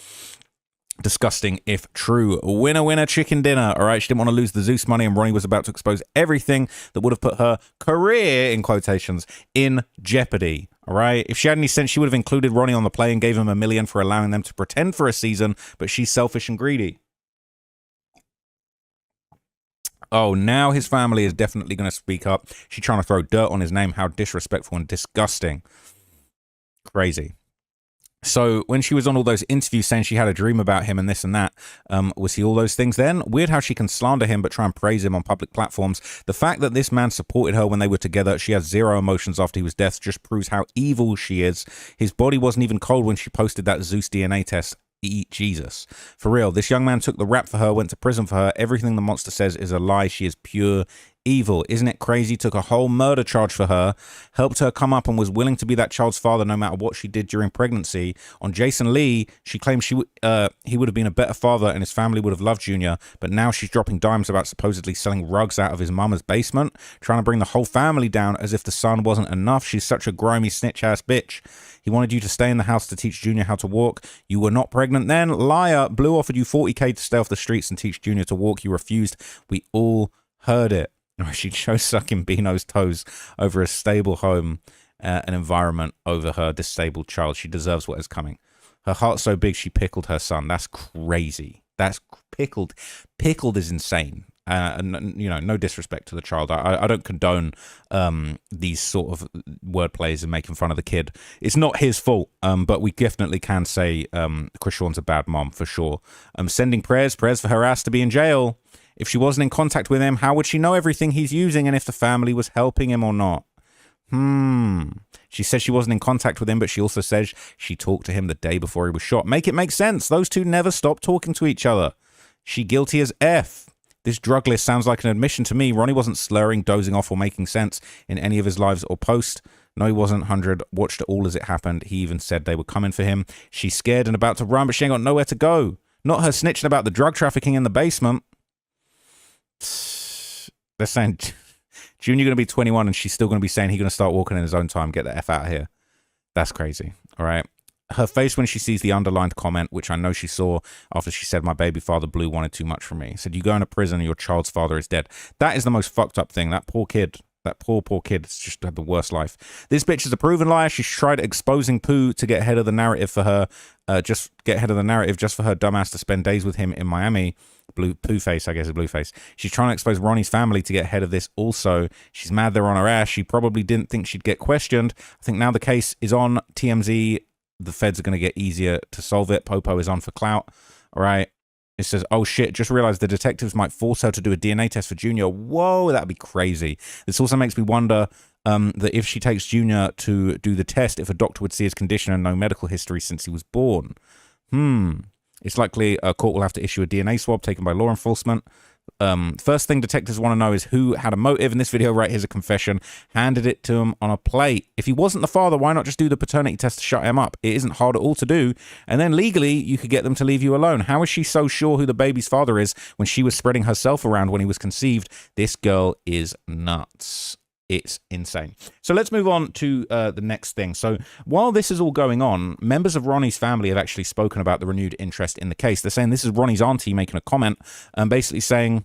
Disgusting if true. Winner, winner, chicken dinner. All right, she didn't want to lose the Zeus money, and Ronnie was about to expose everything that would have put her career, in quotations, in jeopardy. All right, if she had any sense, she would have included Ronnie on the play and gave him $1 million for allowing them to pretend for a season, but she's selfish and greedy. Oh, now his family is definitely going to speak up. She's trying to throw dirt on his name. How disrespectful and disgusting. Crazy. So when she was on all those interviews saying she had a dream about him and this and that, was he all those things then? Weird how she can slander him but try and praise him on public platforms. The fact that this man supported her when they were together, she has zero emotions after he was dead, just proves how evil she is. His body wasn't even cold when she posted that Zeus DNA test. Eat Jesus. For real, this young man took the rap for her, went to prison for her. Everything the monster says is a lie. She is pure evil. Isn't it crazy? Took a whole murder charge for her, helped her come up and was willing to be that child's father no matter what she did during pregnancy. On Jason Lee, she claimed he would have been a better father and his family would have loved Junior, but now she's dropping dimes about supposedly selling rugs out of his mama's basement, trying to bring the whole family down as if the son wasn't enough. She's such a grimy snitch ass bitch. He wanted you to stay in the house to teach Junior how to walk. You were not pregnant then. Liar. Blue offered you $40K to stay off the streets and teach Junior to walk. You refused. We all heard it. She chose sucking Bino's toes over a stable home, an environment over her disabled child. She deserves what is coming. Her heart's so big she pickled her son. That's crazy. That's pickled. Pickled is insane. And, you know, no disrespect to the child. I don't condone these sort of wordplays and making fun of the kid. It's not his fault, but we definitely can say Chrisean's a bad mom for sure. Sending prayers for her ass to be in jail. If she wasn't in contact with him, how would she know everything he's using and if the family was helping him or not? She says she wasn't in contact with him, but she also says she talked to him the day before he was shot. Make it make sense. Those two never stopped talking to each other. She guilty as F. This drug list sounds like an admission to me. Ronnie wasn't slurring, dozing off, or making sense in any of his lives or posts. No, he wasn't. 100 watched it all as it happened. He even said they were coming for him. She's scared and about to run, but she ain't got nowhere to go. Not her snitching about the drug trafficking in the basement. They're saying Junior going to be 21 and she's still going to be saying he's going to start walking in his own time. Get the F out of here. That's crazy. All right. Her face when she sees the underlined comment, which I know she saw after she said, my baby father Blue wanted too much from me. Said, you go into prison and your child's father is dead. That is the most fucked up thing. That poor kid. That poor kid has just had the worst life. This bitch is a proven liar. She's tried exposing Pooh to get ahead of the narrative for her, just for her dumbass to spend days with him in Miami. Blueface, I guess, is Blueface. She's trying to expose Ronnie's family to get ahead of this also. She's mad they're on her ass. She probably didn't think she'd get questioned. I think now the case is on TMZ. The feds are going to get easier to solve it. Popo is on for clout. All right. It says, oh shit, just realized the detectives might force her to do a DNA test for Junior. Whoa, that'd be crazy. This also makes me wonder that if she takes Junior to do the test, if a doctor would see his condition and no medical history since he was born. It's likely a court will have to issue a DNA swab taken by law enforcement. First thing detectives want to know is who had a motive. In this video right here's a confession, handed it to him on a plate. If he wasn't the father, why not just do the paternity test to shut him up? It isn't hard at all to do, and then legally you could get them to leave you alone. How is she so sure who the baby's father is when she was spreading herself around when he was conceived? This girl is nuts. It's insane. So let's move on to the next thing. So while this is all going on, members of Ronnie's family have actually spoken about the renewed interest in the case. They're saying this is Ronnie's auntie making a comment and basically saying,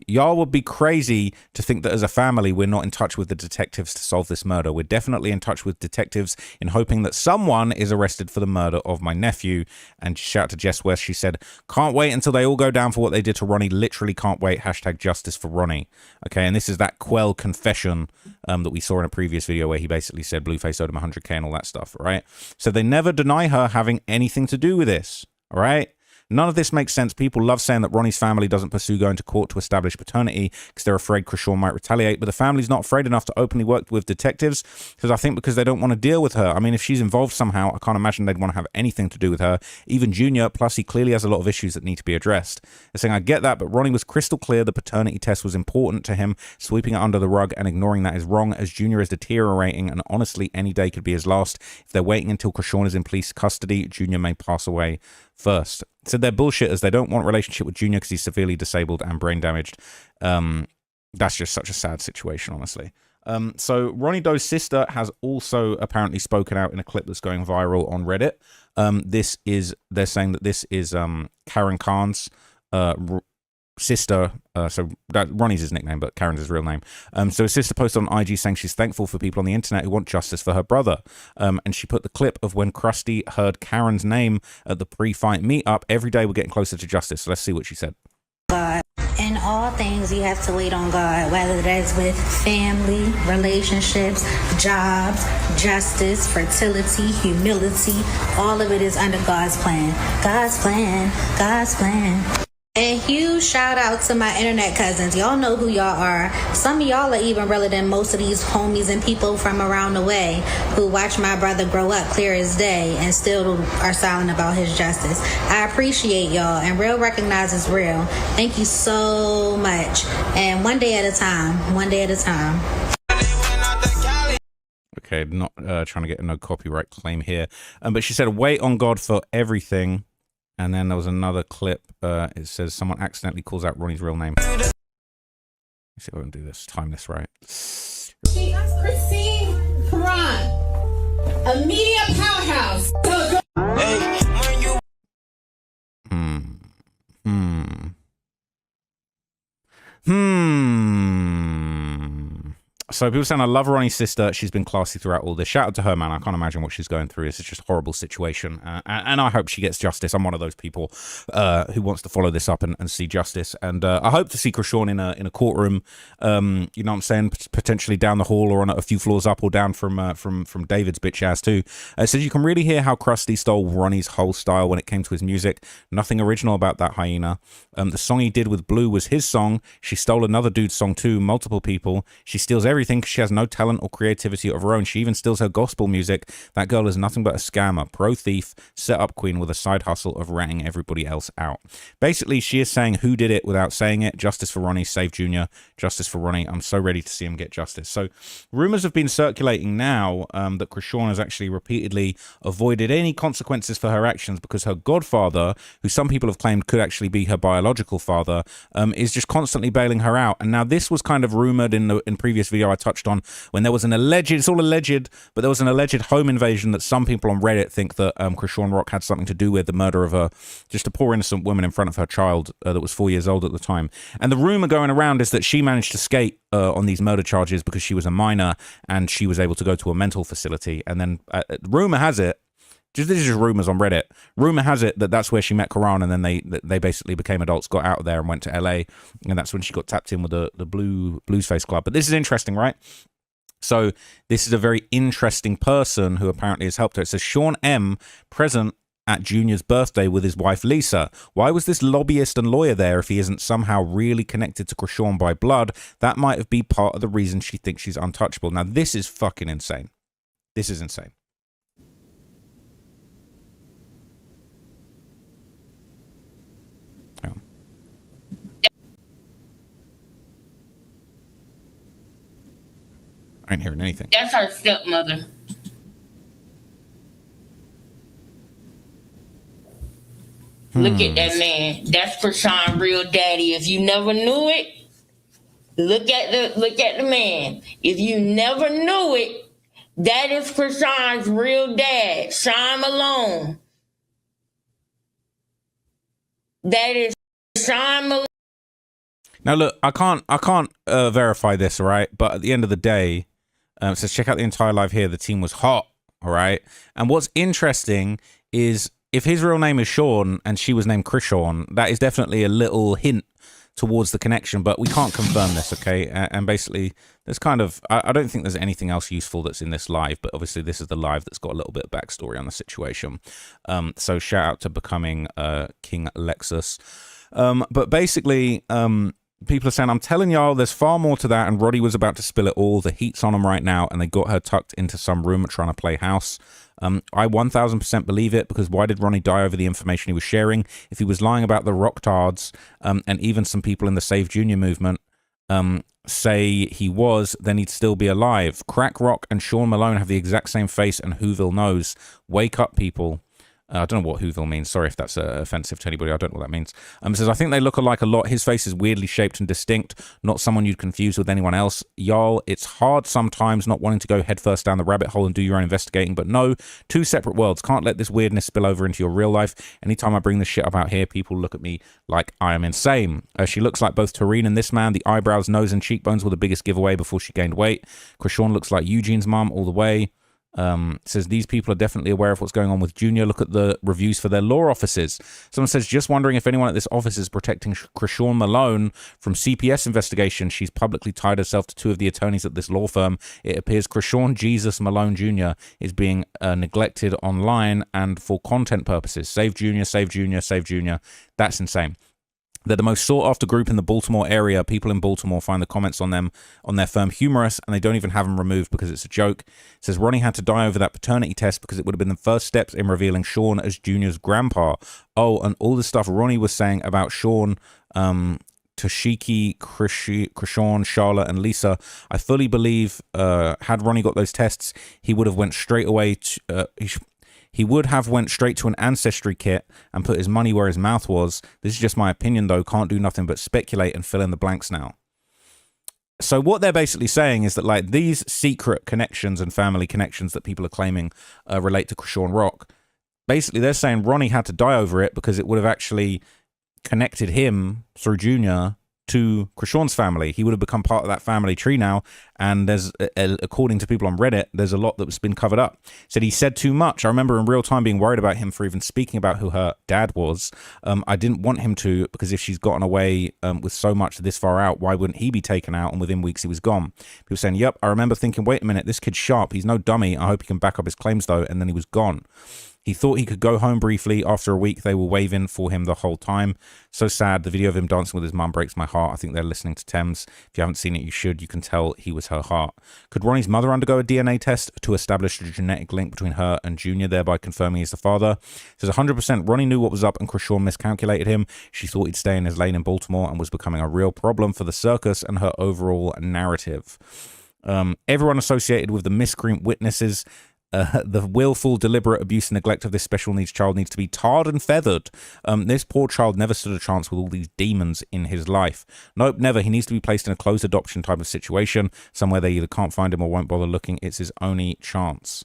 y'all would be crazy to think that as a family we're not in touch with the detectives to solve this murder. We're definitely in touch with detectives in hoping that someone is arrested for the murder of my nephew. And shout out to Jess West. She said, can't wait until they all go down for what they did to Ronnie. Literally can't wait. Hashtag justice for Ronnie. Okay, and this is that Quell confession that we saw in a previous video where he basically said Blueface owed him 100K and all that stuff, right? So they never deny her having anything to do with this, all right? None of this makes sense. People love saying that Ronnie's family doesn't pursue going to court to establish paternity because they're afraid Chrisean might retaliate, but the family's not afraid enough to openly work with detectives because they don't want to deal with her. I mean, if she's involved somehow, I can't imagine they'd want to have anything to do with her. Even Junior, plus he clearly has a lot of issues that need to be addressed. They're saying, I get that, but Ronnie was crystal clear the paternity test was important to him. Sweeping it under the rug and ignoring that is wrong, as Junior is deteriorating, and honestly, any day could be his last. If they're waiting until Chrisean is in police custody, Junior may pass away first. So they're bullshitters. They don't want a relationship with Junior because he's severely disabled and brain damaged. That's just such a sad situation, honestly. So Ronnie Doe's sister has also apparently spoken out in a clip that's going viral on Reddit. They're saying that this is Karen Khan's sister. So that Ronnie's his nickname, but Karen's his real name. So his sister posted on IG saying she's thankful for people on the internet who want justice for her brother. And she put the clip of when Krusty heard Karen's name at the pre-fight meetup. Every day we're getting closer to justice. So let's see what she said. God. In all things, you have to wait on God, whether that's with family, relationships, jobs, justice, fertility, humility. All of it is under God's plan. God's plan. God's plan. And huge shout out to my internet cousins. Y'all know who y'all are. Some of y'all are even realer than most of these homies and people from around the way who watch my brother grow up clear as day and still are silent about his justice. I appreciate y'all, and real recognizes real. Thank you so much. And one day at a time. One day at a time. Okay, not trying to get a no copyright claim here. But she said, wait on God for everything. And then there was another clip. It says someone accidentally calls out Ronnie's real name. Let's see if I can do this. Time this right. Chrisean Quran, a media powerhouse. So people saying I love Ronnie's sister. She's been classy throughout all this. Shout out to her, man. I can't imagine what she's going through. It's just a horrible situation. And I hope she gets justice. I'm one of those people who wants to follow this up and see justice. And I hope to see Chrisean in a courtroom, you know what I'm saying, potentially down the hall or on a few floors up or down from David's bitch ass too. So you can really hear how Krusty stole Ronnie's whole style when it came to his music. Nothing original about that hyena. The song he did with Blue was his song. She stole another dude's song too, multiple people. She steals every everything because she has no talent or creativity of her own. She even steals her gospel music. That girl is nothing but a scammer, pro-thief, set-up queen with a side hustle of ratting everybody else out. Basically, she is saying who did it without saying it. Justice for Ronnie, save Junior. Justice for Ronnie. I'm so ready to see him get justice. So rumors have been circulating now that Chrisean has actually repeatedly avoided any consequences for her actions because her godfather, who some people have claimed could actually be her biological father, is just constantly bailing her out. And now this was kind of rumored in previous video I touched on when there was an alleged, it's all alleged, but there was an alleged home invasion that some people on Reddit think that Chrisean Rock had something to do with the murder of just a poor innocent woman in front of her child that was 4 years old at the time. And the rumor going around is that she managed to skate on these murder charges because she was a minor and she was able to go to a mental facility. And then rumor has it, this is just rumors on Reddit. Rumor has it that that's where she met Karan, and then they basically became adults, got out of there, and went to LA, and that's when she got tapped in with the Blueface Club. But this is interesting, right? So this is a very interesting person who apparently has helped her. It says Sean M. present at Junior's birthday with his wife Lisa. Why was this lobbyist and lawyer there if he isn't somehow really connected to Chrisean by blood? That might have been part of the reason she thinks she's untouchable. Now this is fucking insane. This is insane. I ain't hearing anything. That's her stepmother. Look at that man. That's Chrisean's real daddy. If you never knew it, look at the man. If you never knew it, that is Chrisean's real dad, Sean Malone. That is Sean Malone. Now look, I can't verify this, all right? But at the end of the day, it says check out the entire live here. The team was hot, all right? And what's interesting is if his real name is Sean and she was named Chrisean, that is definitely a little hint towards the connection, but we can't confirm this, okay? And basically, there's kind of, I don't think there's anything else useful that's in this live, but obviously this is the live that's got a little bit of backstory on the situation. So shout out to Becoming King Lexus. But basically, people are saying, I'm telling y'all, there's far more to that, and Roddy was about to spill it all. The heat's on him right now, and they got her tucked into some room trying to play house. I 1000% believe it, because why did Ronnie die over the information he was sharing? If he was lying about the Rocktards, and even some people in the Save Junior movement say he was, then he'd still be alive. Crack Rock and Sean Malone have the exact same face, and Whoville knows. Wake up, people. I don't know what Whoville means. Sorry if that's offensive to anybody. I don't know what that means. It says, I think they look alike a lot. His face is weirdly shaped and distinct, not someone you'd confuse with anyone else. Y'all, it's hard sometimes not wanting to go headfirst down the rabbit hole and do your own investigating, but no, two separate worlds. Can't let this weirdness spill over into your real life. Anytime I bring this shit up out here, people look at me like I am insane. She looks like both Tareen and this man. The eyebrows, nose, and cheekbones were the biggest giveaway before she gained weight. Chrisean looks like Eugene's mum all the way. Says these people are definitely aware of what's going on with Junior. Look at the reviews for their law offices. Someone says, just wondering if anyone at this office is protecting Chrisean Malone from CPS investigation. She's publicly tied herself to two of the attorneys at this law firm. It appears Chrisean Jesus Malone Jr. is being neglected online and for content purposes. Save Junior, save Junior, save Junior. That's insane. They're the most sought-after group in the Baltimore area. People in Baltimore find the comments on them, on their firm, humorous, and they don't even have them removed because it's a joke. It says Ronnie had to die over that paternity test because it would have been the first steps in revealing Sean as Junior's grandpa. Oh, and all the stuff Ronnie was saying about Sean, Toshiki, Chrisean, Charlotte, and Lisa, I fully believe had Ronnie got those tests, he would have went straight away to... He would have went straight to an ancestry kit and put his money where his mouth was. This is just my opinion, though. Can't do nothing but speculate and fill in the blanks now. So what they're basically saying is that, like, these secret connections and family connections that people are claiming relate to Chrisean Rock, basically they're saying Ronnie had to die over it because it would have actually connected him through Junior to Chrisean's family. He would have become part of that family tree now, and there's, according to people on Reddit, there's a lot that's been covered up. Said he said too much. I remember in real time being worried about him for even speaking about who her dad was. I didn't want him to, because if she's gotten away with so much this far out, why wouldn't he be taken out? And within weeks he was gone. People saying, yep, I remember thinking, wait a minute, this kid's sharp, he's no dummy, I hope he can back up his claims though, and then he was gone. He thought he could go home briefly. After a week, they were waving for him the whole time. So sad. The video of him dancing with his mum breaks my heart. I think they're listening to Thames. If you haven't seen it, you should. You can tell he was her heart. Could Ronnie's mother undergo a DNA test to establish a genetic link between her and Junior, thereby confirming he's the father? It says 100% Ronnie knew what was up and Chrisean miscalculated him. She thought he'd stay in his lane in Baltimore and was becoming a real problem for the circus and her overall narrative. Everyone associated with the miscreant witnesses, the willful, deliberate abuse and neglect of this special needs child needs to be tarred and feathered. This poor child never stood a chance with all these demons in his life. Nope, never. He needs to be placed in a closed adoption type of situation, somewhere they either can't find him or won't bother looking. It's his only chance.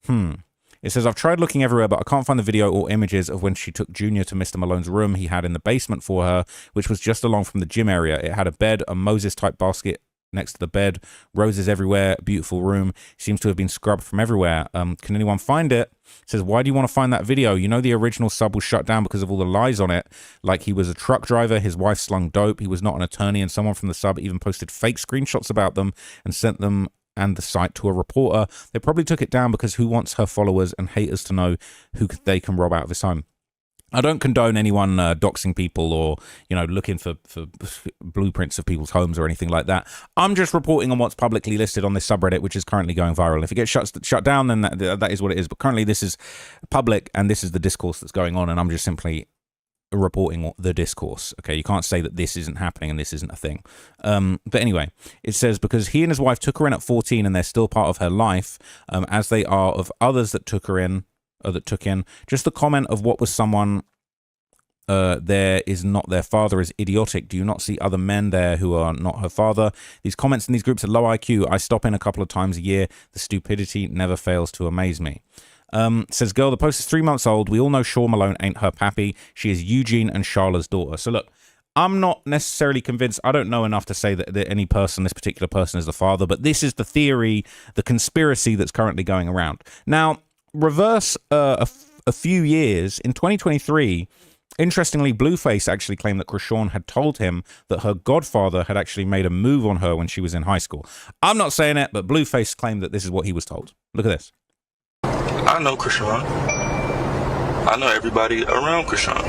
It says, I've tried looking everywhere, but I can't find the video or images of when she took Junior to Mr. Malone's room he had in the basement for her, which was just along from the gym area. It had a bed, a Moses-type basket next to the bed, roses everywhere, beautiful room. Seems to have been scrubbed from everywhere. Can anyone find it? It says, why do you want to find that video? You know the original sub was shut down because of all the lies on it. Like he was a truck driver, his wife slung dope, he was not an attorney, and someone from the sub even posted fake screenshots about them and sent them and the site to a reporter. They probably took it down because who wants her followers and haters to know who they can rob out of his home? I don't condone anyone doxing people or, looking for blueprints of people's homes or anything like that. I'm just reporting on what's publicly listed on this subreddit, which is currently going viral. If it gets shut down, then that is what it is. But currently this is public and this is the discourse that's going on, and I'm just simply reporting the discourse. Okay, you can't say that this isn't happening and this isn't a thing. But anyway, it says, because he and his wife took her in at 14 and they're still part of her life, as they are of others that took her in, just the comment of what was someone there is not their father is idiotic. Do you not see other men there who are not her father? These comments in these groups are low IQ. I stop in a couple of times a year. The stupidity never fails to amaze me. Says, girl, the post is 3 months old. We all know Shaw Malone ain't her pappy. She is Eugene and Charlotte's daughter. So look, I'm not necessarily convinced. I don't know enough to say that any person, this particular person, is the father, but this is the theory, the conspiracy that's currently going around. Now, reverse a few years, in 2023, interestingly, Blueface actually claimed that Chrisean had told him that her godfather had actually made a move on her when she was in high school. I'm not saying it, but Blueface claimed that this is what he was told. Look at this. I know Chrisean. I know everybody around Chrisean,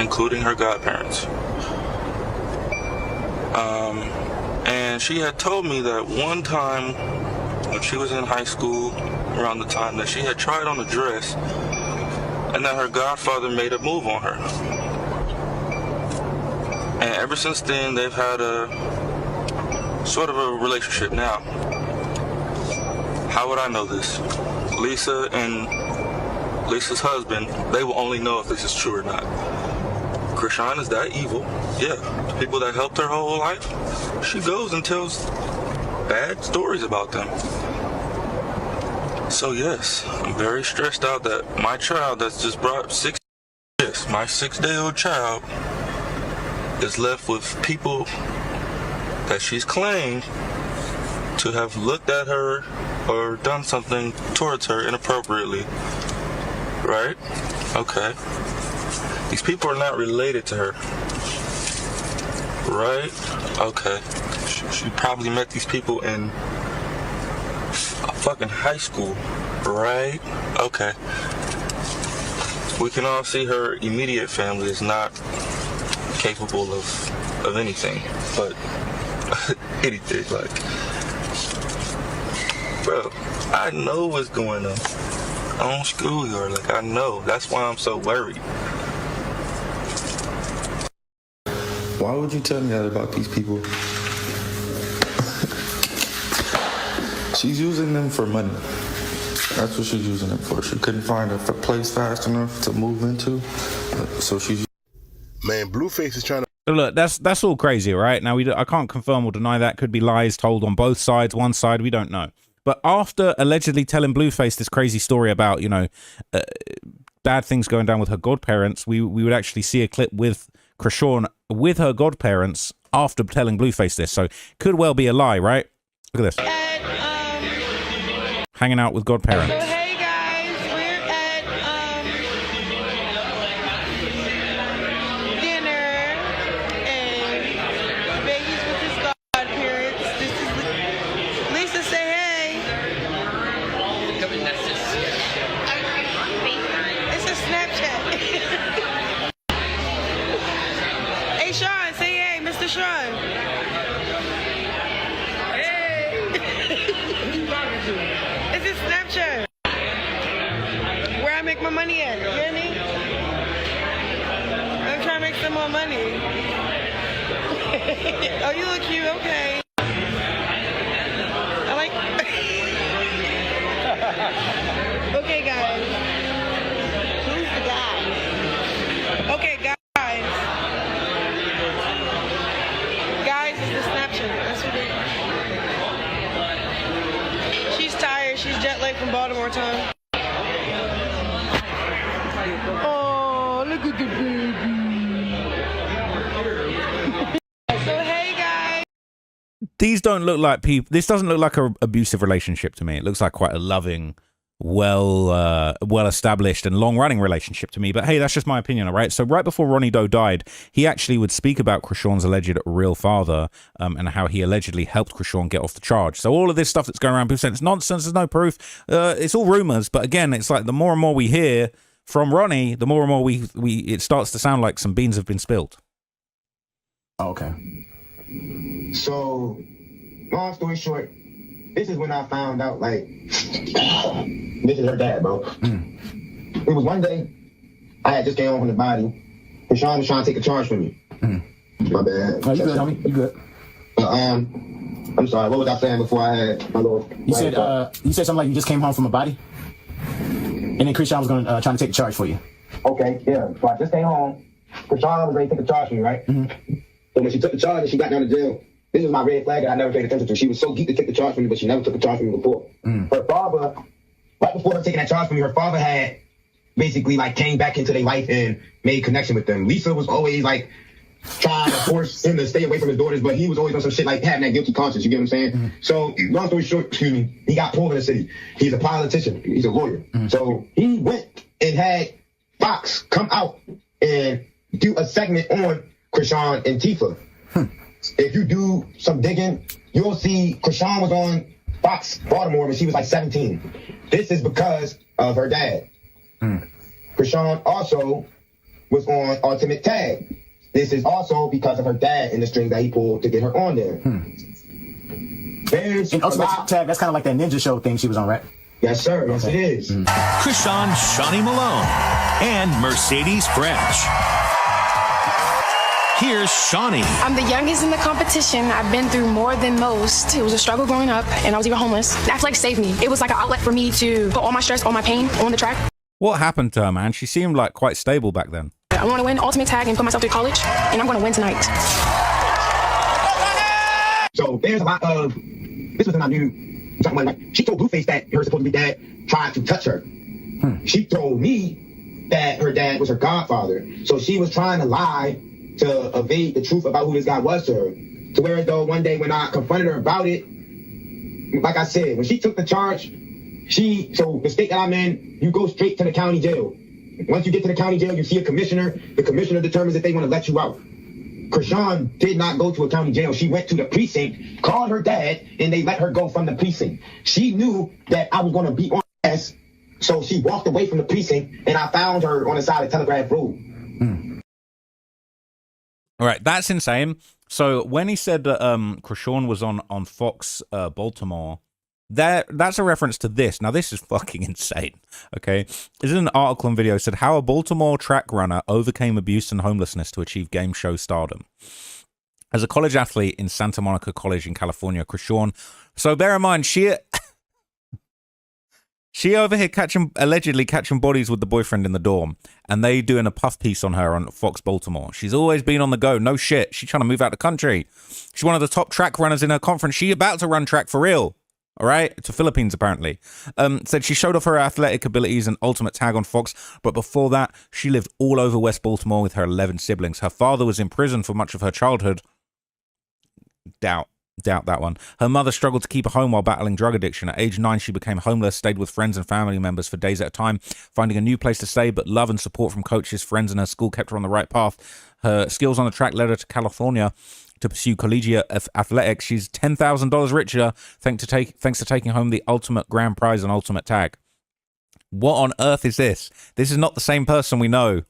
including her godparents. And she had told me that one time when she was in high school, around the time that she had tried on a dress, and that her godfather made a move on her. And ever since then, they've had a sort of a relationship. Now, how would I know this? Lisa and Lisa's husband, they will only know if this is true or not. Chrisean is that evil. Yeah, the people that helped her whole life, she goes and tells bad stories about them. So yes, I'm very stressed out that my child that's just brought my 6-day-old child is left with people that she's claimed to have looked at her or done something towards her inappropriately. Right? Okay. These people are not related to her. Right? Okay. She probably met these people in fucking high school, right? Okay. We can all see her immediate family is not capable of anything, but anything, like, bro, I know what's going on schoolyard, like, I know. That's why I'm so worried. Why would you tell me that about these people? She's using them for money. That's what she's using them for. She couldn't find a place fast enough to move into, so she's... Man, Blueface is trying to... Look, that's all crazy, right? Now, I can't confirm or deny that. Could be lies told on both sides, one side, we don't know. But after allegedly telling Blueface this crazy story about, bad things going down with her godparents, we would actually see a clip with Chrisean with her godparents after telling Blueface this. So could well be a lie, right? Look at this. Hanging out with godparents. Hey guys, we're at dinner and baby's with his godparents. This is Lisa. Say hey. spend more money. Oh, you look cute. Okay. I like. Okay, guys. Who's the guy? Okay, guys. Guys, it's the Snapchat. That's what it is. She's tired. She's jet lagged from Baltimore time. Oh, look at the baby. So, hey, guys. These don't look like people. This doesn't look like an abusive relationship to me. It looks like quite a loving, well-established and long-running relationship to me. But hey, that's just my opinion, all right? So right before Ronnie Doe died, he actually would speak about Chrisean's alleged real father and how he allegedly helped Chrisean get off the charge. So all of this stuff that's going around, people saying it's nonsense, there's no proof. It's all rumors. But again, it's like the more and more we hear from Ronnie, the more and more it starts to sound like some beans have been spilled. Okay. So, long story short, this is when I found out, like, this is her dad, bro. It was one day, I had just came home from the body, and Sean was trying to take a charge from me. My bad. Oh, you good, homie? You good. I'm sorry, what was I saying before I had my little... You said something like you just came home from a body? And then Chrisean was going to try to take a charge for you. Okay, yeah. So I just came home. Chrisean was ready to take a charge for me, right? So when she took the charge and she got down to jail, this was my red flag that I never paid attention to. She was so geeked to take the charge from me, but she never took a charge from me before. Her father, right before her taking that charge from me, her father had basically like came back into their life and made connection with them. Lisa was always like trying to force him to stay away from his daughters, but he was always on some shit like having that guilty conscience. You get what I'm saying? So long story short, he got pulled in the city. He's a politician. He's a lawyer. So he went and had Fox come out and do a segment on Chrisean and Tifa. If you do some digging, you'll see Chrisean was on Fox Baltimore when she was like 17. This is because of her dad. Chrisean also was on Ultimate Tag. This is also because of her dad and the string that he pulled to get her on there. And Ultimate Tag, that's kind of like that ninja show thing she was on, right? Yes, sir. Yes, it is. Chrisean Shawnee Malone and Mercedes French. Here's Shawnee. I'm the youngest in the competition. I've been through more than most. It was a struggle growing up, and I was even homeless. Athletics saved me. It was like an outlet for me to put all my stress, all my pain on the track. What happened to her, man? She seemed like quite stable back then. I want to win Ultimate Tag and put myself through college, and I'm going to win tonight. So there's a lot of, this was when I knew, like, she told Blueface that her supposed to be dad tried to touch her. She told me that her dad was her godfather. So she was trying to lie to evade the truth about who this guy was to her. To whereas though one day when I confronted her about it, like I said, when she took the charge, so the state that I'm in, you go straight to the county jail. Once you get to the county jail, you see a commissioner. The commissioner determines if they want to let you out. Chrisean did not go to a county jail. She went to the precinct, called her dad, and they let her go from the precinct. She knew that I was going to be on her ass, so she walked away from the precinct, and I found her on the side of Telegraph Road. All right, that's insane. So when he said that Chrisean was on Fox Baltimore, that's a reference to this. Now, this is fucking insane, okay? This is an article and video said how a Baltimore track runner overcame abuse and homelessness to achieve game show stardom. As a college athlete in Santa Monica College in California, Chrisean, so bear in mind, she over here allegedly catching bodies with the boyfriend in the dorm, and they doing a puff piece on her on Fox Baltimore. She's always been on the go. No shit. She's trying to move out the country. She's one of the top track runners in her conference. She about to run track for real. All right, to Philippines apparently. Said she showed off her athletic abilities and Ultimate Tag on Fox, but before that, she lived all over West Baltimore with her 11 siblings. Her father was in prison for much of her childhood. Doubt that one. Her mother struggled to keep her home while battling drug addiction. At age 9, she became homeless, stayed with friends and family members for days at a time, finding a new place to stay, but love and support from coaches, friends, and her school kept her on the right path. Her skills on the track led her to California to pursue collegiate athletics. She's $10,000 richer thanks to taking home the ultimate grand prize and Ultimate Tag. What on earth is this? This is not the same person we know.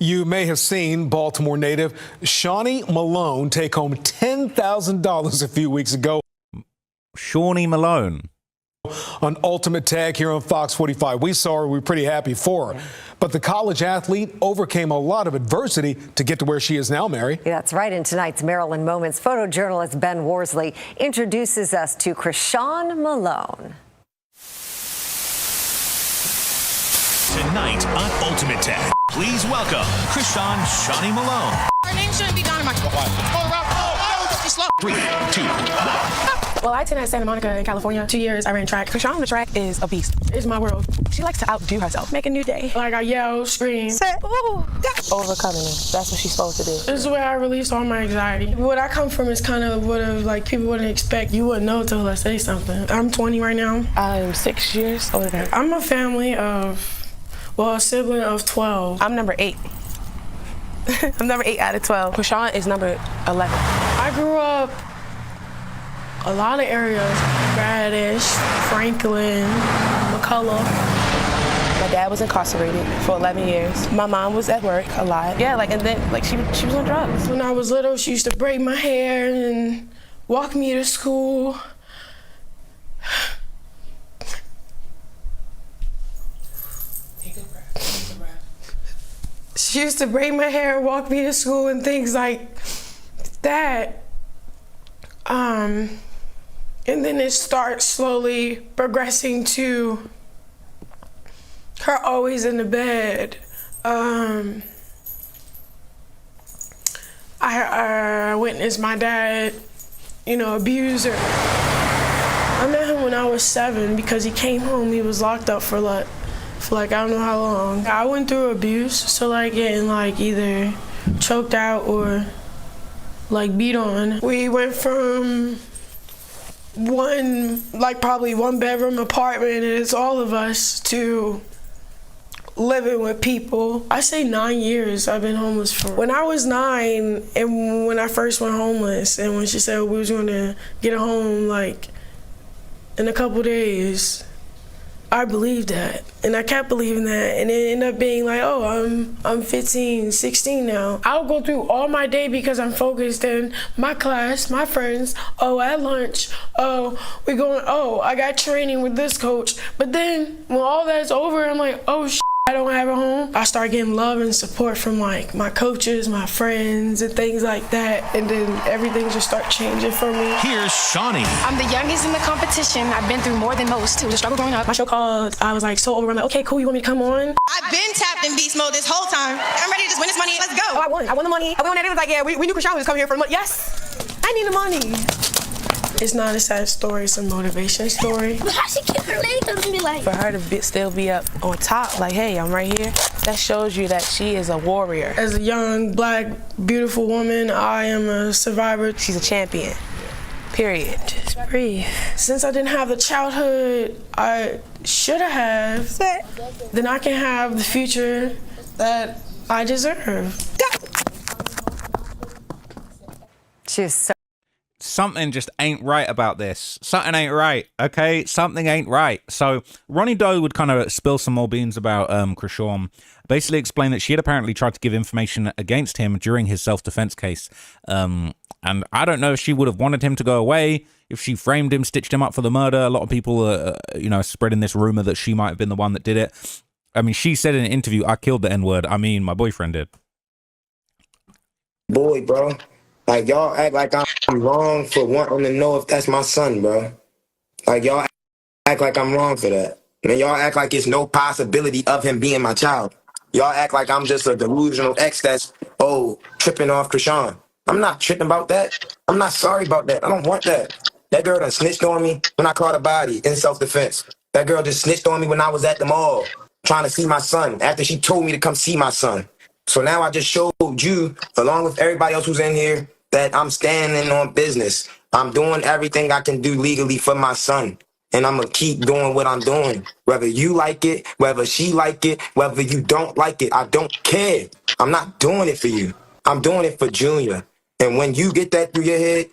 You may have seen Baltimore native Shawnee Malone take home $10,000 a few weeks ago. Shawnee Malone. On Ultimate Tag here on Fox 45. We saw her, we were pretty happy for her. But the college athlete overcame a lot of adversity to get to where she is now, Mary. Yeah, that's right. In tonight's Maryland Moments, photojournalist Ben Worsley introduces us to Chrisean Malone. Tonight on Ultimate Tag, please welcome Chrisean "Shawnee" Malone. Her name shouldn't be Dynamite. Slow. 3, 2, 1. Well, I attended Santa Monica in California. 2 years I ran track. Chrisean on the track is a beast. It's my world. She likes to outdo herself. Make a new day. Like I yell, scream, say, ooh. Overcoming it. That's what she's supposed to do. This is where I release all my anxiety. What I come from is kind of what like people wouldn't expect. You wouldn't know until I say something. I'm 20 right now. I'm 6 years older than her. I'm a family of, well, a sibling of 12. I'm number 8. I'm number 8 out of 12. Chrisean is number 11. I grew up a lot of areas. Radish, Franklin, McCullough. My dad was incarcerated for 11 years. My mom was at work a lot. Yeah, and then she was on drugs. When I was little, she used to braid my hair and walk me to school. She used to braid my hair and walk me to school and things like that. And then it starts slowly progressing to her always in the bed. I witnessed my dad, abuse her. I met him when I was 7 because he came home, he was locked up for I don't know how long. I went through abuse, so getting either choked out or beat on. We went from probably one bedroom apartment and it's all of us to living with people. I say 9 years I've been homeless for. When I was 9 and when I first went homeless and when she said we was gonna get a home in a couple days, I believed that, and I kept believing that, and it ended up being I'm 15, 16 now. I'll go through all my day because I'm focused in my class, my friends, at lunch, we're going, I got training with this coach. But then when all that's over, I'm like, I don't have a home. I start getting love and support from my coaches, my friends, and things like that. And then everything just start changing for me. Here's Shawnee. I'm the youngest in the competition. I've been through more than most. It was a struggle growing up. My show called, I was so overwhelmed. Okay, cool, you want me to come on? I've been tapped in beast mode this whole time. I'm ready to just win this money. Let's go. Oh, I won the money. I won that. It was we knew Chrisean was coming here for the money. Yes, I need the money. It's not a sad story, it's a motivation story. But how she keep her legs up and be for her to still be up on top, hey, I'm right here, that shows you that she is a warrior. As a young, black, beautiful woman, I am a survivor. She's a champion, period. Just breathe. Since I didn't have the childhood I should have, then I can have the future that I deserve. She's so Something just ain't right about this. Something ain't right, okay? Something ain't right. So Ronnie Doe would kind of spill some more beans about Chrisean. Basically explain that she had apparently tried to give information against him during his self-defense case. And I don't know if she would have wanted him to go away, if she framed him, stitched him up for the murder. A lot of people are, spreading this rumor that she might have been the one that did it. I mean, she said in an interview, I killed the N-word. I mean, my boyfriend did. Boy, bro. Y'all act like I'm wrong for wanting to know if that's my son, bro. Y'all act like I'm wrong for that. And y'all act like it's no possibility of him being my child. Y'all act like I'm just a delusional ex that's, tripping off Chrisean. I'm not tripping about that. I'm not sorry about that. I don't want that. That girl done snitched on me when I caught a body in self-defense. That girl just snitched on me when I was at the mall trying to see my son after she told me to come see my son. So now I just showed you, along with everybody else who's in here, that I'm standing on business. I'm doing everything I can do legally for my son. And I'm going to keep doing what I'm doing. Whether you like it, whether she like it, whether you don't like it, I don't care. I'm not doing it for you. I'm doing it for Junior. And when you get that through your head,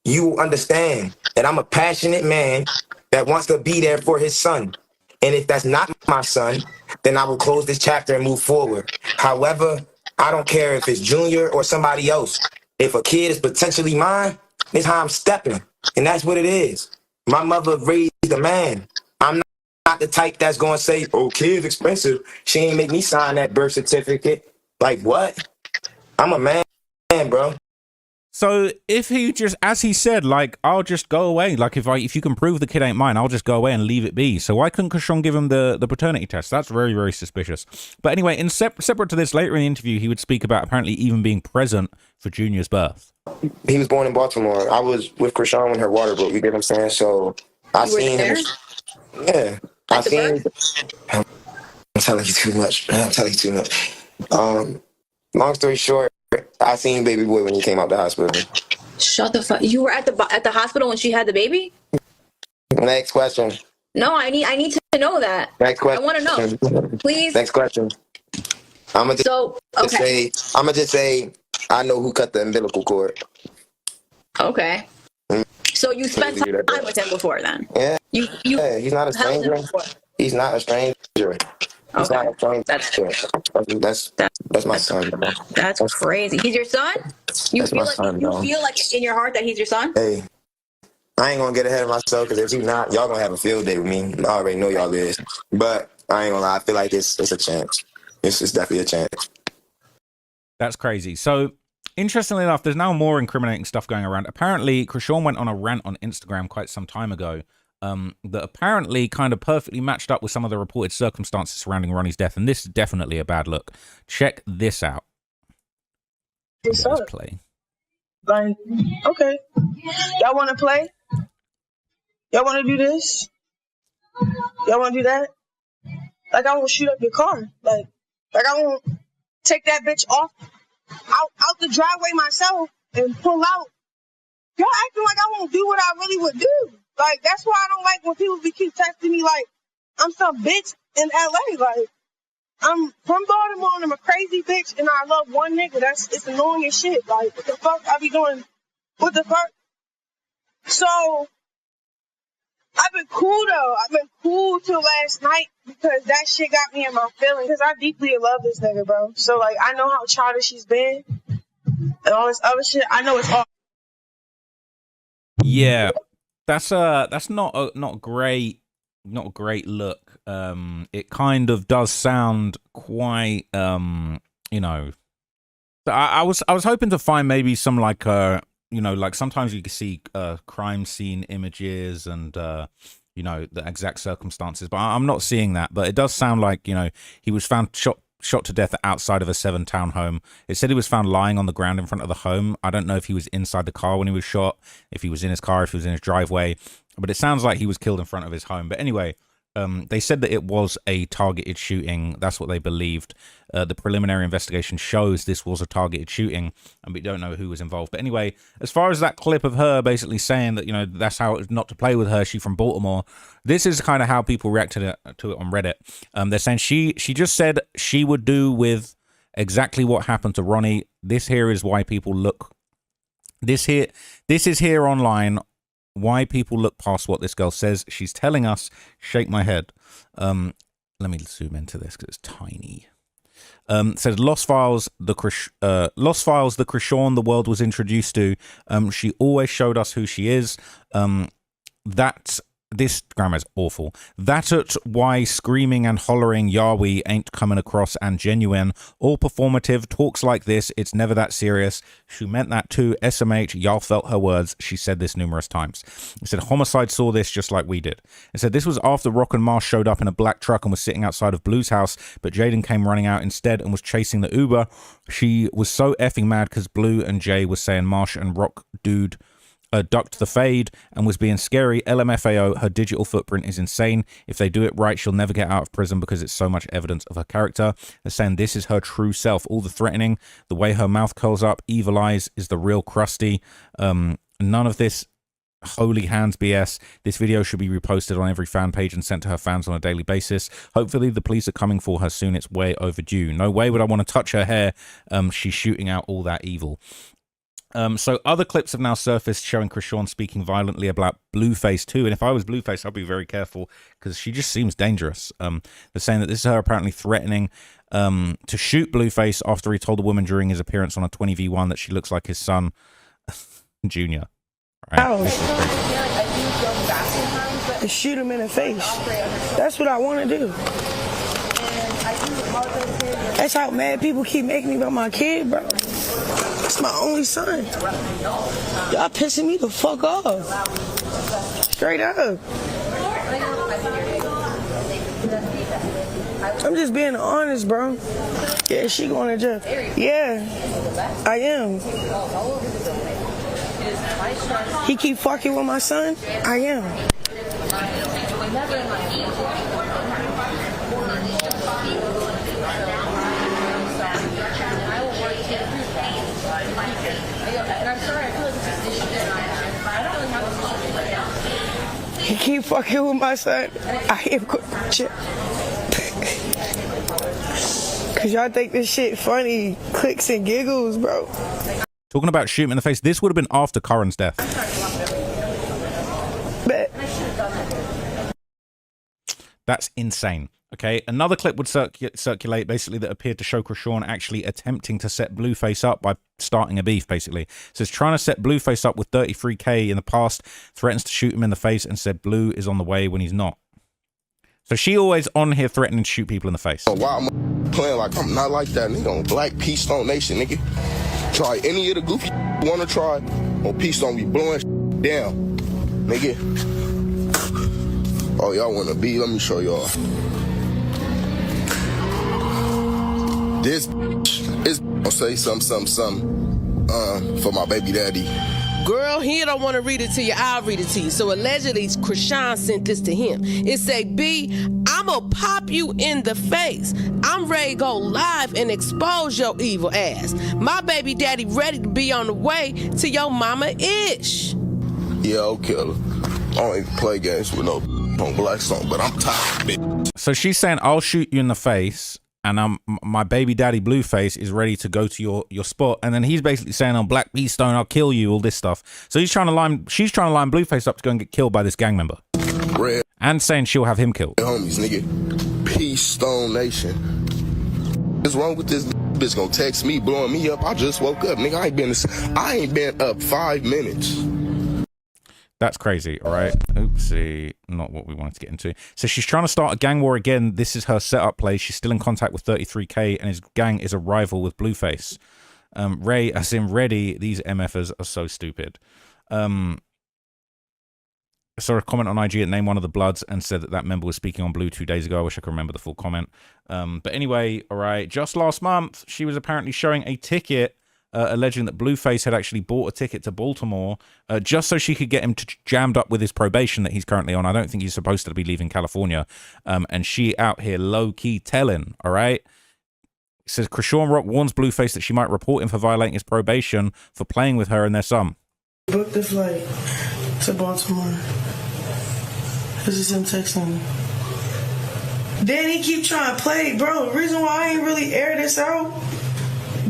you will understand that I'm a passionate man that wants to be there for his son. And if that's not my son, then I will close this chapter and move forward. However, I don't care if it's Junior or somebody else. If a kid is potentially mine, it's how I'm stepping. And that's what it is. My mother raised a man. I'm not the type that's gonna say, "Oh, kid's expensive." She ain't make me sign that birth certificate. Like what? I'm a man, bro. So if he just, as he said, like, I'll just go away. Like, if you can prove the kid ain't mine, I'll just go away and leave it be. So why couldn't Chrisean give him the paternity test? That's very, very suspicious. But anyway, separate to this, later in the interview, he would speak about apparently even being present for Junior's birth. He was born in Baltimore. I was with Chrisean when her water broke. You get what I'm saying? So I seen him. Yeah, I seen. I'm telling you too much. I'm telling you too much. Long story short, I seen baby boy when he came out the hospital. Shut the fuck. You were at the hospital when she had the baby? Next question. No, I need to know that. Next question. I want to know. Please. Next question. I'm gonna just say I know who cut the umbilical cord. Okay. So you spent time with him before then? Yeah. Yeah, he's not a stranger. He's not a stranger. He's not a stranger. That's my son. That's crazy. He's your son? You feel like in your heart that he's your son? Hey, I ain't gonna get ahead of myself because if he's not, y'all gonna have a field day with me. I already know y'all is. But I ain't gonna lie, I feel like it's a chance. It's definitely a chance. That's crazy. So, interestingly enough, there's now more incriminating stuff going around. Apparently, Chrisean went on a rant on Instagram quite some time ago that apparently kind of perfectly matched up with some of the reported circumstances surrounding Ronnie's death, and this is definitely a bad look. Check this out. What's Let's up? play. Like, okay. Y'all want to play? Y'all want to do this? Y'all want to do that? Like, I won't shoot up your car. Like I won't take that bitch off out the driveway myself and pull out. Y'all acting like I won't do what I really would do. Like, that's why I don't like when people keep texting me like I'm some bitch in LA. Like, I'm from Baltimore and I'm a crazy bitch and I love one nigga. It's annoying as shit. Like, what the fuck I be doing? What the fuck? So, I've been cool though. I've been cool till last night because that shit got me in my feelings. Because I deeply love this nigga, bro. So, like, I know how childish he's been and all this other shit. I know it's all. Yeah, that's not a great look. It kind of does sound quite you know. I was hoping to find maybe some like like sometimes you can see crime scene images and you know, the exact circumstances, but I'm not seeing that. But it does sound like, you know, he was found shot to death outside of a 7-town home. It said he was found lying on the ground in front of the home. I don't know if he was inside the car when he was shot, if he was in his car, if he was in his driveway, but it sounds like he was killed in front of his home. But anyway, they said that it was a targeted shooting. That's what they believed. The preliminary investigation shows this was a targeted shooting, and we don't know who was involved. But anyway, as far as that clip of her basically saying that, you know, that's how it not to play with her, she from Baltimore, this is kind of how people reacted to it on Reddit. They're saying she just said she would do with exactly what happened to Ronnie. This here is why people look. This is here online. Why people look past what this girl says. She's telling us, shake my head. Let me zoom into this because it's tiny. Says Lost Files, the Chrisean the world was introduced to. She always showed us who she is. This grammar is awful. That's why screaming and hollering Yahweh ain't coming across and genuine. All performative talks like this. It's never that serious. She meant that too. SMH, y'all felt her words. She said this numerous times. It said Homicide saw this just like we did. It said this was after Rock and Marsh showed up in a black truck and was sitting outside of Blue's house, but Jaden came running out instead and was chasing the Uber. She was so effing mad because Blue and Jay was saying Marsh and Rock dude ducked the fade and was being scary. LMFAO, her digital footprint is insane. If they do it right, she'll never get out of prison because it's so much evidence of her character. They're saying this is her true self. All the threatening, the way her mouth curls up, evil eyes is the real crusty. None of this holy hands BS. This video should be reposted on every fan page and sent to her fans on a daily basis. Hopefully the police are coming for her soon. It's way overdue. No way would I want to touch her hair. She's shooting out all that evil. So other clips have now surfaced showing Chrisean speaking violently about Blueface too. And if I was Blueface, I'd be very careful because she just seems dangerous. They're saying that this is her apparently threatening to shoot Blueface after he told a woman during his appearance on a 20v1 that she looks like his son, Junior. House. And shoot him in the face. That's what I want to do. That's how mad people keep making me about my kid, bro. That's my only son. Y'all pissing me the fuck off. Straight up. I'm just being honest, bro. Yeah, she going to jail. Yeah, I am. He keep fucking with my son? I am. He keep fucking with my son. I am going to jail. Cause y'all think this shit funny, clicks and giggles, bro. Talking about shooting in the face, this would have been after Karen's death. That's insane. Okay, another clip would circulate basically that appeared to show Chrisean actually attempting to set Blueface up by starting a beef, basically. It says trying to set Blueface up with 33K in the past, threatens to shoot him in the face and said Blue is on the way when he's not. So she always on here threatening to shoot people in the face. Oh, wow, I'm playing like I'm not like that, nigga. On Black Peace Stone Nation, nigga. Try any of the goofy you want to try on Peace Stone, we blowing down, nigga. Oh, y'all want to be? Let me show y'all. This is gonna say something for my baby daddy. Girl, he don't want to read it to you. I'll read it to you. So allegedly, Chrisean sent this to him. It say, B, I'ma pop you in the face. I'm ready to go live and expose your evil ass. My baby daddy ready to be on the way to your mama-ish. Yeah, okay. I don't even play games with no on Blackstone, but I'm tired of it. So she's saying, I'll shoot you in the face. And my baby daddy Blueface is ready to go to your spot, and then he's basically saying on Black Peace Stone, I'll kill you, all this stuff. So she's trying to line Blueface up to go and get killed by this gang member, Red. And saying she'll have him killed. Homies, nigga, Peace Stone Nation. What's wrong with this bitch? Gonna text me, blowing me up. I just woke up, nigga. I ain't been up 5 minutes. That's crazy, all right? Oopsie, not what we wanted to get into. So she's trying to start a gang war again. This is her setup play. She's still in contact with 33K, and his gang is a rival with Blueface. Ray, as in Reddy, these MFers are so stupid. I saw a comment on IG that named one of the Bloods and said that member was speaking on Blue 2 days ago. I wish I could remember the full comment. But anyway, all right, just last month, she was apparently showing a ticket alleging that Blueface had actually bought a ticket to Baltimore just so she could get him jammed up with his probation that he's currently on. I don't think he's supposed to be leaving California. And she out here low-key telling, all right? It says, Chrisean Rock warns Blueface that she might report him for violating his probation for playing with her and their son. Book the flight to Baltimore. This is him texting me. Then he keep trying to play. Bro, the reason why I ain't really air this out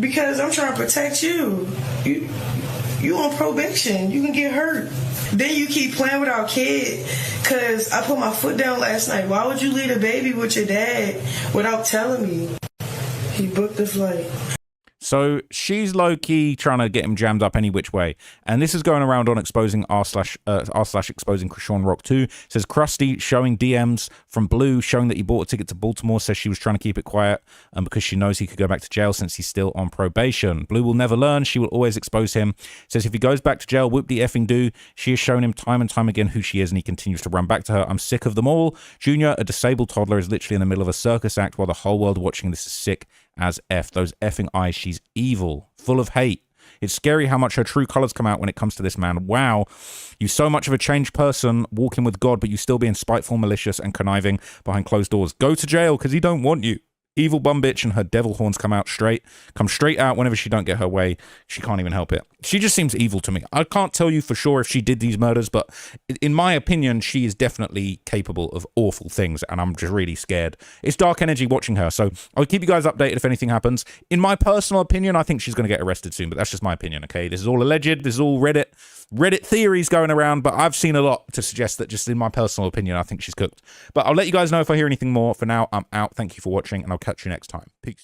because I'm trying to protect you. You on probation. You can get hurt. Then you keep playing with our kid because I put my foot down last night. Why would you leave a baby with your dad without telling me? He booked the flight. So she's low-key trying to get him jammed up any which way. And this is going around on exposing r/exposing Chrisean Rock 2. It says Krusty showing DMs from Blue showing that he bought a ticket to Baltimore. Says she was trying to keep it quiet because she knows he could go back to jail since he's still on probation. Blue will never learn. She will always expose him. Says if he goes back to jail, whoop the effing do. She has shown him time and time again who she is, and he continues to run back to her. I'm sick of them all. Junior, a disabled toddler, is literally in the middle of a circus act while the whole world watching this is sick as F. Those effing eyes, she's evil, full of hate. It's scary how much her true colors come out when it comes to this man. Wow, you so much of a changed person walking with God, but you still being spiteful, malicious, and conniving behind closed doors. Go to jail because he don't want you. Evil bum bitch, and her devil horns come straight out whenever she don't get her way. She can't even help it. She just seems evil to me. I can't tell you for sure if she did these murders, but in my opinion, she is definitely capable of awful things, and I'm just really scared. It's dark energy watching her, so I'll keep you guys updated if anything happens. In my personal opinion, I think she's going to get arrested soon, but that's just my opinion, okay? This is all alleged. This is all Reddit theories going around, but I've seen a lot to suggest that just in my personal opinion, I think she's cooked. But I'll let you guys know if I hear anything more. For now, I'm out. Thank you for watching, and I'll catch you next time. Peace.